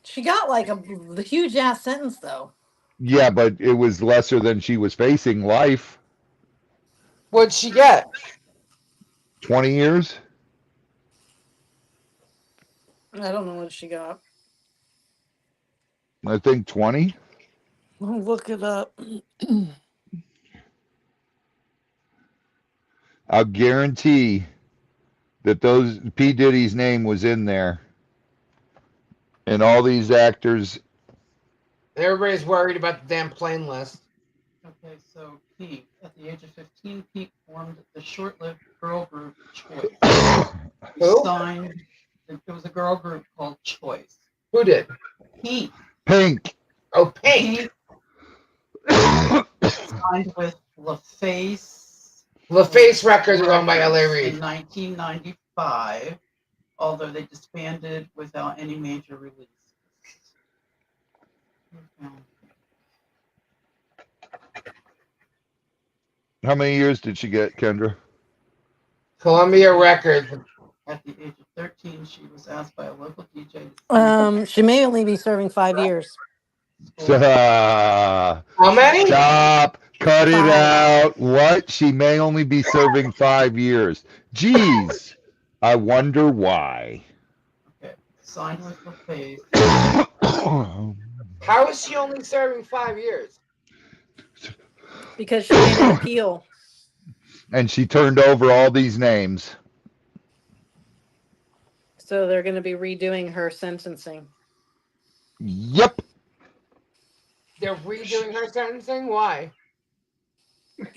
She got like a huge ass sentence though. Yeah, but it was lesser than she was facing life. What'd she get? 20 years? I don't know what she got. I think 20. I'll look it up. I'll guarantee that those P. Diddy's name was in there. And all these actors. Everybody's worried about the damn plane list. Okay, so Pete, at the age of 15, Pete formed the short-lived girl group Choice. Who? Signed. It was a girl group called Choice. Who did? Pete. Pink. Oh, Pink. Signed with LaFace. LaFace Records was owned by L.A. Reid. In 1995, although they disbanded without any major release. How many years did she get, Kendra? Columbia Records. At the age of 13, she was asked by a local DJ. She may only be serving 5 years. How many? Stop. Cut it 5. out. What? She may only be serving 5 years. Jeez. I wonder why. Okay. Signed with LaFace. How is she only serving 5 years? Because she made an appeal. And she turned over all these names. So they're going to be redoing her sentencing. Yep. They're redoing her sentencing? Why?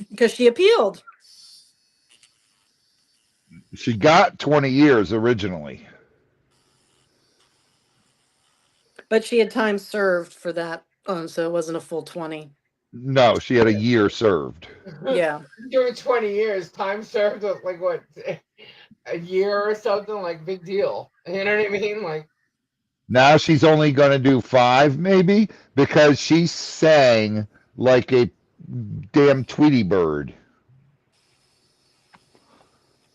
Because she appealed. She got 20 years originally. But she had time served for that. So it wasn't a full 20. No, she had a year served. Yeah. Doing 20 years, time served with like what, a year or something, like big deal. You know what I mean? Like, Now she's only going to do 5, maybe, because she sang like a damn Tweety bird.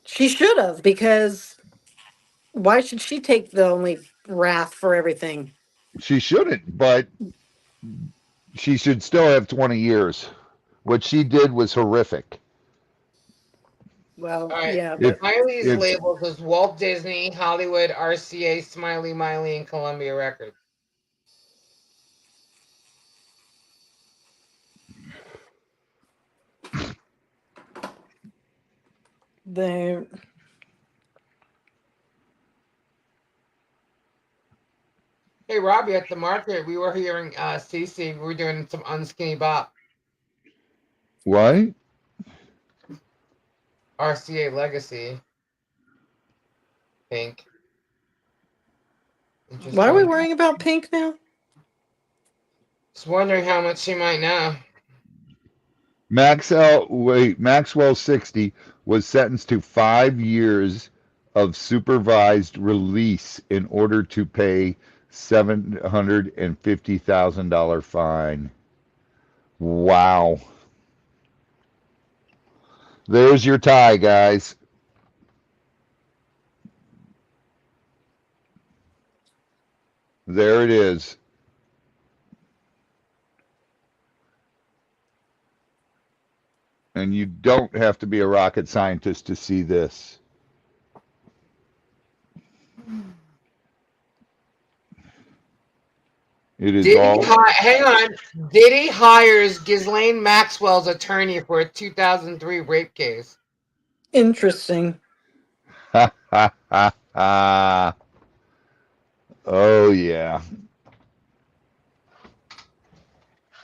She should have, because why should she take the only wrath for everything? She shouldn't, but she should still have 20 years. What she did was horrific. Well, all right. yeah, but Smiley's If labels was Walt Disney, Hollywood, RCA, Smiley, Miley, and Columbia Records. they Hey, Robbie, at the market, we were hearing Cece. We were doing some unskinny bop. what? RCA Legacy. Pink. why are we worrying about Pink now? Just wondering how much she might know. Maxwell 60 was sentenced to 5 years of supervised release in order to pay $750,000 fine. Wow. There's your tie, guys. There it is. And you don't have to be a rocket scientist to see this. It is all. Hang on. Diddy hires Ghislaine Maxwell's attorney for a 2003 rape case. Interesting. Ha ha ha ha. Oh, yeah.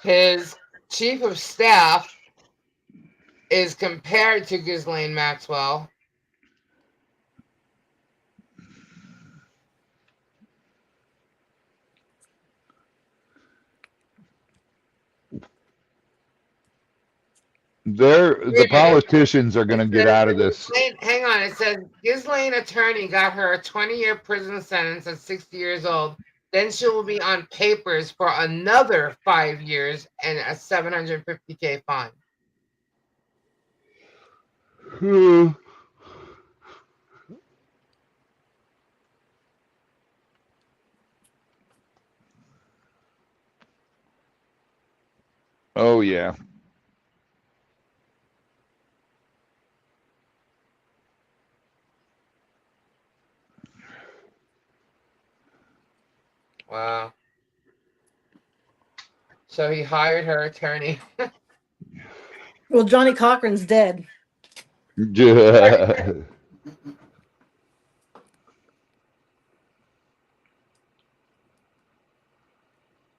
His chief of staff is compared to Ghislaine Maxwell. The politicians are going to get out of this. Hang on. It says Ghislaine attorney got her a 20-year prison sentence at 60 years old. Then she will be on papers for another 5 years and a $750K fine. Oh, yeah. Wow. So he hired her attorney. Well, Johnny Cochran's dead. Dude,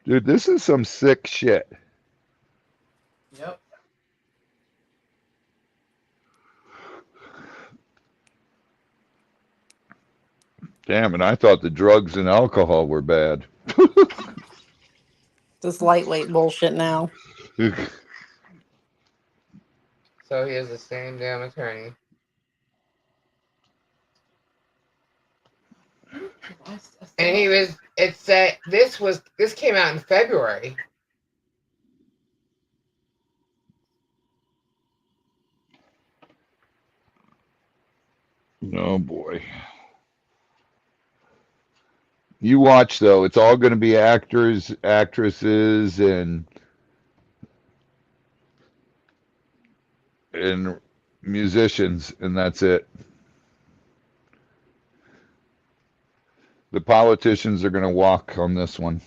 this is some sick shit. Yep. Damn, and I thought the drugs and alcohol were bad. This lightweight bullshit now. So he has the same damn attorney. And he was. It said this came out in February. Oh boy. You watch though, it's all going to be actors, actresses, and musicians, and that's it. The politicians are going to walk on this one.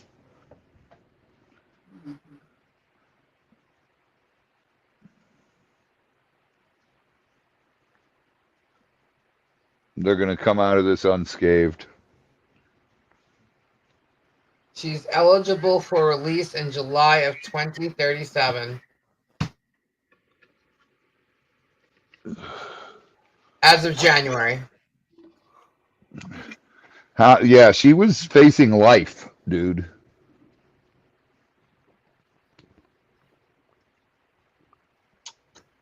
They're going to come out of this unscathed. She's eligible for release in July of 2037. As of January. Yeah, she was facing life, dude.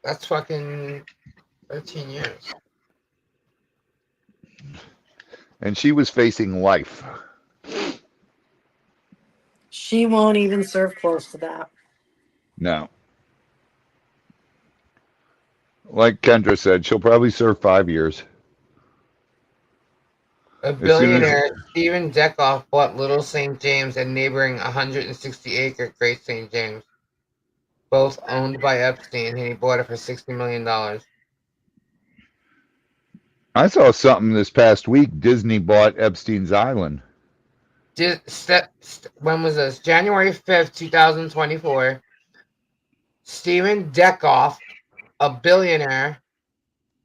That's fucking 13 years. And she was facing life. She won't even serve close to that. No. Like Kendra said, she'll probably serve 5 years. A As soon as billionaire, Stephen Deckoff, bought Little St. James and neighboring 160-acre Great St. James, both owned by Epstein, and he bought it for $60 million. I saw something this past week, Disney bought Epstein's Island. When was this? January 5th, 2024. Stephen Deckoff, a billionaire,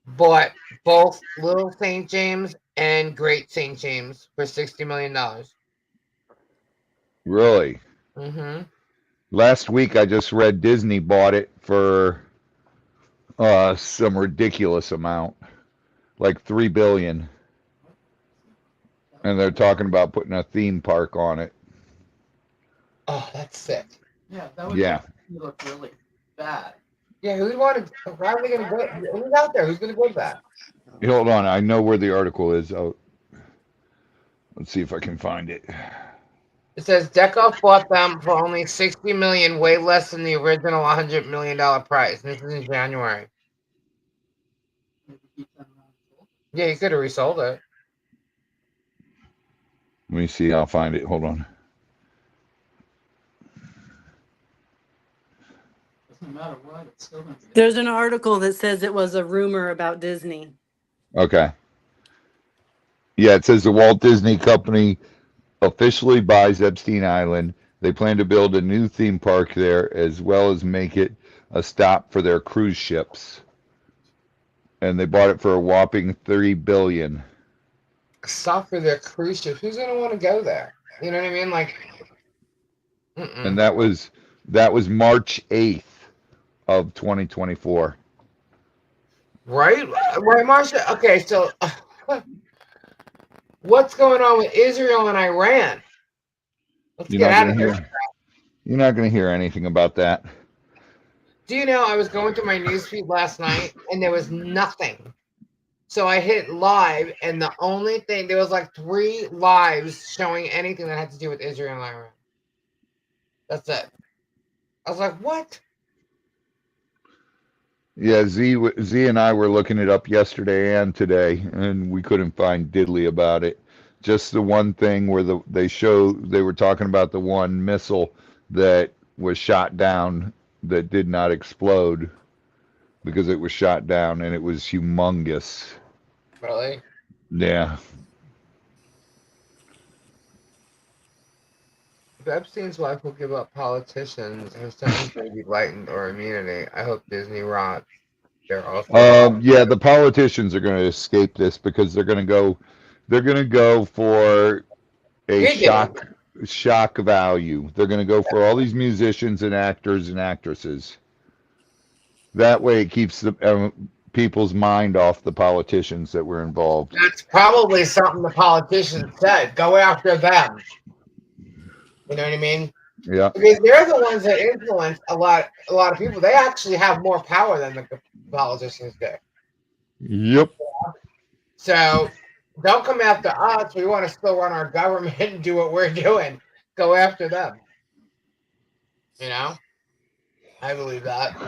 bought both Little St. James and Great St. James for $60 million. Really? Mm-hmm. Last week I just read Disney bought it for some ridiculous amount, like $3 billion. And they're talking about putting a theme park on it. Oh, that's sick. Yeah, that would Yeah. look really bad. Yeah, who's wanted? How are they going to go? Who's out there? Who's going to go to that? Hold on, I know where the article is. Oh, let's see if I can find it. It says Deckoff bought them for only $60 million, way less than the original $100 million price. This is in January. Yeah, you could have resold it. Let me see. I'll find it. Hold on. Doesn't matter what, it's still going to be. There's an article that says it was a rumor about Disney. Okay. Yeah, it says the Walt Disney Company officially buys Epstein Island. They plan to build a new theme park there as well as make it a stop for their cruise ships. And they bought it for a whopping $3 billion. Stop for their cruise ship. Who's going to want to go there? You know what I mean? Like, and that was March 8th of 2024. Right? Right, Marsha? Okay, so what's going on with Israel and Iran? Let's You're get not out gonna of here. hear. You're not gonna hear anything about that. Do you know I was going through my newsfeed last night and there was nothing. So I hit live, and the only thing, there was like 3 lives showing anything that had to do with Israel and Iran. That's it. I was like, what? Yeah, Z and I were looking it up yesterday and today, and we couldn't find diddly about it. Just the one thing where they were talking about the one missile that was shot down that did not explode because it was shot down, and it was humongous. Really? Yeah. If Epstein's wife will give up politicians, her sentence may be lightened or immunity. I hope Disney rots. They're also Yeah, the politicians are going to escape this because they're going to go for a shock value. They're going to go for all these musicians and actors and actresses. That way it keeps the people's mind off the politicians that were involved. That's probably something the politicians said. Go after them. You know what I mean? Yeah. Because they're the ones that influence a lot of people. They actually have more power than the politicians do. Yep. So don't come after us. We want to still run our government and do what we're doing. Go after them. You know? I believe that.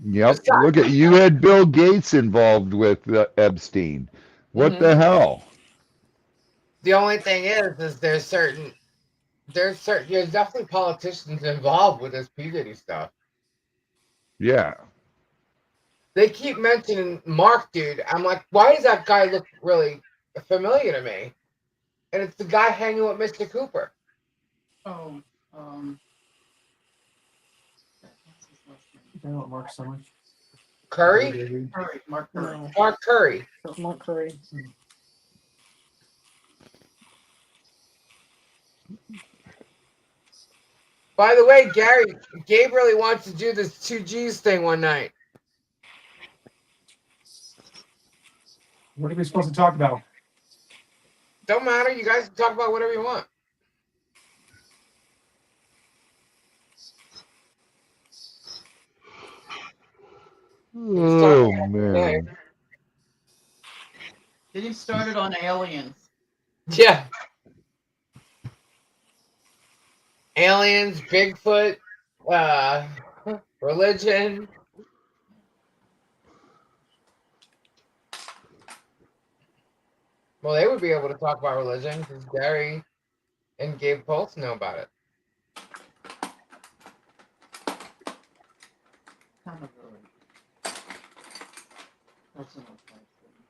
Yep. Look at you had Bill Gates involved with Epstein. What the hell? The only thing is there's definitely politicians involved with this P. Diddy stuff. Yeah. They keep mentioning Mark, dude. I'm like, why does that guy look really familiar to me? And it's the guy hanging with Mr. Cooper. Oh, You know what Mark so much? Curry? Curry, Mark Curry. No, Mark Curry. Mark Curry. By the way, Gary, Gabe really wants to do this 2Gs thing one night. What are we supposed to talk about? Don't matter. You guys can talk about whatever you want. Oh man. Getting started on aliens. Yeah. Aliens, Bigfoot, religion. Well, they would be able to talk about religion because Gary and Gabe both know about it.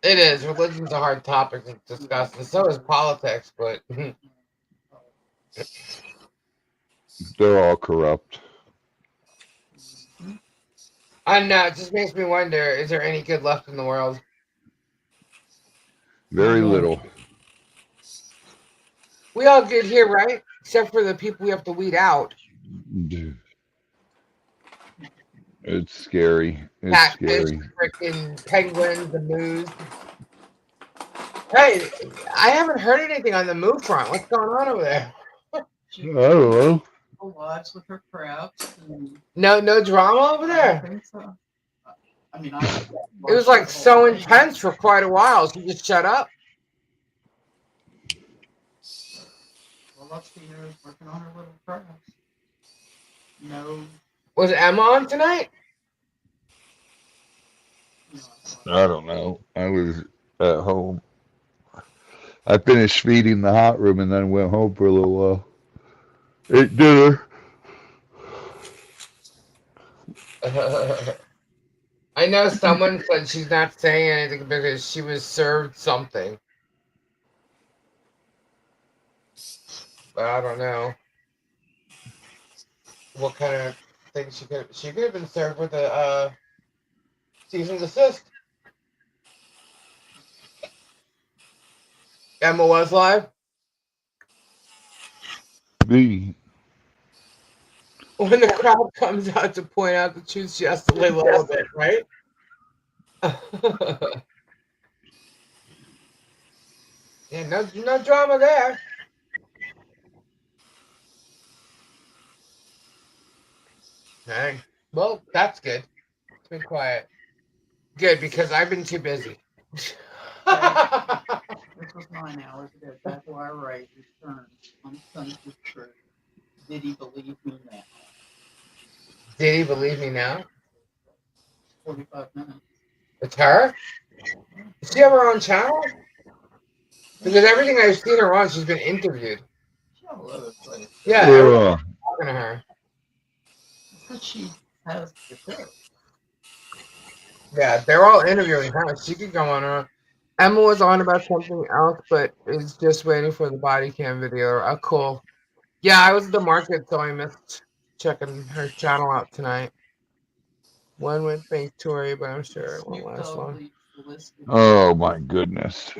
It is. Religion's a hard topic to discuss, and so is politics, but They're all corrupt. I know, it just makes me wonder, is there any good left in the world? Very little. We all good here, right? Except for the people we have to weed out. It's scary. It's Catfish, scary. freaking penguins, the moose. Hey, I haven't heard anything on the move front. What's going on over there? I don't know. Watch with her crabs. No drama over I there. think so. I mean, It was like so intense for quite a while. She just shut up. Well, let's see her working on her little crabs. No. Was Emma on tonight? I don't know. I was at home. I finished feeding the hot room and then went home for a little while. Ate dinner. I know someone said she's not saying anything because she was served something. But I don't know what kind of thing she could have been served with a cease and desist. Emma was live. Me. When the crowd comes out to point out the truth, she has to lay low a bit, right? Yeah, no drama there. Hey, well, that's good. It's been quiet. Good, because I've been too busy. This was 9 hours ago. Jaguar Wright returned on Census Truth. Did he believe me now? Did he believe me now? 45 minutes. It's her? Does she have her own channel? Because everything I've seen her on, she's been interviewed. She all over the place. Yeah, everyone's talking to her. But she has the show. Yeah, they're all interviewing her. She could go on her own. Emma was on about something else, but is just waiting for the body cam video. Oh, cool. Yeah, I was at the market, so I missed checking her channel out tonight. One with Bank Tory, but I'm sure it won't last long. Oh my goodness.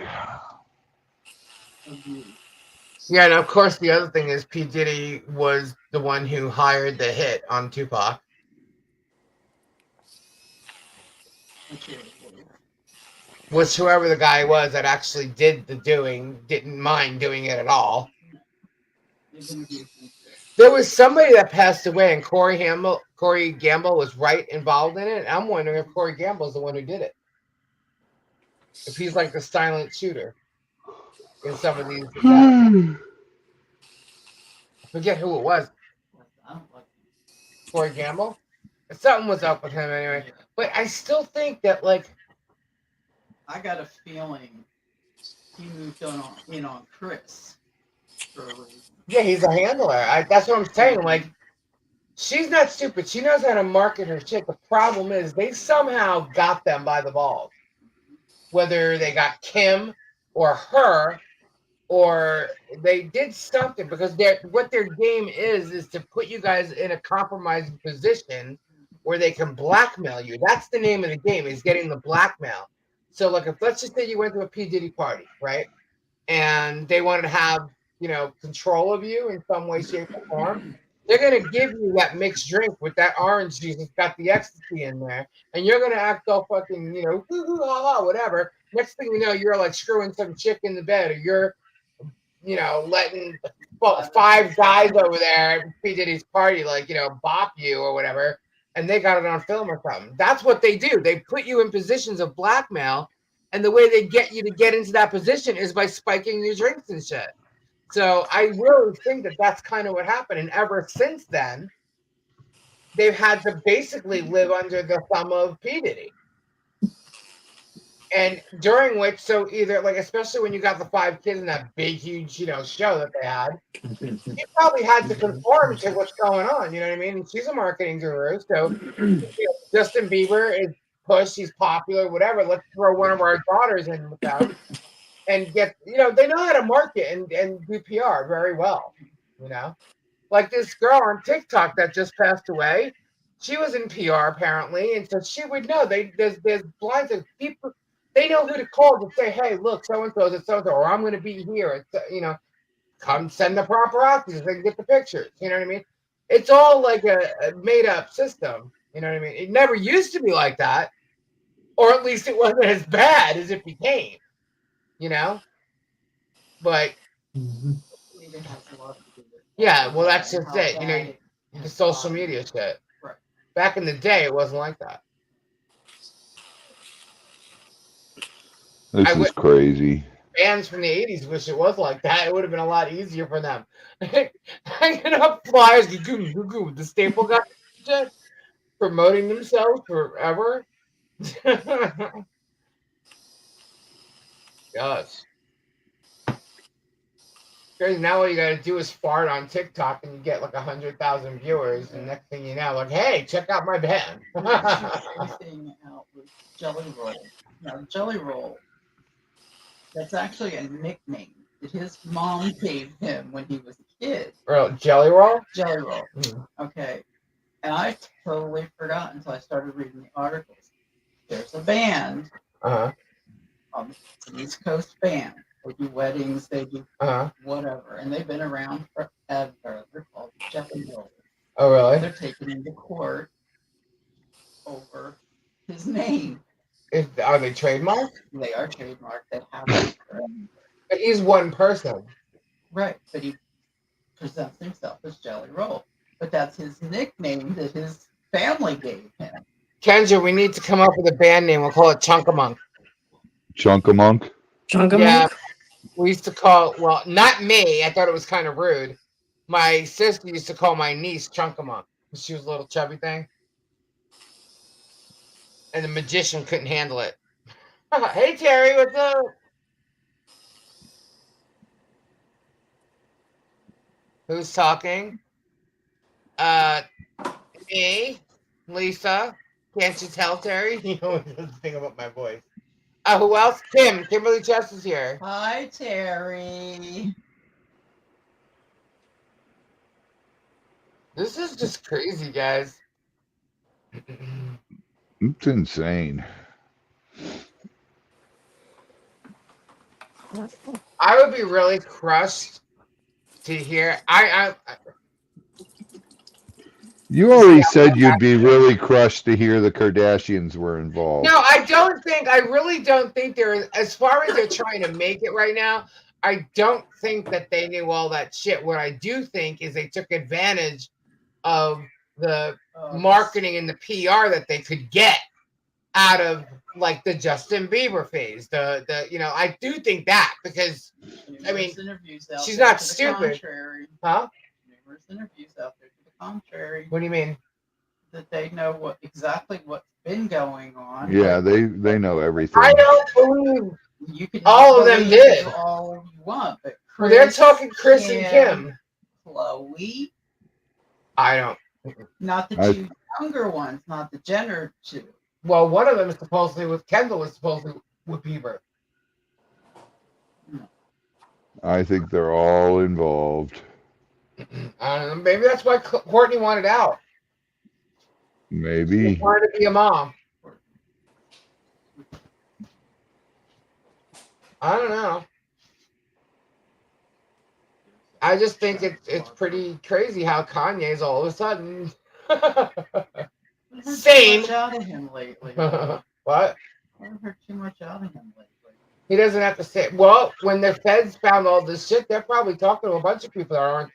Yeah, and of course the other thing is P. Diddy was the one who hired the hit on Tupac. Which whoever the guy was that actually did the doing didn't mind doing it at all. There was somebody that passed away, and Corey Gamble was right involved in it. I'm wondering if Corey Gamble is the one who did it. If he's like the silent shooter in some of these deaths. I forget who it was. Corey Gamble? Something was up with him anyway. But I still think that, like, I got a feeling he moved in on Chris. Yeah, he's a handler. That's what I'm saying. Like, she's not stupid. She knows how to market her shit. The problem is they somehow got them by the balls. Whether they got Kim or her, or they did something, because what their game is to put you guys in a compromising position where they can blackmail you. That's the name of the game, is getting the blackmail. So, like, if let's just say you went to a P. Diddy party, right? And they wanted to have, control of you in some way, shape, or form, they're going to give you that mixed drink with that orange juice that's got the ecstasy in there. And you're going to act all fucking, hoo hoo ha ha, whatever. Next thing you know, you're like screwing some chick in the bed, or you're, letting 5 guys over there at P. Diddy's party, like, bop you or whatever. And they got it on film or something. That's what they do. They put you in positions of blackmail. And the way they get you to get into that position is by spiking your drinks and shit. So I really think that that's kind of what happened. And ever since then, they've had to basically live under the thumb of P. Diddy. And during which, so either, like, especially when you got the 5 kids in that big, huge, show that they had, you probably had to conform to what's going on. You know what I mean? And she's a marketing guru. So Justin Bieber is push, he's popular, whatever. Let's throw one of our daughters in with them and get, they know how to market and do PR very well. Like this girl on TikTok that just passed away, she was in PR apparently, and so she would know. There's blinds of people. They know who to call to say, hey, look, so and so's at so and so, or I'm going to be here. Come send the paparazzi so they can get the pictures. You know what I mean? It's all like a made up system. You know what I mean? It never used to be like that, or at least it wasn't as bad as it became. But yeah, well, that's just it. The social media shit. Right. Back in the day, it wasn't like that. This is crazy. Bands from the 80s wish it was like that. It would have been a lot easier for them. Hanging up flyers, with the staple guns, shit, promoting themselves forever. Gosh. Crazy. Now all you gotta do is fart on TikTok and you get like 100,000 viewers, and next thing you know, like, hey, check out my band. Everything out with Jelly Roll. Now, Jelly Roll, that's actually a nickname that his mom gave him when he was a kid. Jelly Roll? Jelly Roll. Mm. Okay. And I totally forgot until I started reading the articles. There's a band, it's an East Coast band. They do weddings, they do whatever, and they've been around forever. They're called Jelly Roll. Oh, really? They're taken into court over his name. Are they trademarked? They are trademarked. They have it. But he's one person. Right, but he presents himself as Jelly Roll. But that's his nickname that his family gave him. Kendra, we need to come up with a band name. We'll call it Chunkamunk. Chunkamunk? Chunkamunk? Yeah. We used to call, well, not me. I thought it was kind of rude. My sister used to call my niece Chunkamunk. She was a little chubby thing. And the magician couldn't handle it. Hey, Terry, what's up? Who's talking? Me, Lisa. Can't you tell, Terry? You always does the thing about my voice. Who else? Kimberly Chess is here. Hi, Terry. This is just crazy, guys. It's insane. I would be really crushed to hear. You already said you'd be really crushed to hear the Kardashians were involved. No, I really don't think as far as they're trying to make it right now, I don't think that they knew all that shit. What I do think is they took advantage of the marketing and the PR that they could get out of like the Justin Bieber phase. I do think that, because I mean, she's not stupid. Huh? Numerous interviews out there to the contrary. What do you mean? That they know exactly what's been going on. Yeah, they know everything. I don't believe you can all of them did. All you want, but Chris, they're talking Chris and Kim. Chloe. I don't. Not the two younger ones, not the Jenner two. Well, one of them is supposedly with Kendall, is supposedly with Bieber. I think they're all involved. I don't know. Maybe that's why Courtney wanted out. Maybe. Wanted to be a mom. I don't know. I just think it's pretty crazy how Kanye's all of a sudden sane. Much out of him lately. What? I haven't heard too much out of him lately. He doesn't have to say. Well, when the feds found all this shit, they're probably talking to a bunch of people that aren't.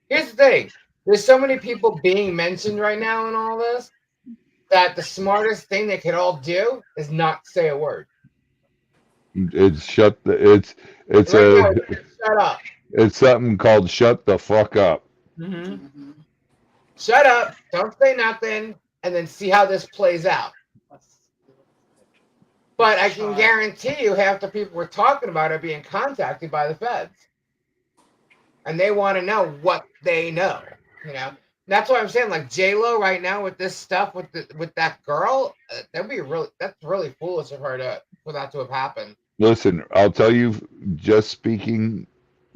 Here's the thing: there's so many people being mentioned right now in all this that the smartest thing they could all do is not say a word. It's it's Right a now, shut up. it's something called shut the fuck up. Mm-hmm. Shut up. Don't say nothing, and then see how this plays out. But I can guarantee you, half the people we're talking about are being contacted by the feds, and they want to know what they know. You know, that's why I'm saying, like J-Lo right now with this stuff with that girl, that's really foolish of her for that to have happened. Listen, I'll tell you, just speaking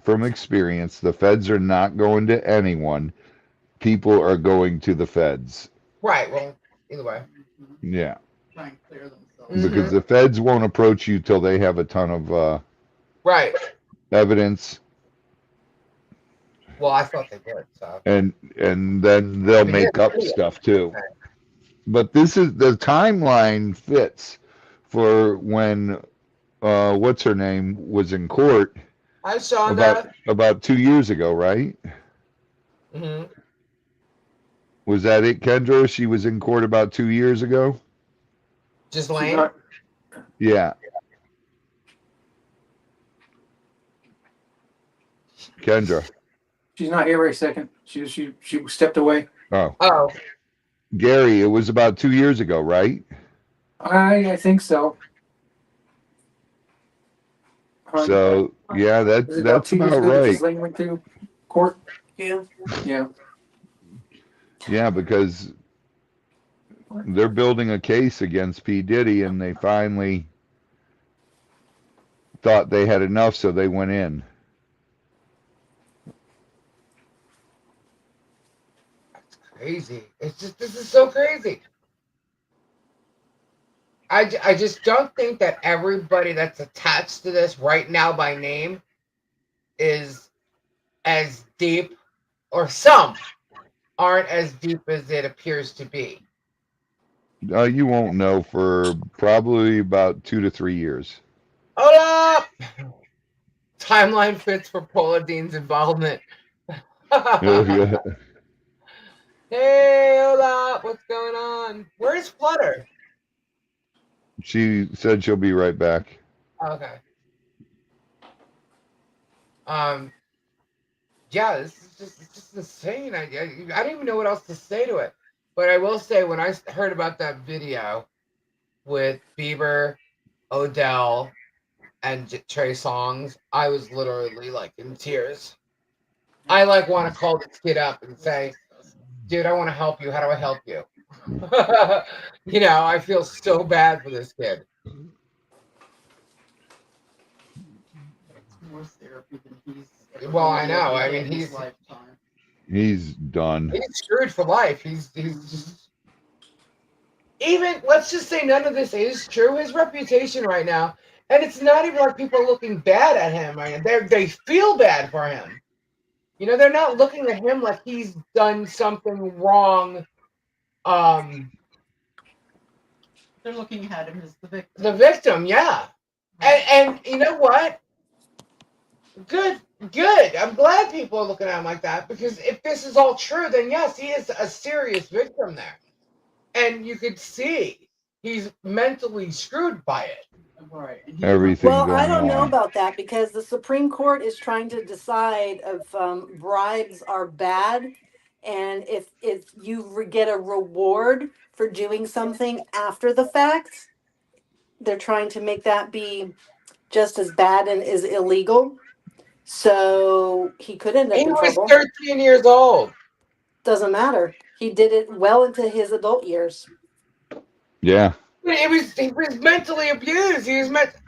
from experience, the feds are not going to anyone. People are going to the feds. Right. Well, either way. Yeah. Try and clear themselves. Because the feds won't approach you till they have a ton of right evidence. Well, I thought they did. So. And then they'll make up stuff too. But this is the timeline fits for when what's her name was in court. I saw about 2 years ago, right? Mm-hmm. Was that it, Kendra? She was in court about 2 years ago. Just Lane? Yeah. Kendra. She's not here right a second. She stepped away. Oh. Gary, it was about 2 years ago, right? I think so. So yeah, that's about right. Lane went to court. Yeah. Yeah. Yeah, because they're building a case against P. Diddy, and they finally thought they had enough, so they went in. That's crazy. This is so crazy. I just don't think that everybody that's attached to this right now by name is as deep, or some aren't as deep as it appears to be. You won't know for probably about 2 to 3 years. Hold up! Timeline fits for Paula Dean's involvement. Yeah. Hey, hold up! What's going on? Where's Flutter? She said she'll be right back. Okay. Yeah, this is just insane. I don't even know what else to say to it. But I will say, when I heard about that video with Bieber, Odell, and Trey Songz, I was literally like in tears. I like want to call this kid up and say, dude, I want to help you. How do I help you? You know, I feel so bad for this kid. More therapy than he's. Well, I know. I mean, he's done. He's screwed for life. He's just. Even, let's just say none of this is true. His reputation right now, and it's not even like people are looking bad at him. I mean, they feel bad for him. You know, they're not looking at him like he's done something wrong. They're looking at him as the victim. The victim, yeah. And you know what? Good. I'm glad people are looking at him like that, because if this is all true, then yes, he is a serious victim there. And you could see he's mentally screwed by it. Right. Everything. Well, I don't know on. about that, because the Supreme Court is trying to decide if bribes are bad, and if you get a reward for doing something after the fact, they're trying to make that be just as bad and is illegal. So he could end up in trouble. He was 13 years old. Doesn't matter. He did it well into his adult years. Yeah. He was mentally abused.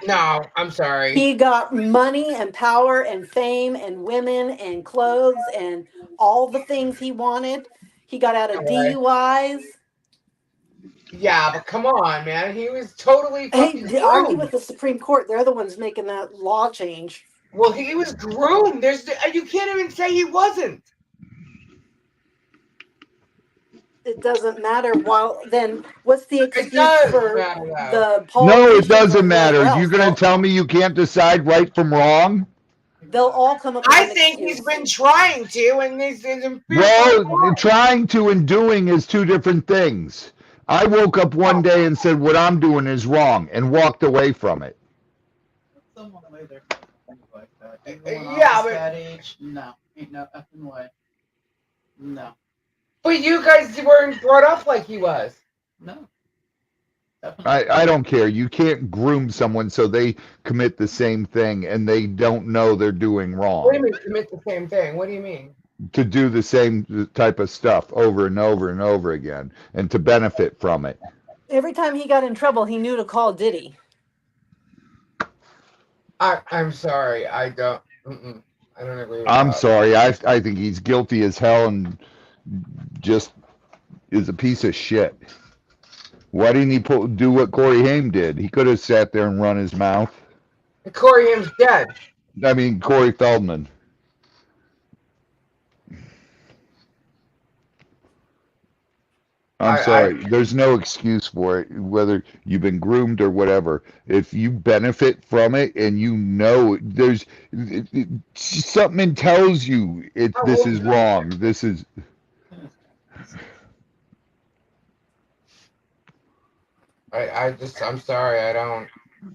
No, I'm sorry. He got money and power and fame and women and clothes and all the things he wanted. He got out of DUIs. Yeah, but come on, man. He was totally Hey, fucking argue groomed. with the Supreme Court. They're the ones making that law change. Well, he was groomed. You can't even say he wasn't. It doesn't matter. Well, then what's the It excuse does for matter, though. the No, it politicians or doesn't whoever matter. You're else? going to tell me you can't decide right from wrong? They'll all come up with I an think excuse. he's been trying to, and he's in Well, trying to and doing is two different things. I woke up one day and said what I'm doing is wrong and walked away from it. Someone lay their things like that. Even when Yeah, I was but- that age, no, ain't no effing way. No, But you guys weren't brought up like he was. no. I don't care. You can't groom someone so they commit the same thing and they don't know they're doing What do wrong. you mean commit the same thing? What do you mean? To do the same type of stuff over and over and over again and to benefit from it. Every time he got in trouble, he knew to call Diddy. I'm sorry. I don't. I don't agree with I'm that. sorry. I think he's guilty as hell and just is a piece of shit. Why didn't he do what Corey Haim did? He could have sat there and run his mouth. Corey Haim's dead. I mean, Corey Feldman. I'm sorry. There's no excuse for it, whether you've been groomed or whatever. If you benefit from it and you know there's something tells you this is wrong. This is. I'm sorry. I don't.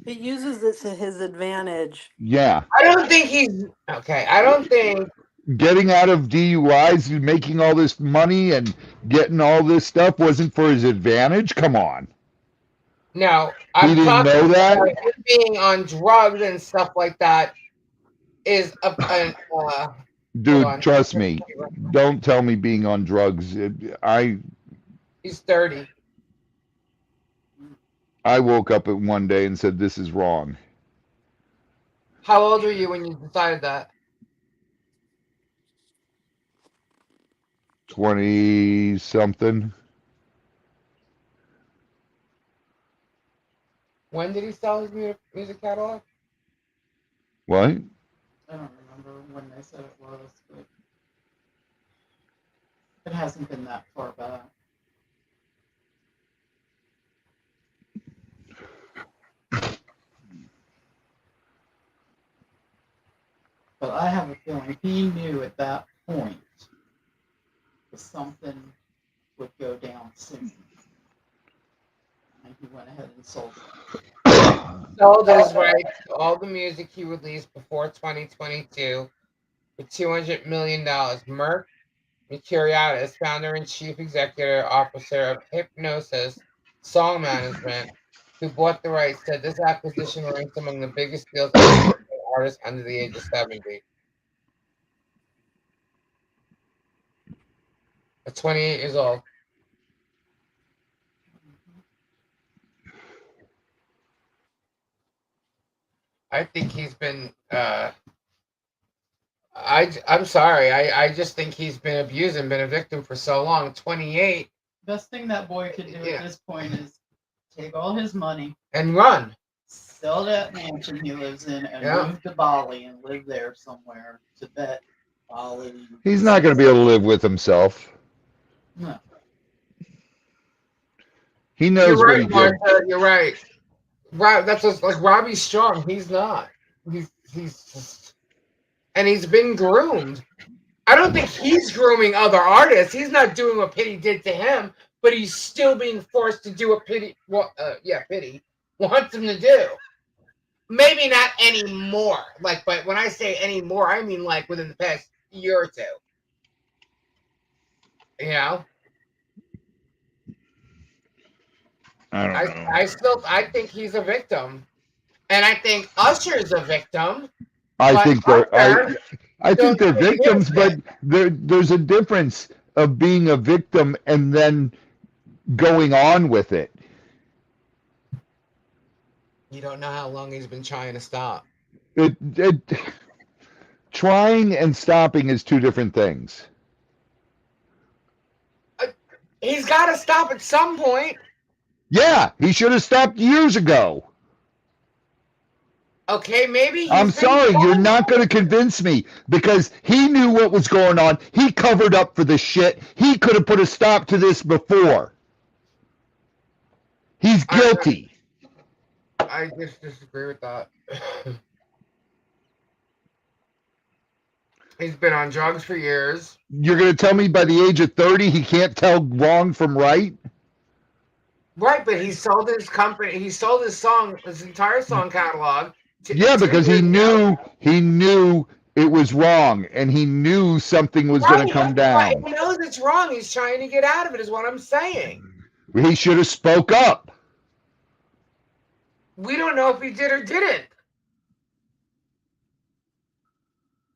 He uses it to his advantage. Yeah. I don't think he's okay. I don't think Getting out of DUIs, making all this money and getting all this stuff wasn't for his advantage. Come on. No, He I'm didn't talking know that? about him being on drugs and stuff like that is Dude, trust me. Don't tell me being on drugs. He's 30. I woke up at one day and said this is wrong. How old were you when you decided that? 20 something. When did he sell his music catalog? What? I don't remember when they said it was, but it hasn't been that far back. But I have a feeling he knew at that point that something would go down soon. And he went ahead and sold it. Sold his rights to all the music he released before 2022 for $200 million. Merck Mercuriadis, founder and chief executive officer of Hypnosis Song Management, who bought the rights, said this acquisition ranks among the biggest deals for artists under the age of 70. At 28 years old. I think he's been I'm sorry. I just think he's been abused and been a victim for so long. 28. Best thing that boy could do at this point is take all his money and run. Sell that mansion he lives in and move to Bali and live there somewhere. Tibet, Bali. He's not going to be able to live with himself. No. He knows You're right, what he did. Martha. You're right. Right. That's just, like Robbie Strong. He's not. He's just, and he's been groomed. I don't think he's grooming other artists. He's not doing what Pity did to him, but he's still being forced to do what Pity. Pity wants him to do. Maybe not anymore. But when I say anymore, I mean like within the past year or two. You know. I don't know. I think he's a victim, and I think Usher's a victim. I think they're victims, but there's a difference of being a victim and then going on with it. You don't know how long he's been trying to stop. Trying and stopping is two different things. He's got to stop at some point. Yeah, he should have stopped years ago. Okay, maybe he's I'm been sorry, you're gone. not going to convince me because he knew what was going on. He covered up for the shit. He could have put a stop to this before. He's guilty. I just disagree with that. He's been on drugs for years. You're going to tell me by the age of 30 he can't tell wrong from right? Right, but he sold his company. He sold his entire song catalog. Yeah, because he knew it was wrong, and he knew something was going to come down. He knows it's wrong. He's trying to get out of it, is what I'm saying. He should have spoke up. We don't know if he did or didn't.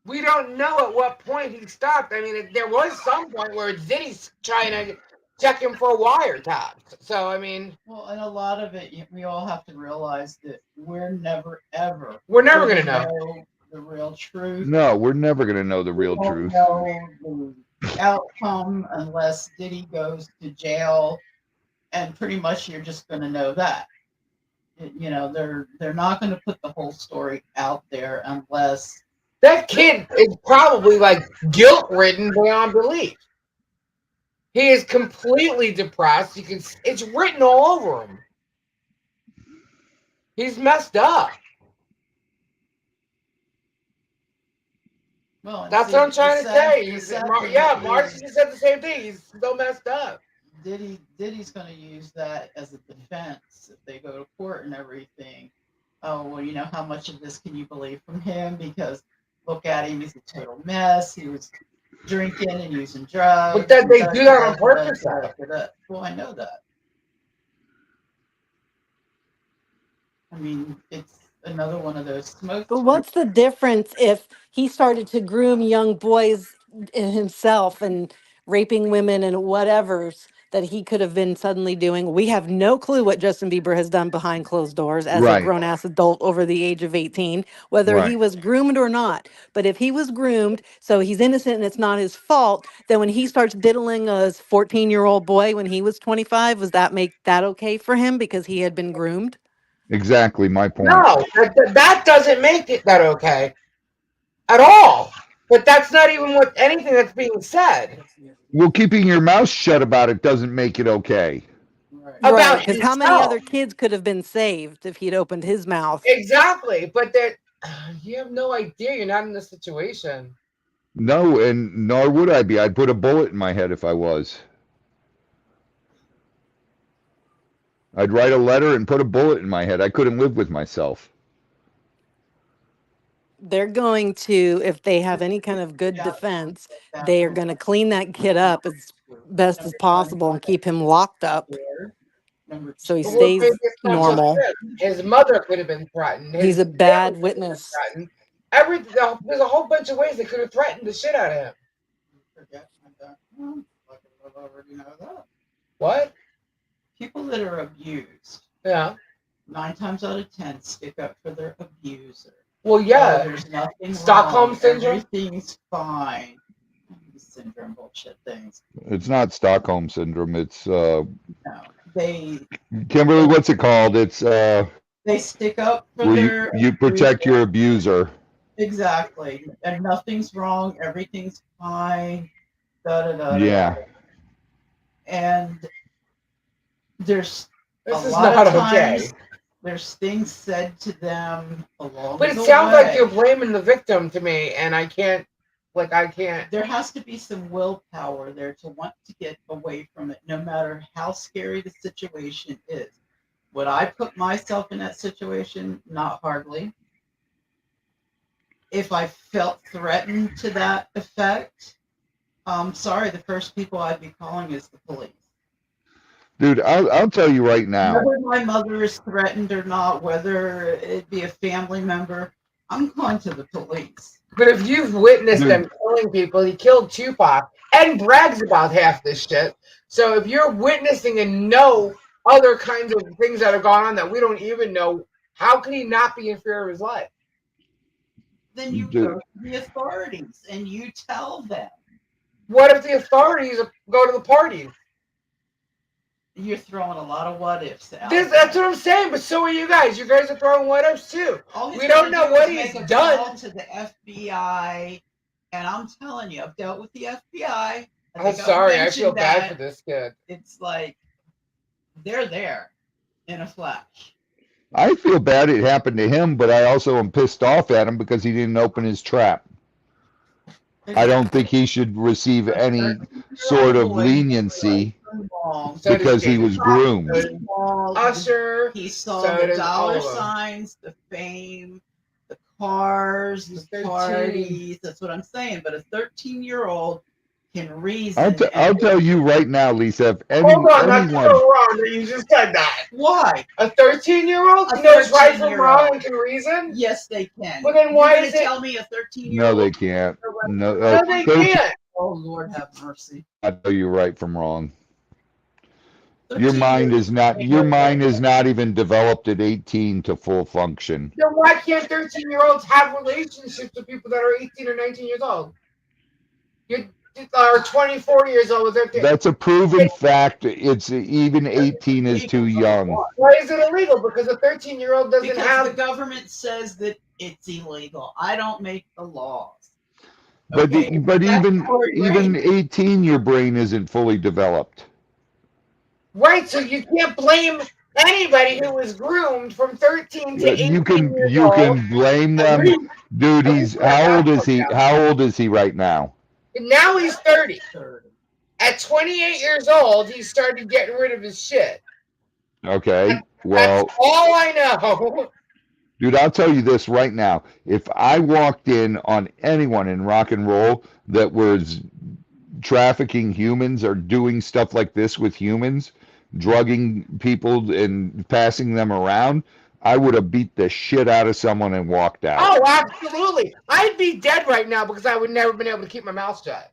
We don't know at what point he stopped. I mean, there was some point where Diddy's trying to check him for wiretaps. So, I mean... Well, and a lot of it, we all have to realize that we're never, ever... We're never going to know the real truth. No, we're never going to know the real truth. We don't know the outcome unless Diddy goes to jail, and pretty much you're just going to know that. You know, they're not going to put the whole story out there unless... That kid is probably like guilt-ridden beyond belief. He is completely depressed. It's written all over him. He's messed up. Well, that's what I'm trying to say. Marcy just said the same thing. He's so messed up. Diddy's going to use that as a defense if they go to court and everything. Oh, well, you know, how much of this can you believe from him? Because look at him, he's a total mess. He was drinking and using drugs. But then they do that on purpose. Well, I know that. I mean, it's another one of those smokes. But what's the difference if he started to groom young boys himself and raping women and whatever's that he could have been suddenly doing? We have no clue what Justin Bieber has done behind closed doors as a grown-ass adult over the age of 18, whether he was groomed or not. But if he was groomed, so he's innocent and it's not his fault, then when he starts diddling a 14-year-old boy when he was 25, was that make that okay for him because he had been groomed? Exactly my point. No, that doesn't make it that okay at all. But that's not even what anything that's being said. Well, keeping your mouth shut about it doesn't make it okay. Right, because how many other kids could have been saved if he'd opened his mouth? Exactly, but that you have no idea. You're not in the situation. No, and nor would I be. I'd put a bullet in my head if I was. I'd write a letter and put a bullet in my head. I couldn't live with myself. They're going to, if they have any kind of good defense, they are going to clean that kid up as best as possible and keep him locked up so he stays normal. His mother could have been threatened. He's a bad witness. There's a whole bunch of ways they could have threatened the shit out of him. What? People that are abused, 9 times out of 10 stick up for their abuser. Well, yeah. Oh, there's nothing Stockholm wrong. syndrome. Everything's fine. Syndrome bullshit things. It's not Stockholm syndrome. It's no, they. Kimberly, what's it called? It's they stick up for their. You protect your abuser. Exactly, and nothing's wrong. Everything's fine. Yeah. And there's this a is lot not of times, okay. There's things said to them along But it the sounds way. like you're blaming the victim to me, and I can't. There has to be some willpower there to want to get away from it, no matter how scary the situation is. Would I put myself in that situation? Not hardly. If I felt threatened to that effect, sorry, the first people I'd be calling is the police. Dude, I'll tell you right now. Whether my mother is threatened or not, whether it be a family member, I'm calling to the police. But if you've witnessed them killing people, he killed Tupac and brags about half this shit. So if you're witnessing and know other kinds of things that are going on that we don't even know, how can he not be in fear of his life? Then you go to the authorities and you tell them. What if the authorities go to the parties? You're throwing a lot of what ifs out. That's what I'm saying, but so are you guys. You guys are throwing what ifs too. We don't know what he's done. To the FBI, and I'm telling you, I've dealt with the FBI. I'm sorry, I feel bad for this kid. It's like they're there in a flash. I feel bad it happened to him, but I also am pissed off at him because he didn't open his trap. I don't think he should receive any sort of leniency because he was groomed. Usher. He saw the dollar signs, the fame, the cars, the parties. That's what I'm saying. But a 13-year-old can reason. I'll tell you right now, Lisa. If Hold on, that's so wrong that you just said that. Why? A 13-year-old knows right from wrong and can reason? Yes, they can. But then why is it? Tell me a 13-year-old? No, they can't. No, they can't. Oh, Lord have mercy. I tell you right from wrong. Your mind is not even developed at 18 to full function. Then why can't 13-year-olds have relationships with people that are 18 or 19 years old? You are 24 years old. That's a proven fact. It's even 18 is too young. Why is it illegal? Because a 13-year-old doesn't have. The government says that it's illegal. I don't make the laws. But even 18, your brain isn't fully developed. Right, so you can't blame anybody who was groomed from 13 to 18 You can blame them, dude. How old is he right now? Now he's 30. At 28 years old, he started getting rid of his shit. Okay, well, that's all I know. Dude, I'll tell you this right now. If I walked in on anyone in rock and roll that was trafficking humans or doing stuff like this with humans, drugging people and passing them around, I would have beat the shit out of someone and walked out. Oh, absolutely. I'd be dead right now because I would never been able to keep my mouth shut.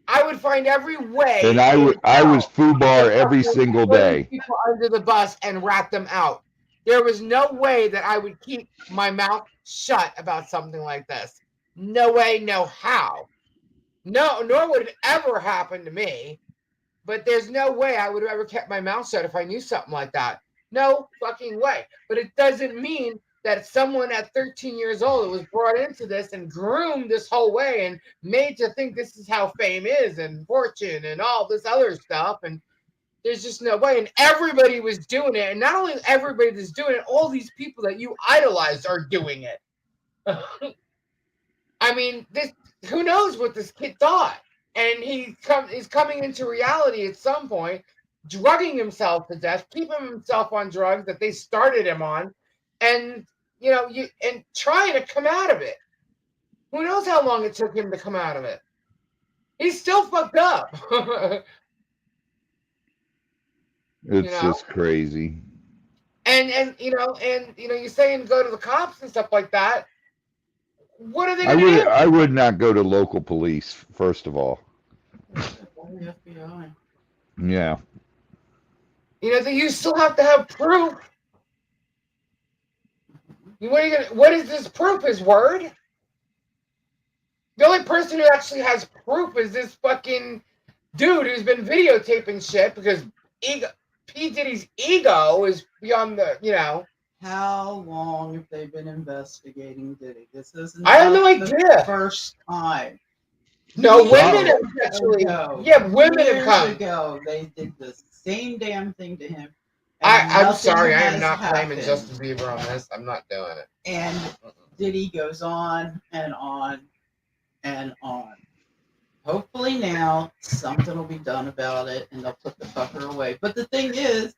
I would find every way. And I was FUBAR every single day. People under the bus and rat them out. There was no way that I would keep my mouth shut about something like this. No way, no how. No, nor would it ever happen to me. But there's no way I would have ever kept my mouth shut if I knew something like that. No fucking way. But it doesn't mean that someone at 13 years old was brought into this and groomed this whole way and made to think this is how fame is and fortune and all this other stuff. And there's just no way. And everybody was doing it. And not only everybody that's doing it, all these people that you idolize are doing it. I mean, who knows what this kid thought? And he's coming into reality at some point, drugging himself to death, keeping himself on drugs that they started him on, and and trying to come out of it. Who knows how long it took him to come out of it? He's still fucked up. It's just crazy. And you're saying go to the cops and stuff like that. What are they going to do? I would not go to local police, first of all. FBI. Yeah. You still have to have proof. What is this proof? His word? The only person who actually has proof is this fucking dude who's been videotaping shit because P. Diddy's ego is beyond the, How long have they been investigating Diddy? This isn't I have no idea. The first time. No, women have actually. Yeah, women have come. Ago, they did the same damn thing to him. I'm sorry, I am not blaming Justin Bieber on this. I'm not doing it. And Diddy goes on and on and on. Hopefully now something will be done about it and they'll put the fucker away. But the thing is,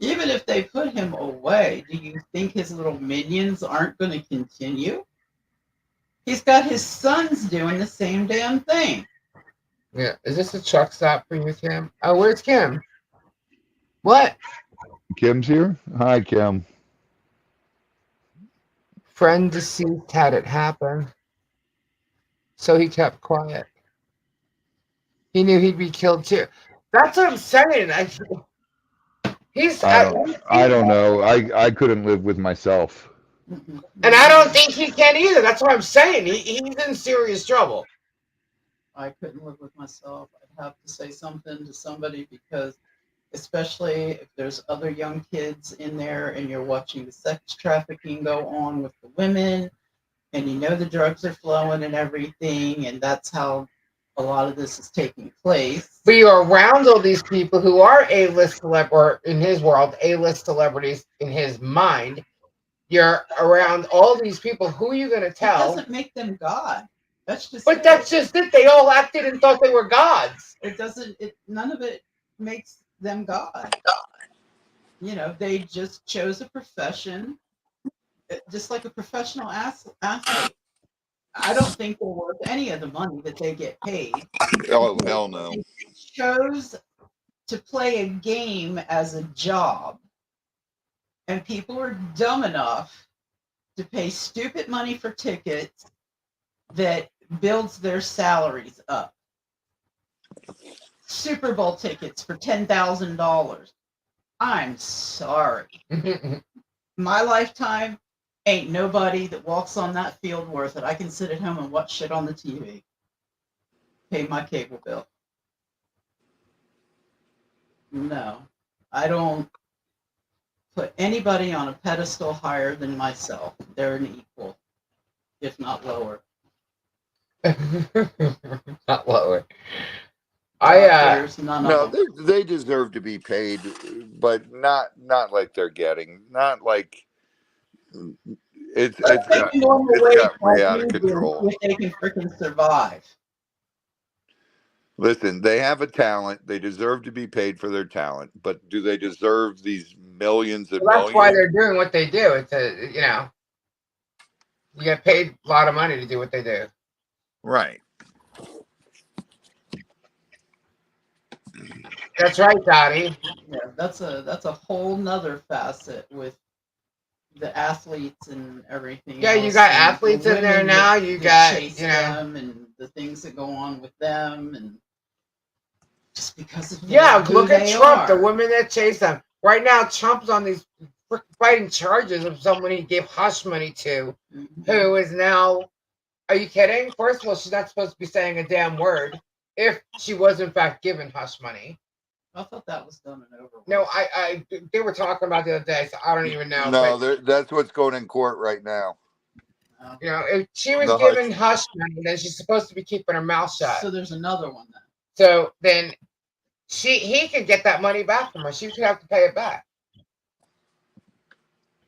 even if they put him away, do you think his little minions aren't going to continue? He's got his sons doing the same damn thing. Yeah. Is this a truck stop for you, Kim? Oh, where's Kim? What? Kim's here? Hi, Kim. Friend deceased had it happen. So he kept quiet. He knew he'd be killed too. That's what I'm saying. I don't know. I couldn't live with myself. And I don't think he can either. That's what I'm saying. He's in serious trouble. I couldn't live with myself. I'd have to say something to somebody because especially if there's other young kids in there and you're watching the sex trafficking go on with the women, and you know the drugs are flowing and everything, and that's how a lot of this is taking place. But you're around all these people who are A-list or in his world, A-list celebrities in his mind. You're around all these people. Who are you going to tell? It doesn't make them God. That's just. But that's just it. They all acted and thought they were gods. It doesn't. None of it makes them God. You know, they just chose a profession, just like a professional athlete. I don't think they're worth any of the money that they get paid. Oh, hell no. They chose to play a game as a job, and people are dumb enough to pay stupid money for tickets that builds their salaries up. Super Bowl tickets for $10,000. I'm sorry. My lifetime ain't nobody that walks on that field worth it. I can sit at home and watch shit on the TV. Pay my cable bill. No, I don't put anybody on a pedestal higher than myself. They're an equal, if not lower. Not lower. No, they deserve to be paid, but not like they're getting. Not like it's got way out of control. If they can freaking survive. Listen, they have a talent. They deserve to be paid for their talent, but do they deserve these millions and Well, that's why millions? they're doing what they do. It's a, you know, you get paid a lot of money to do what they do. Right. That's right, Dottie. Yeah, that's a whole nother facet with the athletes and everything. Yeah, you else, got and athletes the in there women now. that You got, chase you know, them and the things that go on with them, and just because of look at Trump, are. the women that chase them. Right now, Trump's on these fighting charges of someone he gave hush money to, who is now. Are you kidding? First of all, she's not supposed to be saying a damn word if she was in fact given hush money. I thought that was done and over with. No, they were talking about the other day, so I don't even know. No, but, that's what's going in court right now. You know, if she was given hush money, then she's supposed to be keeping her mouth shut. So there's another one then. So then he could get that money back from her. She would have to pay it back.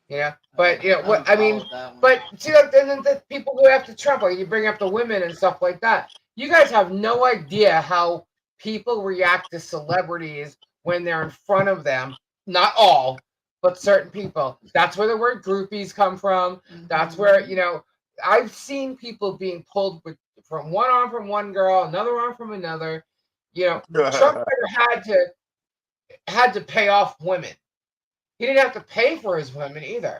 You know, but you know what I mean. But see, like, then the people who have to Trump, like you bring up the women and stuff like that. You guys have no idea how people react to celebrities when they're in front of them. Not all, but certain people. That's where the word groupies come from. That's where, you know, I've seen people being pulled from one arm from one girl, another arm from another. You know, Trump never had to pay off women. He didn't have to pay for his women either.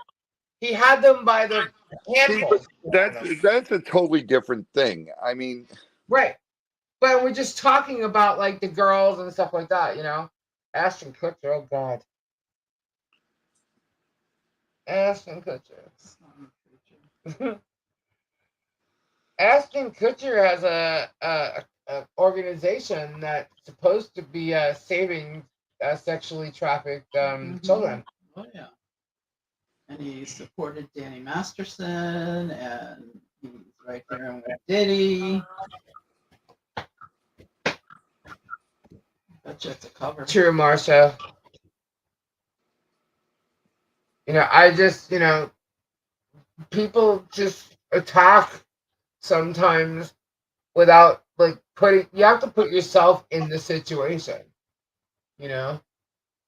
He had them by the handful. That's a totally different thing. I mean, right. But we're just talking about like the girls and stuff like that, you know. Ashton Kutcher, oh God. Ashton Kutcher. Ashton Kutcher has a organization that's supposed to be saving sexually trafficked children. Oh yeah. And he supported Danny Masterson, and he's right there with Diddy. Bet you it's a cover. True, Marsha. You know, I just, you know, people just attack sometimes without like you have to put yourself in the situation. You know,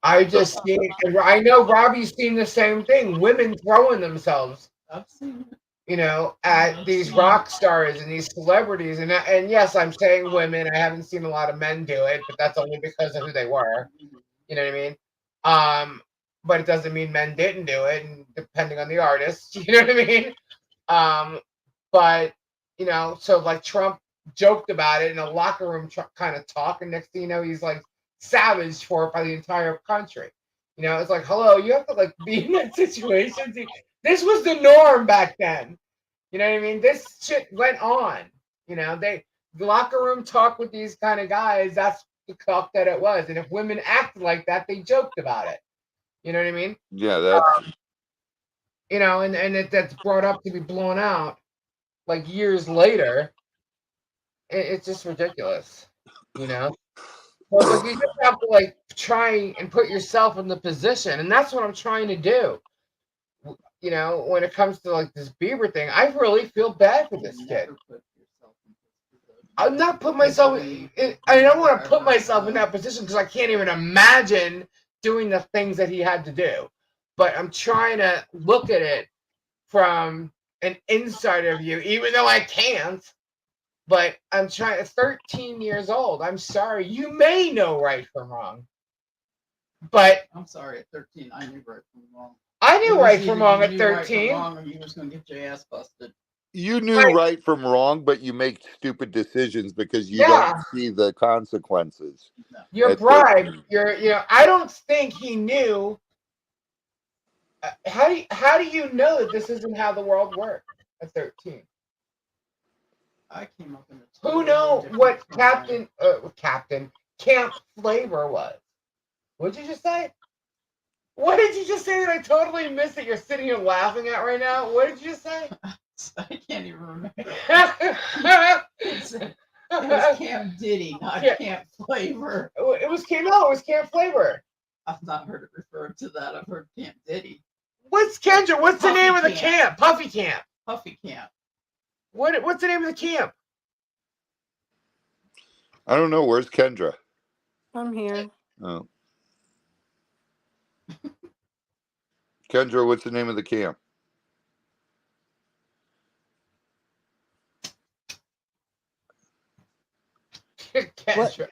I just see, I know Robbie's seen the same thing. Women throwing themselves, I've seen it. You know, at these rock stars and these celebrities, and yes, I'm saying women. I haven't seen a lot of men do it, but that's only because of who they were. You know what I mean? But it doesn't mean men didn't do it, and depending on the artist, you know what I mean? But you know, so like Trump joked about it in a locker room kind of talk, and next thing you know, he's like savaged for it by the entire country. You know, it's like, hello, you have to like be in that situation. This was the norm back then. You know what I mean? This shit went on. You know, the locker room talk with these kind of guys, that's the cock that it was. And if women acted like that, they joked about it. You know what I mean? Yeah, that's You know, and that's brought up to be blown out like years later. It's just ridiculous. You know? But you just have to like try and put yourself in the position, and that's what I'm trying to do. You know, when it comes to like this Bieber thing, I really feel bad for this kid. I'm not put myself. I don't want to put myself in that position because I can't even imagine doing the things that he had to do. But I'm trying to look at it from an insider view, even though I can't. But I'm trying. 13 years old. I'm sorry. You may know right from wrong, but I'm sorry. At 13, I knew right from wrong. I knew right from wrong at 13. Right from wrong, or you was going to get your ass busted. you knew right from wrong, but you make stupid decisions because you Yeah. don't see the consequences. You're at bribed. 13. You know. I don't think he knew. How do you know that this isn't how the world works at 13? I came up in Who knows what Camp Flavor was? What did you just say? What did you just say that I totally missed that you're sitting here laughing at right now? What did you just say? I can't even remember. It was Camp Diddy, not Camp Flavor. It was Camp Flavor. I've not heard it referred to that. I've heard Camp Diddy. What's Kendra? What's Puffy the name of the Camp. camp? Puffy Camp. Puffy Camp. What's the name of the camp? I don't know. Where's Kendra? I'm here. Oh. Kendra, what's the name of the camp?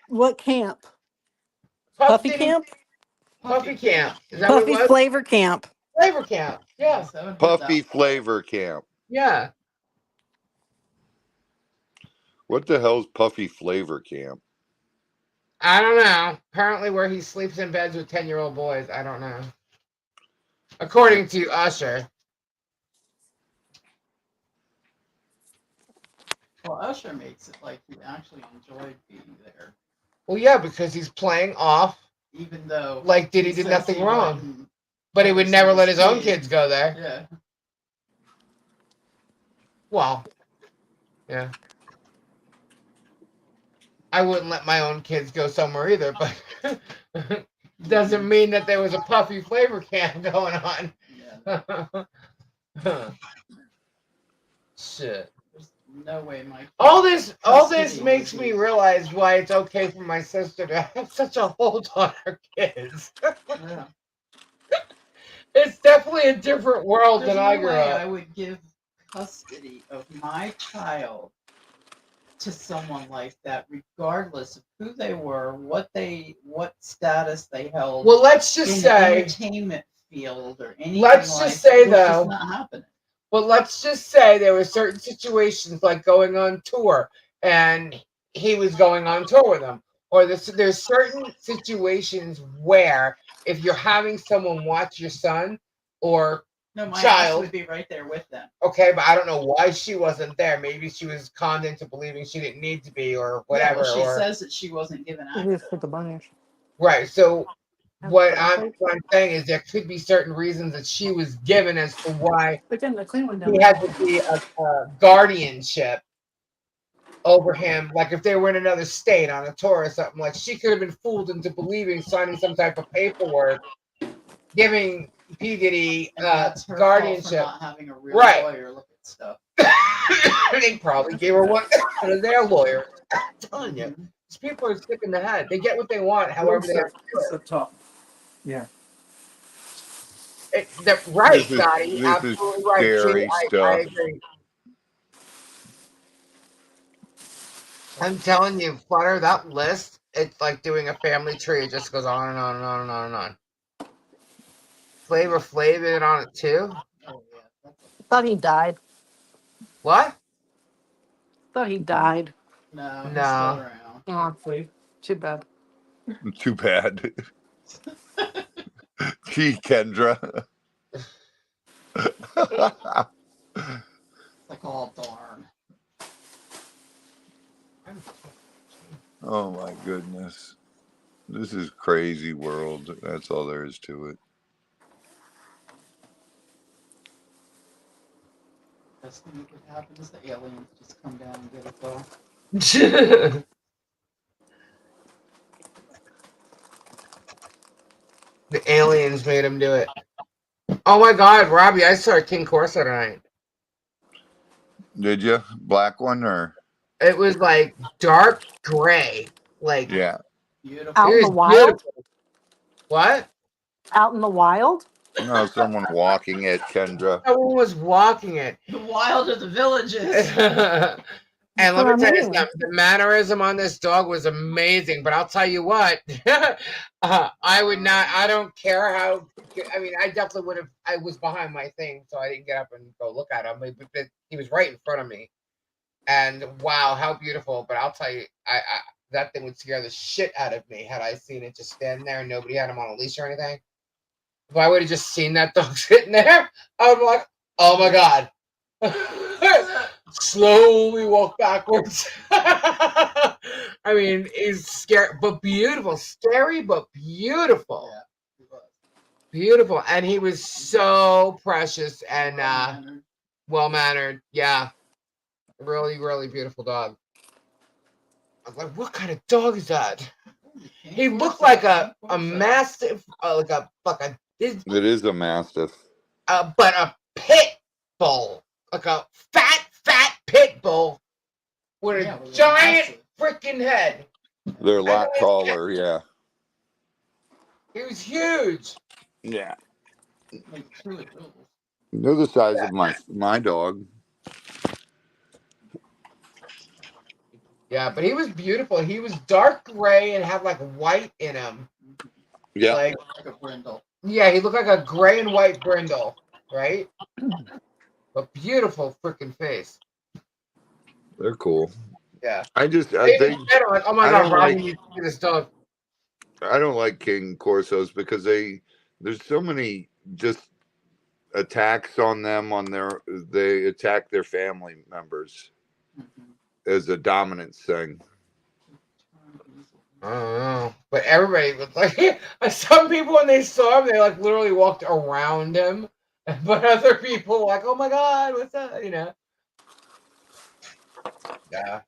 What camp? Puffy Camp? Puffy Camp. Is that what it Puffy's was? Flavor Camp. Flavor Camp. Yeah. Puffy Flavor Camp. Yeah. What the hell's Puffy Flavor Camp? I don't know. Apparently where he sleeps in beds with 10-year-old boys. I don't know. According to Usher. Well, Usher makes it like he actually enjoyed being there. Well, yeah, because he's playing off. Even though like Diddy did nothing wrong. But he would never let his own kids go there. Yeah. Well, yeah. I wouldn't let my own kids go somewhere either, but doesn't mean that there was a Puffy Flavor Camp going on. Yeah. Shit. There's no way my all this makes me realize why it's okay for my sister to have such a hold on her kids. Yeah. It's definitely a different world than I grew up. I would give custody of my child to someone like that, regardless of who they were, what status they held. Well, let's just in say the entertainment field or anything. Let's like just say that. It's though. just not happening. But let's just say there were certain situations like going on tour, and he was going on tour with them. Or there's certain situations where if you're having someone watch your son or No, my child ass would be right there with them. Okay, but I don't know why she wasn't there. Maybe she was conned into believing she didn't need to be, or whatever. Yeah, well, she says that she wasn't given access. Right. So what I'm saying is there could be certain reasons that she was given as to why he had to be a guardianship over him. Like if they were in another state on a tour or something, like she could have been fooled into believing, signing some type of paperwork, giving P. Diddy guardianship. Not having a real lawyer look at stuff. They probably gave her one of their lawyers. I'm telling you, these people are sick in the head. They get what they want, however they have to do it. Top. Yeah. Right, This is- Scotty. this Absolutely is right. scary I stuff. agree. I'm telling you, Flutter, that list, it's like doing a family tree. It just goes on and on and on and on and on. Flavor Flav in on it too. I thought he died. What? Thought he died. No, he's No. still around. Oh, too bad. Too bad. Gee, Kendra. Like, oh, darn. Oh my goodness. This is crazy world. That's all there is to it. Best thing that could happen is the aliens just come down and get us all. The aliens made him do it. Oh my God, Robbie! I saw King Corso tonight. Did you? Black one or? It was like dark gray, like Yeah. Beautiful. Out in it the was wild? beautiful. What? Out in the wild? No, someone walking it, Kendra. Someone was walking it. The wild of the villages. And That's let what me I tell you mean. something. The mannerism on this dog was amazing. But I'll tell you what, I would not. I don't care how. I mean, I definitely would have. I was behind my thing, so I didn't get up and go look at him. But he was right in front of me, and wow, how beautiful! But I'll tell you, I that thing would scare the shit out of me had I seen it just standing there and nobody had him on a leash or anything. If I would have just seen that dog sitting there, I would be like, oh my God. Slowly walk backwards. I mean, he's scary, but beautiful. Scary, but beautiful. Yeah. Beautiful. And he was so precious and well-mannered. Yeah. Really, really beautiful dog. I was like, what kind of dog is that? He looked like a massive, like a It is a mastiff. but a pit bull, like a fat pit bull with a giant freaking head. They're a lot taller, yeah. He was huge. Yeah. They're the size of my dog. Yeah, but he was beautiful. He was dark gray and had like white in him. Yeah. Like a brindle. Yeah, he looked like a gray and white brindle, right? But beautiful freaking face. They're cool. Yeah. I just Like, oh my God, Robbie needs to see this dog. I don't like King Corsos because there's so many just attacks on them they attack their family members as a dominance thing. I don't know, but everybody was like, some people when they saw him, they like literally walked around him, but other people were like, oh my God, what's that? You know? Yeah.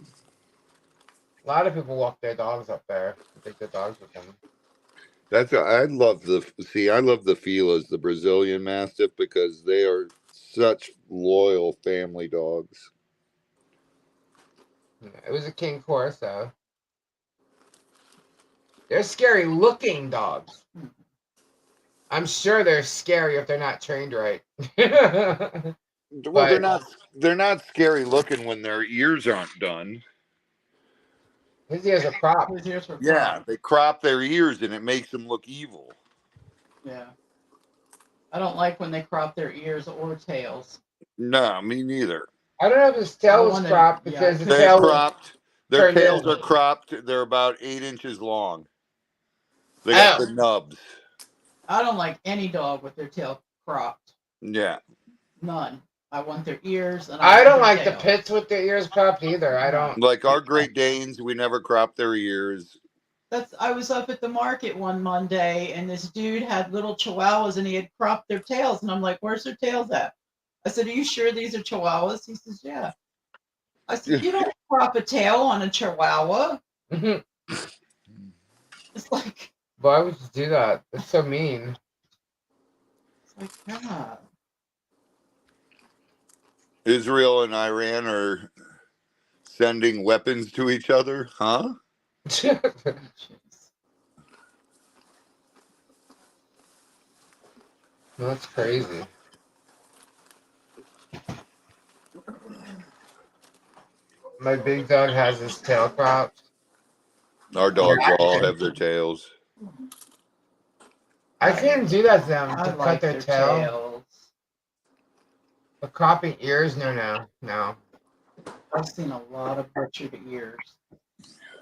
A lot of people walk their dogs up there. Take their dogs with them. I love the Filas, the Brazilian Mastiff, because they are such loyal family dogs. It was a King Corso. They're scary looking dogs. I'm sure they're scary if they're not trained right. Well, they're not scary looking when their ears aren't done. His ears are cropped. His ears were Yeah, cropped. they crop their ears and it makes them look evil. Yeah. I don't like when they crop their ears or tails. No, me neither. I don't know if his tail was cropped because his they're tail cropped. Their tails in. are cropped. They're about 8 inches long. They got the nubs. I don't like any dog with their tail cropped. Yeah. None. I want their ears. And I don't like tail. the pits with their ears cropped either. I don't. Like our Great Danes, we never crop their ears. I was up at the market one Monday and this dude had little chihuahuas and he had cropped their tails and I'm like, where's their tails at? I said, are you sure these are chihuahuas? He says, yeah. I said, you don't crop a tail on a chihuahua. It's like, why would you do that? It's so mean. It's like, God. Israel and Iran are sending weapons to each other, huh? That's crazy. My big dog has his tail cropped. Our dogs all have their tails. I can't do that to them. I To like cut their their tail. tails. But cropping ears, no. I've seen a lot of butchered ears.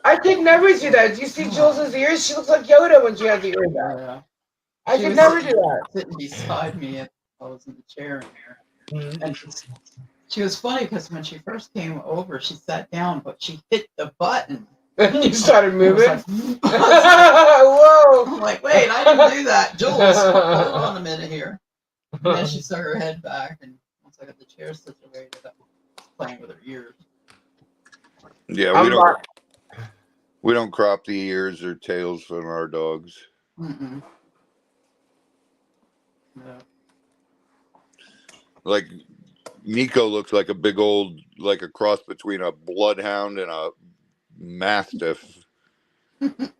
I could never do that. Do you see Jules' ears? She looks like Yoda when she has the ears out. Yeah. I could never do that. Sitting beside me, I was in the chair in there, Mm-hmm. and she was funny because when she first came over, she sat down, but she hit the button And you started moving. Like, Whoa! I'm like, wait, I didn't do that. Jules, hold on a minute here. And then she stuck her head back, and once I got the chair situated, I was playing with her ears. Yeah, we don't crop the ears or tails from our dogs. Mm-mm. No. Like Nico looks like a big old, like a cross between a bloodhound and a mastiff. Because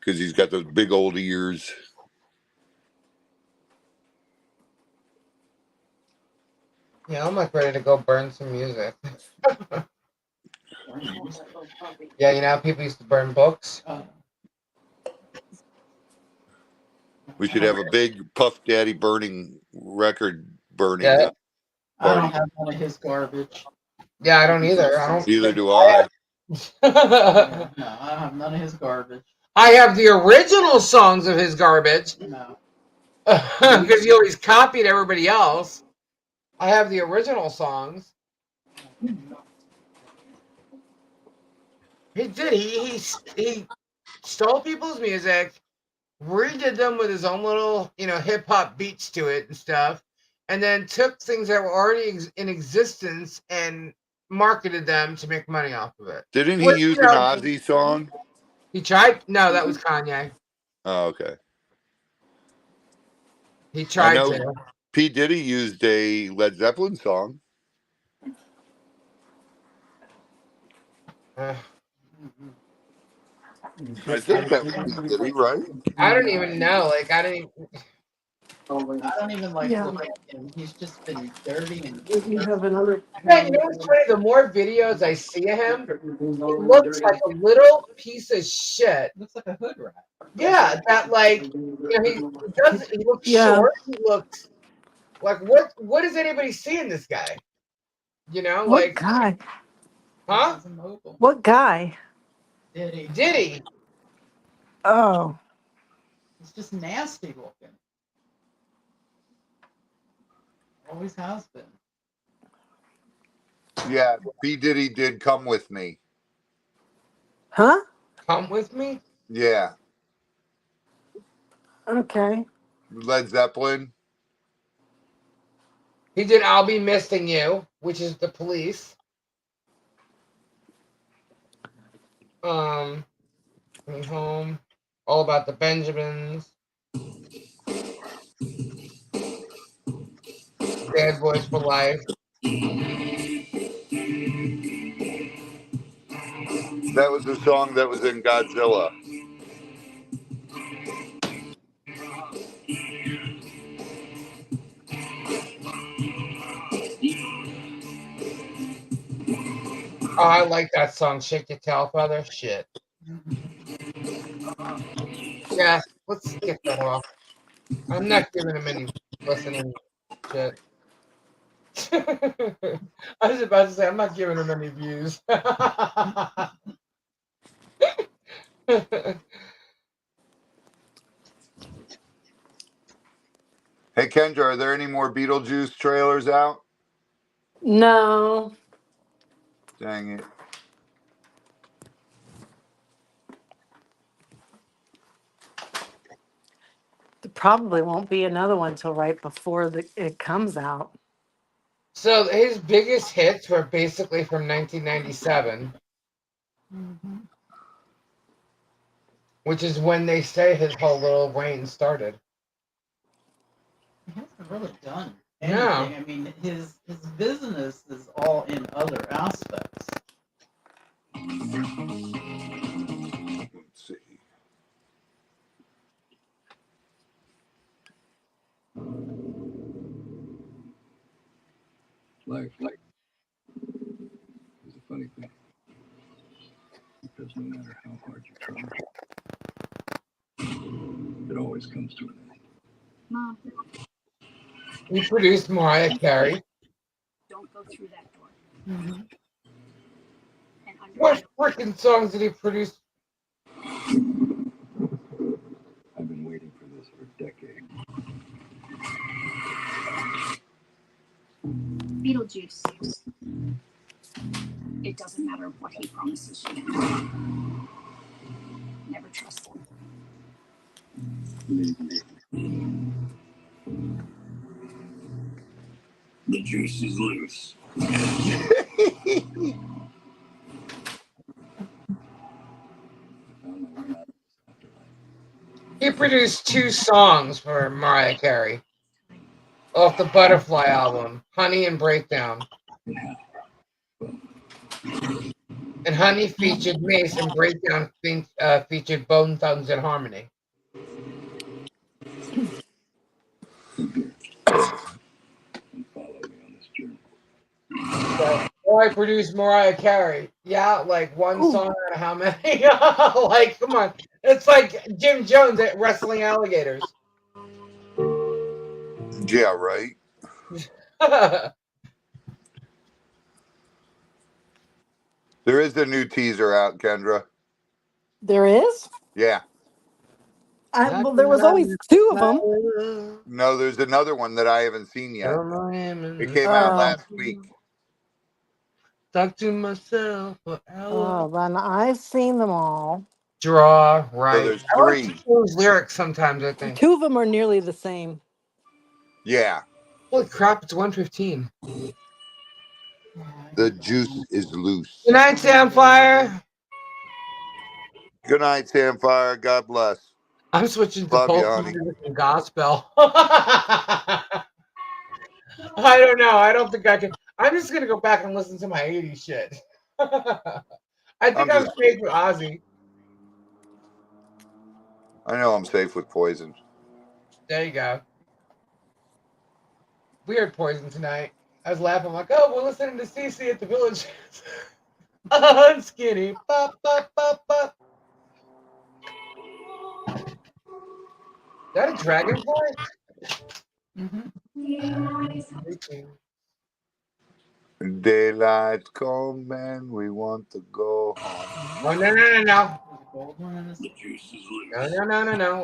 he's got those big old ears. Yeah, I'm like ready to go burn some music. Yeah, you know how people used to burn books? We should have a big Puff Daddy burning record burning Yeah. I don't party. have none of his garbage. Yeah, I don't either. I don't. Neither do I. Yeah, no, I don't have none of his garbage. I have the original songs of his garbage. No. Because he always copied everybody else. I have the original songs. He did. He stole people's music, redid them with his own little, hip hop beats to it and stuff, and then took things that were already in existence and marketed them to make money off of it. Didn't he use an Ozzy song? He tried. No, that was Kanye. Oh, okay. He tried I know to. P. Diddy used a Led Zeppelin song. I think that was P. Diddy, right? I don't even know. Like, I don't even like looking at him. He's just been dirty and. You have another. Yeah, you know what's funny? The more videos I see of him, he looks like a little piece of shit. Looks like a hood rat. Yeah, that like he looks Yeah. short. He looks like what is anybody seeing this guy? What like guy? huh? What guy? Diddy. Oh. It's just nasty looking. Always has been. Yeah, P. Diddy did Come With Me. Huh? Come With Me? Yeah. Okay. Led Zeppelin. He did I'll Be Missing You, which is the Police. Coming Home, All About the Benjamins, Bad Boys for Life. That was the song that was in Godzilla. Oh, I like that song, Shake Your Tail Feather. Shit. Yeah, let's get that off. I'm not giving him any listening shit. I was about to say, I'm not giving him any views. Hey, Kendra, are there any more Beetlejuice trailers out? No. Dang it. There probably won't be another one till right before it comes out. So his biggest hits were basically from 1997, which is when they say his whole little reign started. He hasn't really done No. anything. I mean, his business is all in other aspects. Let's see. Life is a funny thing. Because no matter how hard you try, it always comes to an end. Mom. He produced Mariah Carey. Don't go through that door. Mm-hmm. What freaking songs did he produce? I've been waiting for this for decades. Beetlejuice. It It doesn't matter what he promises you. Never trust him. The juice is loose. He produced 2 songs for Mariah Carey off the Butterfly album, Honey and Breakdown. And Honey featured Mace, and Breakdown featured Bone Thugs and Harmony. So, I produced Mariah Carey. Yeah, like one song out of how many? Like, come on. It's like Jim Jones at Wrestling Alligators. Yeah, right. There is a new teaser out, Kendra. There is? Yeah. Well, there was always 2 of them. No, there's another one that I haven't seen yet. It came out last week. Talk to myself for hours. Then I've seen them all. Draw, right. So there's I like 3. those lyrics sometimes, I think. 2 of them are nearly the same. Yeah. Holy crap, it's 1:15. The juice is loose. Good night, Samfire. Good night, Samfire. God bless. I'm switching to Love you, folk honey. music and gospel. I don't know. I don't think I can. I'm just gonna go back and listen to my 80s shit. I think I'm safe with Ozzy. I know I'm safe with Poison. There you go. Weird Poison tonight. I was laughing. I'm like, oh, we're listening to CC at the Village. Skinny. Bop, bop, bop, bop. Is that a dragonfly? Daylight come and we want to go home. Oh, no.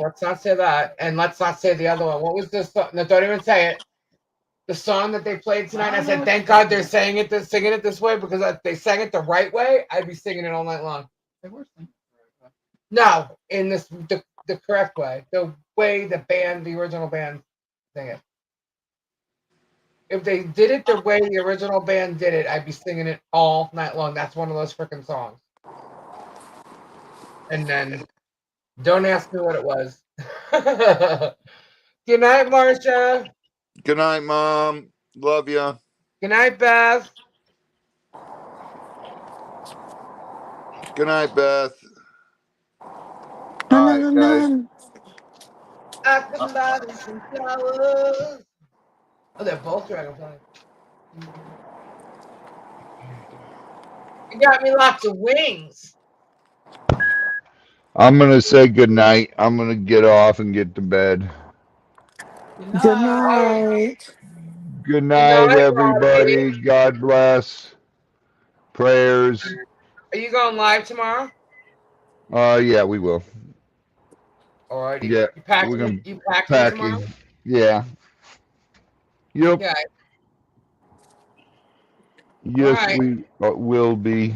Let's not say that. And let's not say the other one. What was this song? No, don't even say it. The song that they played tonight, I said, thank God they're singing it this way, because if they sang it the right way, I'd be singing it all night long. They were singing the right way. No, in the correct way. The way the original band sang it. If they did it the way the original band did it, I'd be singing it all night long. That's one of those freaking songs. And then, don't ask me what it was. Good night, Marcia. Good night, Mom. Love you. Good night, Beth. Good night, Beth. All right, guys. I could buy me some flowers. Oh, they're both dragonflies. You got me lots of wings. I'm going to say good night. I'm going to get off and get to bed. Good night. Good night, everybody. God bless. Prayers. Are you going live tomorrow? Yeah, we will. Alrighty. Yeah, You packing, we're gonna you packing tomorrow? Yeah. Yep. Yeah. Yes, right. we will be.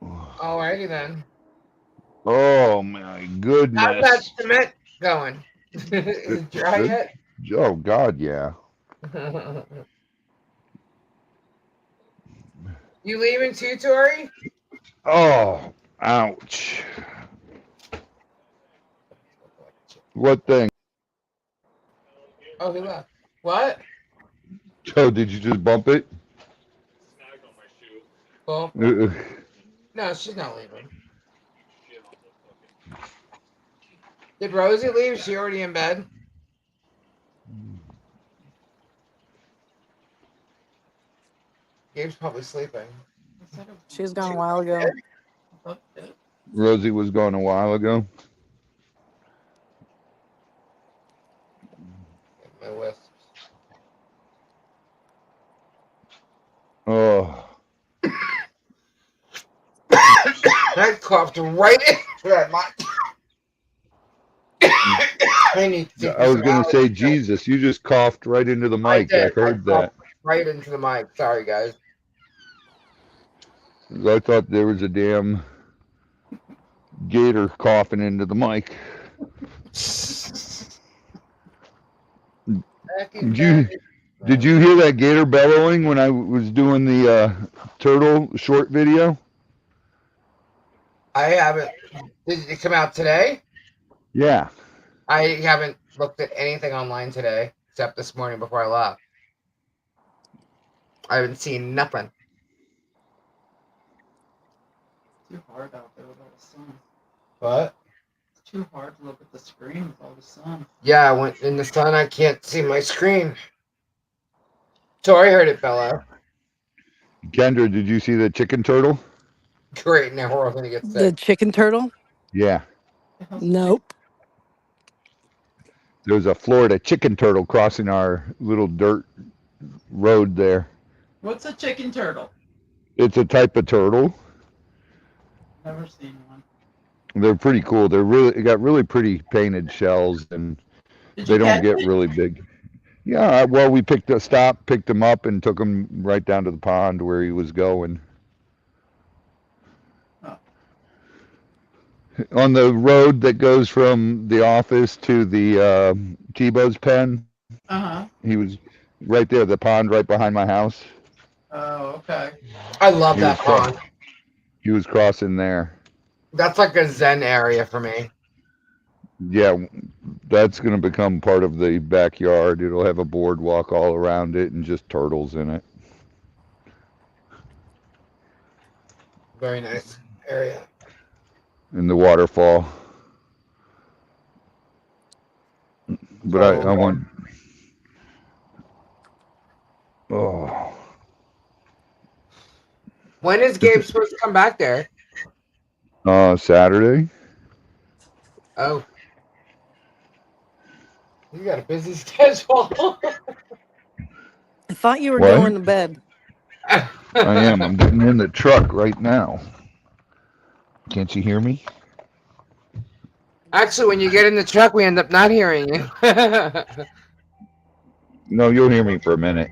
Alrighty then. Oh my goodness. How's that cement going? Is it dry yet? Oh God, yeah. You leaving too, Tori? Oh, ouch. What thing? Oh, he left. What? Oh, did you just bump it? Well, no, she's not leaving. Did Rosie leave? Is she already in bed? Gabe's probably sleeping. She was gone a while ago. Rosie was gone a while ago. My wisps. Oh. I coughed right into that mic. I was going to say, Jesus, you just coughed right into the mic. I heard that. Right into the mic. Sorry, guys. I thought there was a damn gator coughing into the mic. Did you hear that gator bellowing when I was doing the turtle short video? I haven't. Did it come out today? Yeah. I haven't looked at anything online today except this morning before I left. I haven't seen nothing. Too hard out there with all the sun. What? It's too hard to look at the screen with all the sun. Yeah, when in the sun, I can't see my screen. Tori heard it bellow. Kendra, did you see the chicken turtle? Great, now we're all gonna get The sick. chicken turtle? Yeah. Nope. There was a Florida chicken turtle crossing our little dirt road there. What's a chicken turtle? It's a type of turtle. Never seen one. They're pretty cool. They got really pretty painted shells, and they don't get really big. Yeah, well, we picked him up, and took him right down to the pond where he was going. Oh. On the road that goes from the office to the Tebow's pen. He was right there, the pond right behind my house. Oh, okay. I love that pond. He was crossing there. That's like a zen area for me. Yeah, that's going to become part of the backyard. It'll have a boardwalk all around it and just turtles in it. Very nice area. And the waterfall. But I want... Oh. When is Gabe supposed to come back there? Saturday. Oh. You got a busy schedule. I thought you were What? going to bed. I am. I'm getting in the truck right now. Can't you hear me? Actually, when you get in the truck, we end up not hearing you. No, you'll hear me for a minute.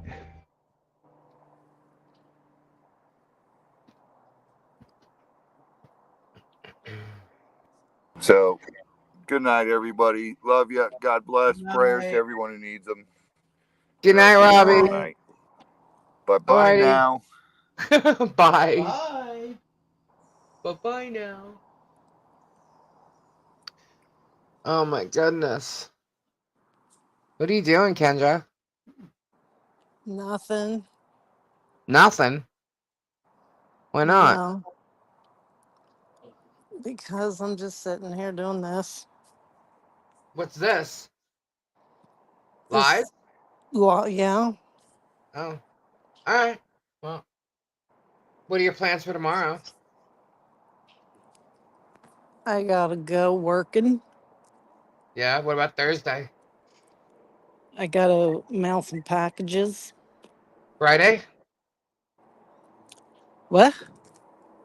So, good night, everybody. Love you. God bless. Prayers to everyone who needs them. Good night, Robbie. Night. Bye-bye Alrighty. now. Bye. Bye. Bye-bye now. Oh my goodness. What are you doing, Kendra? Nothing. Nothing. Why not? No. Because I'm just sitting here doing this. What's this? Live? Well, yeah. Oh. Alright. Well. What are your plans for tomorrow? I gotta go working. Yeah, what about Thursday? I gotta mail some packages. Friday? What?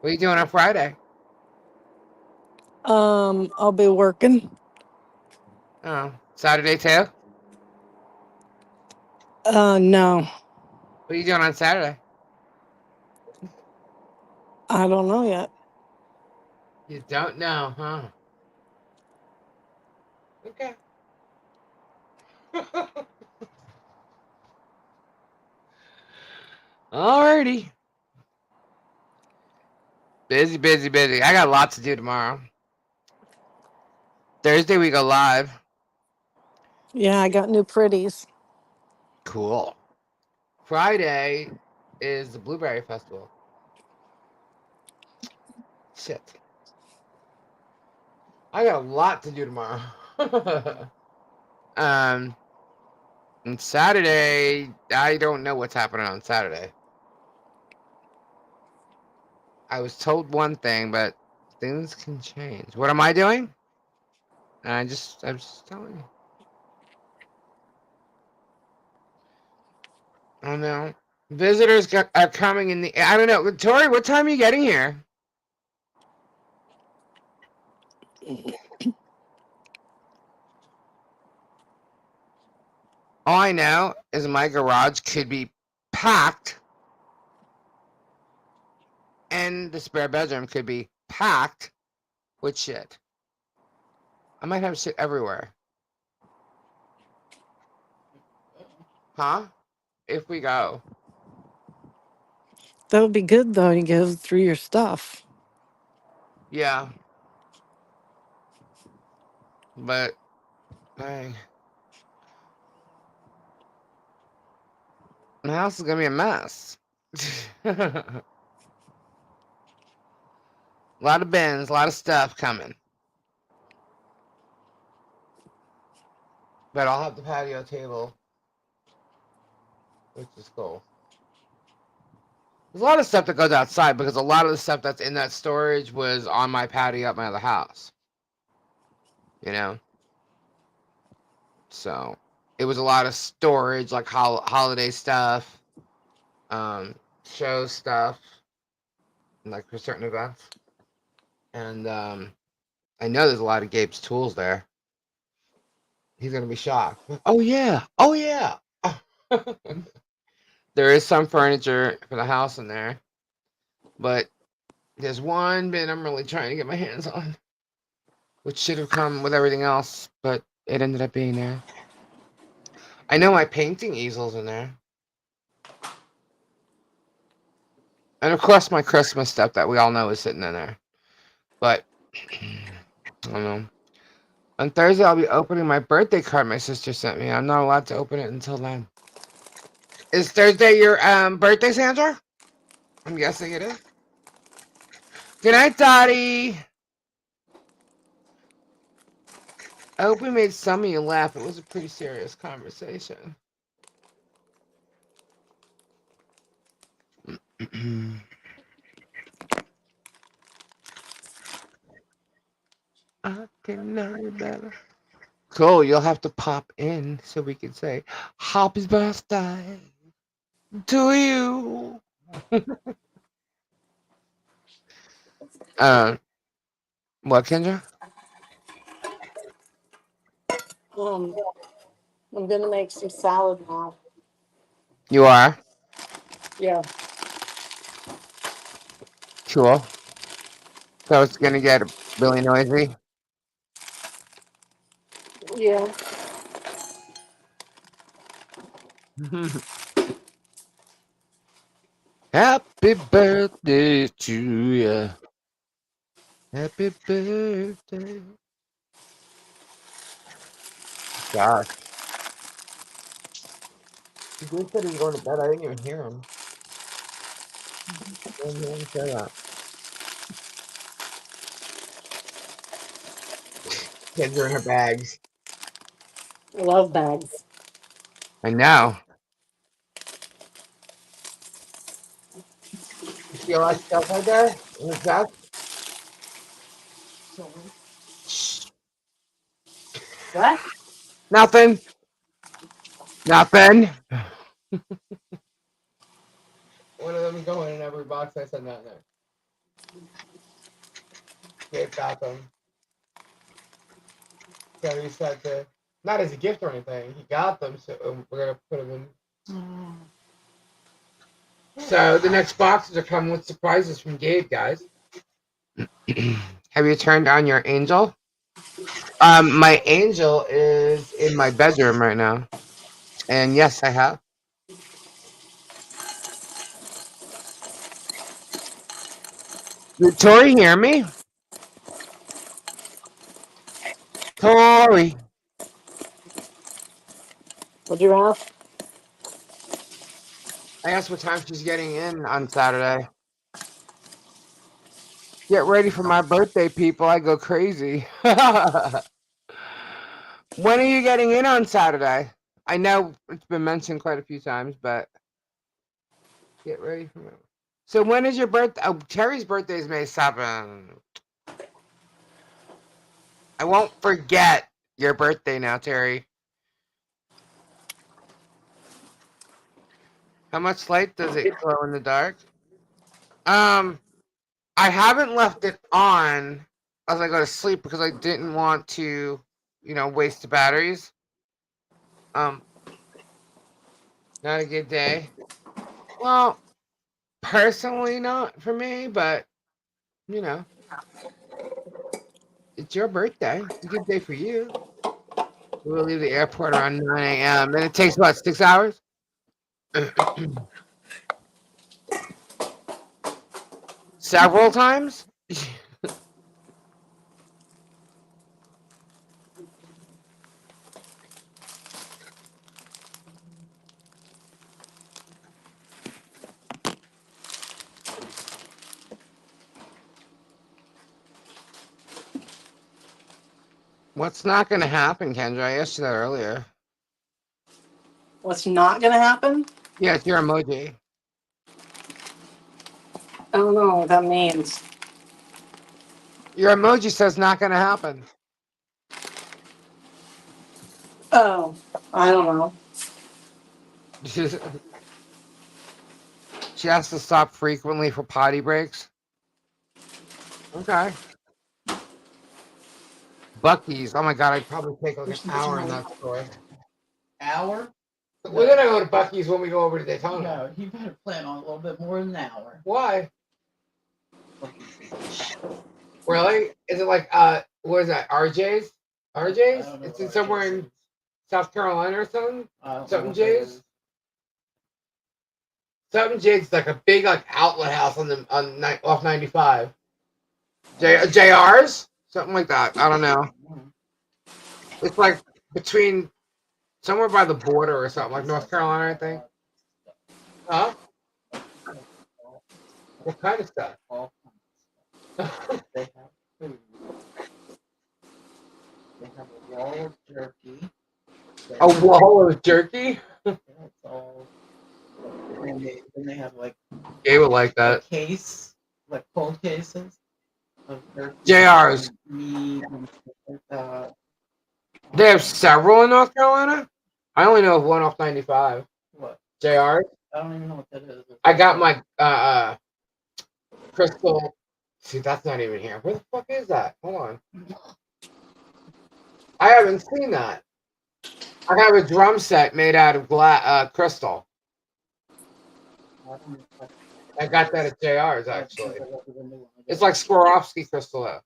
What are you doing on Friday? I'll be working. Oh. Saturday too? No. What are you doing on Saturday? I don't know yet. You don't know, huh? Okay. Alrighty. Busy, busy, busy. I got lots to do tomorrow. Thursday we go live. Yeah, I got new pretties. Cool. Friday is the Blueberry Festival. Shit. I got a lot to do tomorrow. And Saturday, I don't know what's happening on Saturday. I was told one thing, but things can change. What am I doing? I'm just telling you. I don't know. Visitors are coming in the. I don't know. Tori, what time are you getting here? All I know is my garage could be packed and the spare bedroom could be packed with shit. I might have shit everywhere. Huh? If we go. That would be good though. You go through your stuff. Yeah. But dang. My house is gonna be a mess. A lot of bins, a lot of stuff coming. But I'll have the patio table, which is cool. There's a lot of stuff that goes outside because a lot of the stuff that's in that storage was on my patio at my other house. You know? So it was a lot of storage, like holiday stuff, show stuff, like for certain events. And I know there's a lot of Gabe's tools there. He's gonna be shocked. Oh yeah, oh yeah. There is some furniture for the house in there, but there's one bin I'm really trying to get my hands on, which should have come with everything else, but it ended up being there. I know my painting easel's in there. And of course my Christmas stuff that we all know is sitting in there. But I don't know. On Thursday I'll be opening my birthday card my sister sent me. I'm not allowed to open it until then. Is Thursday your birthday, Sandra? I'm guessing it is. Good night, Dottie. I hope we made some of you laugh. It was a pretty serious conversation. I can know better. Cool, you'll have to pop in so we can say happy birthday to you. uh, what, Kendra? I'm gonna make some salad now. You are? Yeah. Cool. So it's gonna get really noisy. Yeah. Happy birthday to you. Happy birthday. Gosh. He just said he was going to bed. I didn't even hear him. I didn't hear him say that. Kids are in her bags. I love bags. I know. You see all that stuff right there in his desk? What? Nothing. Nothing. One of them is going in every box I send out there. Gabe got them. So he said to, not as a gift or anything, he got them, so we're going to put them in. So the next boxes are coming with surprises from Gabe, guys. Have you turned on your angel? My angel is in my bedroom right now. And yes, I have. Did Tori hear me? Tori. What'd you ask? I asked what time she's getting in on Saturday. Get ready for my birthday, people. I go crazy. When are you getting in on Saturday? I know it's been mentioned quite a few times, but get ready for it. So when is your birthday? Oh, Terry's birthday is May 7th. I won't forget your birthday now, Terry. How much light does it glow in the dark? I haven't left it on as I go to sleep because I didn't want to, waste the batteries. Not a good day. Well, personally not for me, but you know, it's your birthday. It's a good day for you. We'll leave the airport around 9 a.m. and it takes what, 6 hours? Several times? What's not going to happen, Kendra? I asked you that earlier. What's not gonna happen? Yeah, it's your emoji. I don't know what that means. Your emoji says not going to happen. Oh, I don't know. She has to stop frequently for potty breaks. Okay. Bucky's. Oh my god, I'd probably take like an hour in that store. Hour? We're gonna go to Bucky's when we go over to Daytona. No, you better plan on a little bit more than an hour. Why? Really? Is it like what is that? RJ's? RJ's? It's in somewhere in South Carolina or something? Something J's? Something J's like a big like outlet house off 95. JR's? Something like that. I don't know. It's like between somewhere by the border or something, like North Carolina, I think. Huh? What kind of stuff? They have food. They have a wall of jerky. A wall of jerky? That's all. And they have like They would like that. a case, like cold cases of jerky. JR's. Meat and stuff like that. They have several in North Carolina? I only know of one off 95. What? JR's? I don't even know what that is. I got my crystal. See, that's not even here. Where the fuck is that? Hold on. I haven't seen that. I have a drum set made out of crystal. I got that at JR's actually. It's like Swarovski crystal though.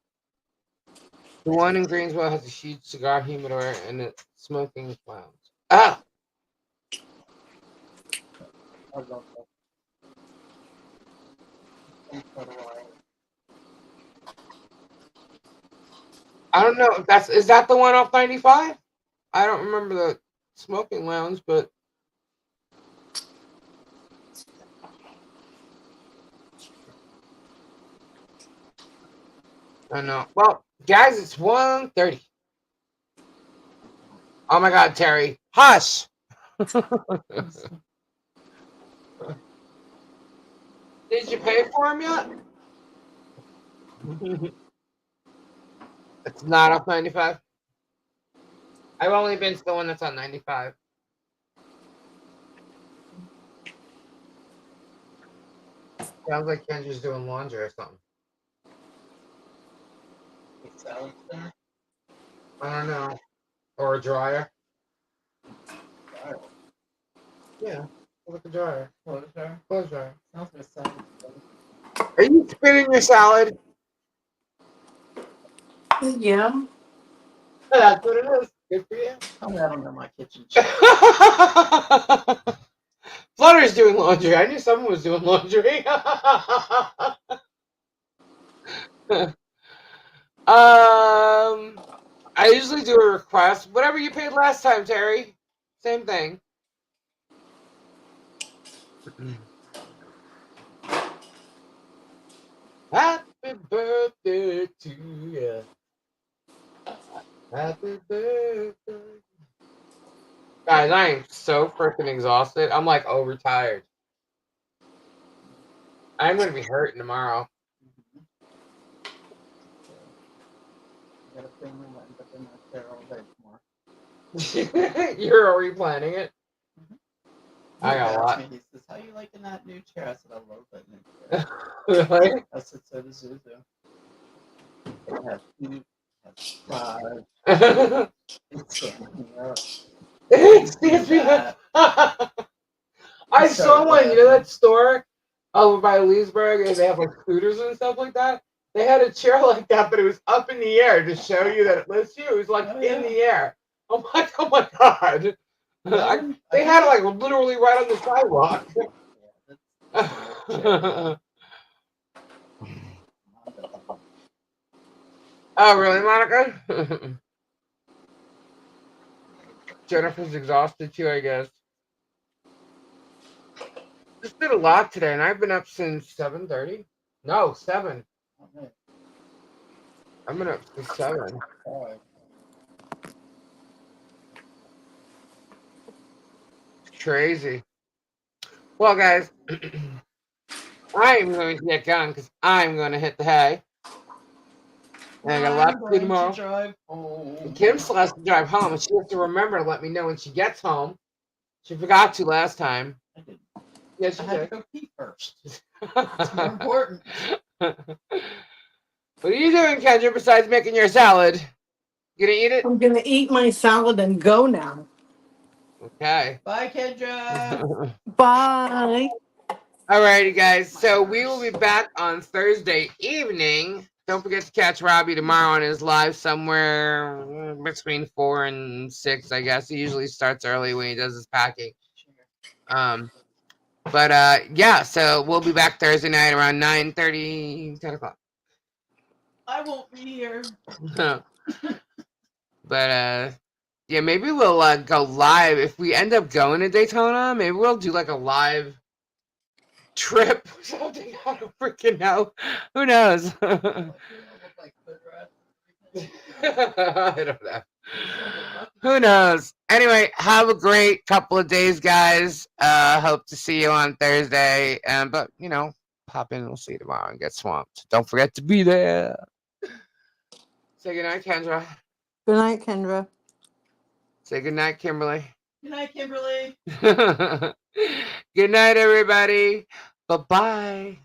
The one in Greensboro has a huge cigar humidor and a smoking lounge. Ah! I love that. I don't know if is that the one off 95? I don't remember the smoking lounge, but I don't know. Well, guys, it's 1:30. Oh my god, Terry. Hush! Did you pay for him yet? It's not off 95. I've only been to the one that's on 95. Sounds like Kendra's doing laundry or something. I don't know. Or a dryer. Yeah, look at the dryer. Clothes dryer? Clothes dryer. Sounds like a salad. Are you spinning your salad? Yeah. That's what it is. Good for you. Tell me I don't know my kitchen. Flutter's doing laundry. I knew someone was doing laundry. I usually do a request. Whatever you paid last time, Terry. Same thing. Happy birthday to you. Happy birthday. Guys, I am so freaking exhausted. I'm like overtired. I'm gonna be hurting tomorrow. You're already planning it? I got a lot. He says, how you liking that new chair? I said, I love that new chair. Really? I said, so does Zuzu. It has heat, it has it stands me up. It stands me up. I saw one, you know that store over by Leesburg, and they have like scooters and stuff like that. They had a chair like that, but it was up in the air to show you that it lifts you. It was like in the air. I'm like, oh my god. They had it like literally right on the sidewalk. Oh, really, Monica? Jennifer's exhausted too, I guess. Just did a lot today, and I've been up since 7:30. No, 7. I've been up since 7. It's crazy. Well, guys, I'm going to get going because I'm going to hit the hay. And I got a lot to do tomorrow. Drive home. Kim still has to drive home, and she has to remember to let me know when she gets home. She forgot to last time. Yes, I she had to did. go pee first. It's more important. What are you doing, Kendra, besides making your salad? You gonna eat it? I'm gonna eat my salad and go now. Okay. Bye, Kendra. Bye. Alrighty, guys. So we will be back on Thursday evening. Don't forget to catch Robbie tomorrow on his live somewhere between 4 and 6, I guess. He usually starts early when he does his packing. Yeah, so we'll be back Thursday night around 9:30, 10 o'clock. I won't be here. Yeah, maybe we'll go live. If we end up going to Daytona, maybe we'll do like a live trip or something. I don't freaking know. Who knows? I don't know. Who knows? Anyway, have a great couple of days, guys. Hope to see you on Thursday. But pop in and we'll see you tomorrow and get swamped. Don't forget to be there. Say goodnight, Kendra. Good night, Kendra. Say goodnight, Kimberly. Good night, Kimberly. Good night, everybody. Bye-bye.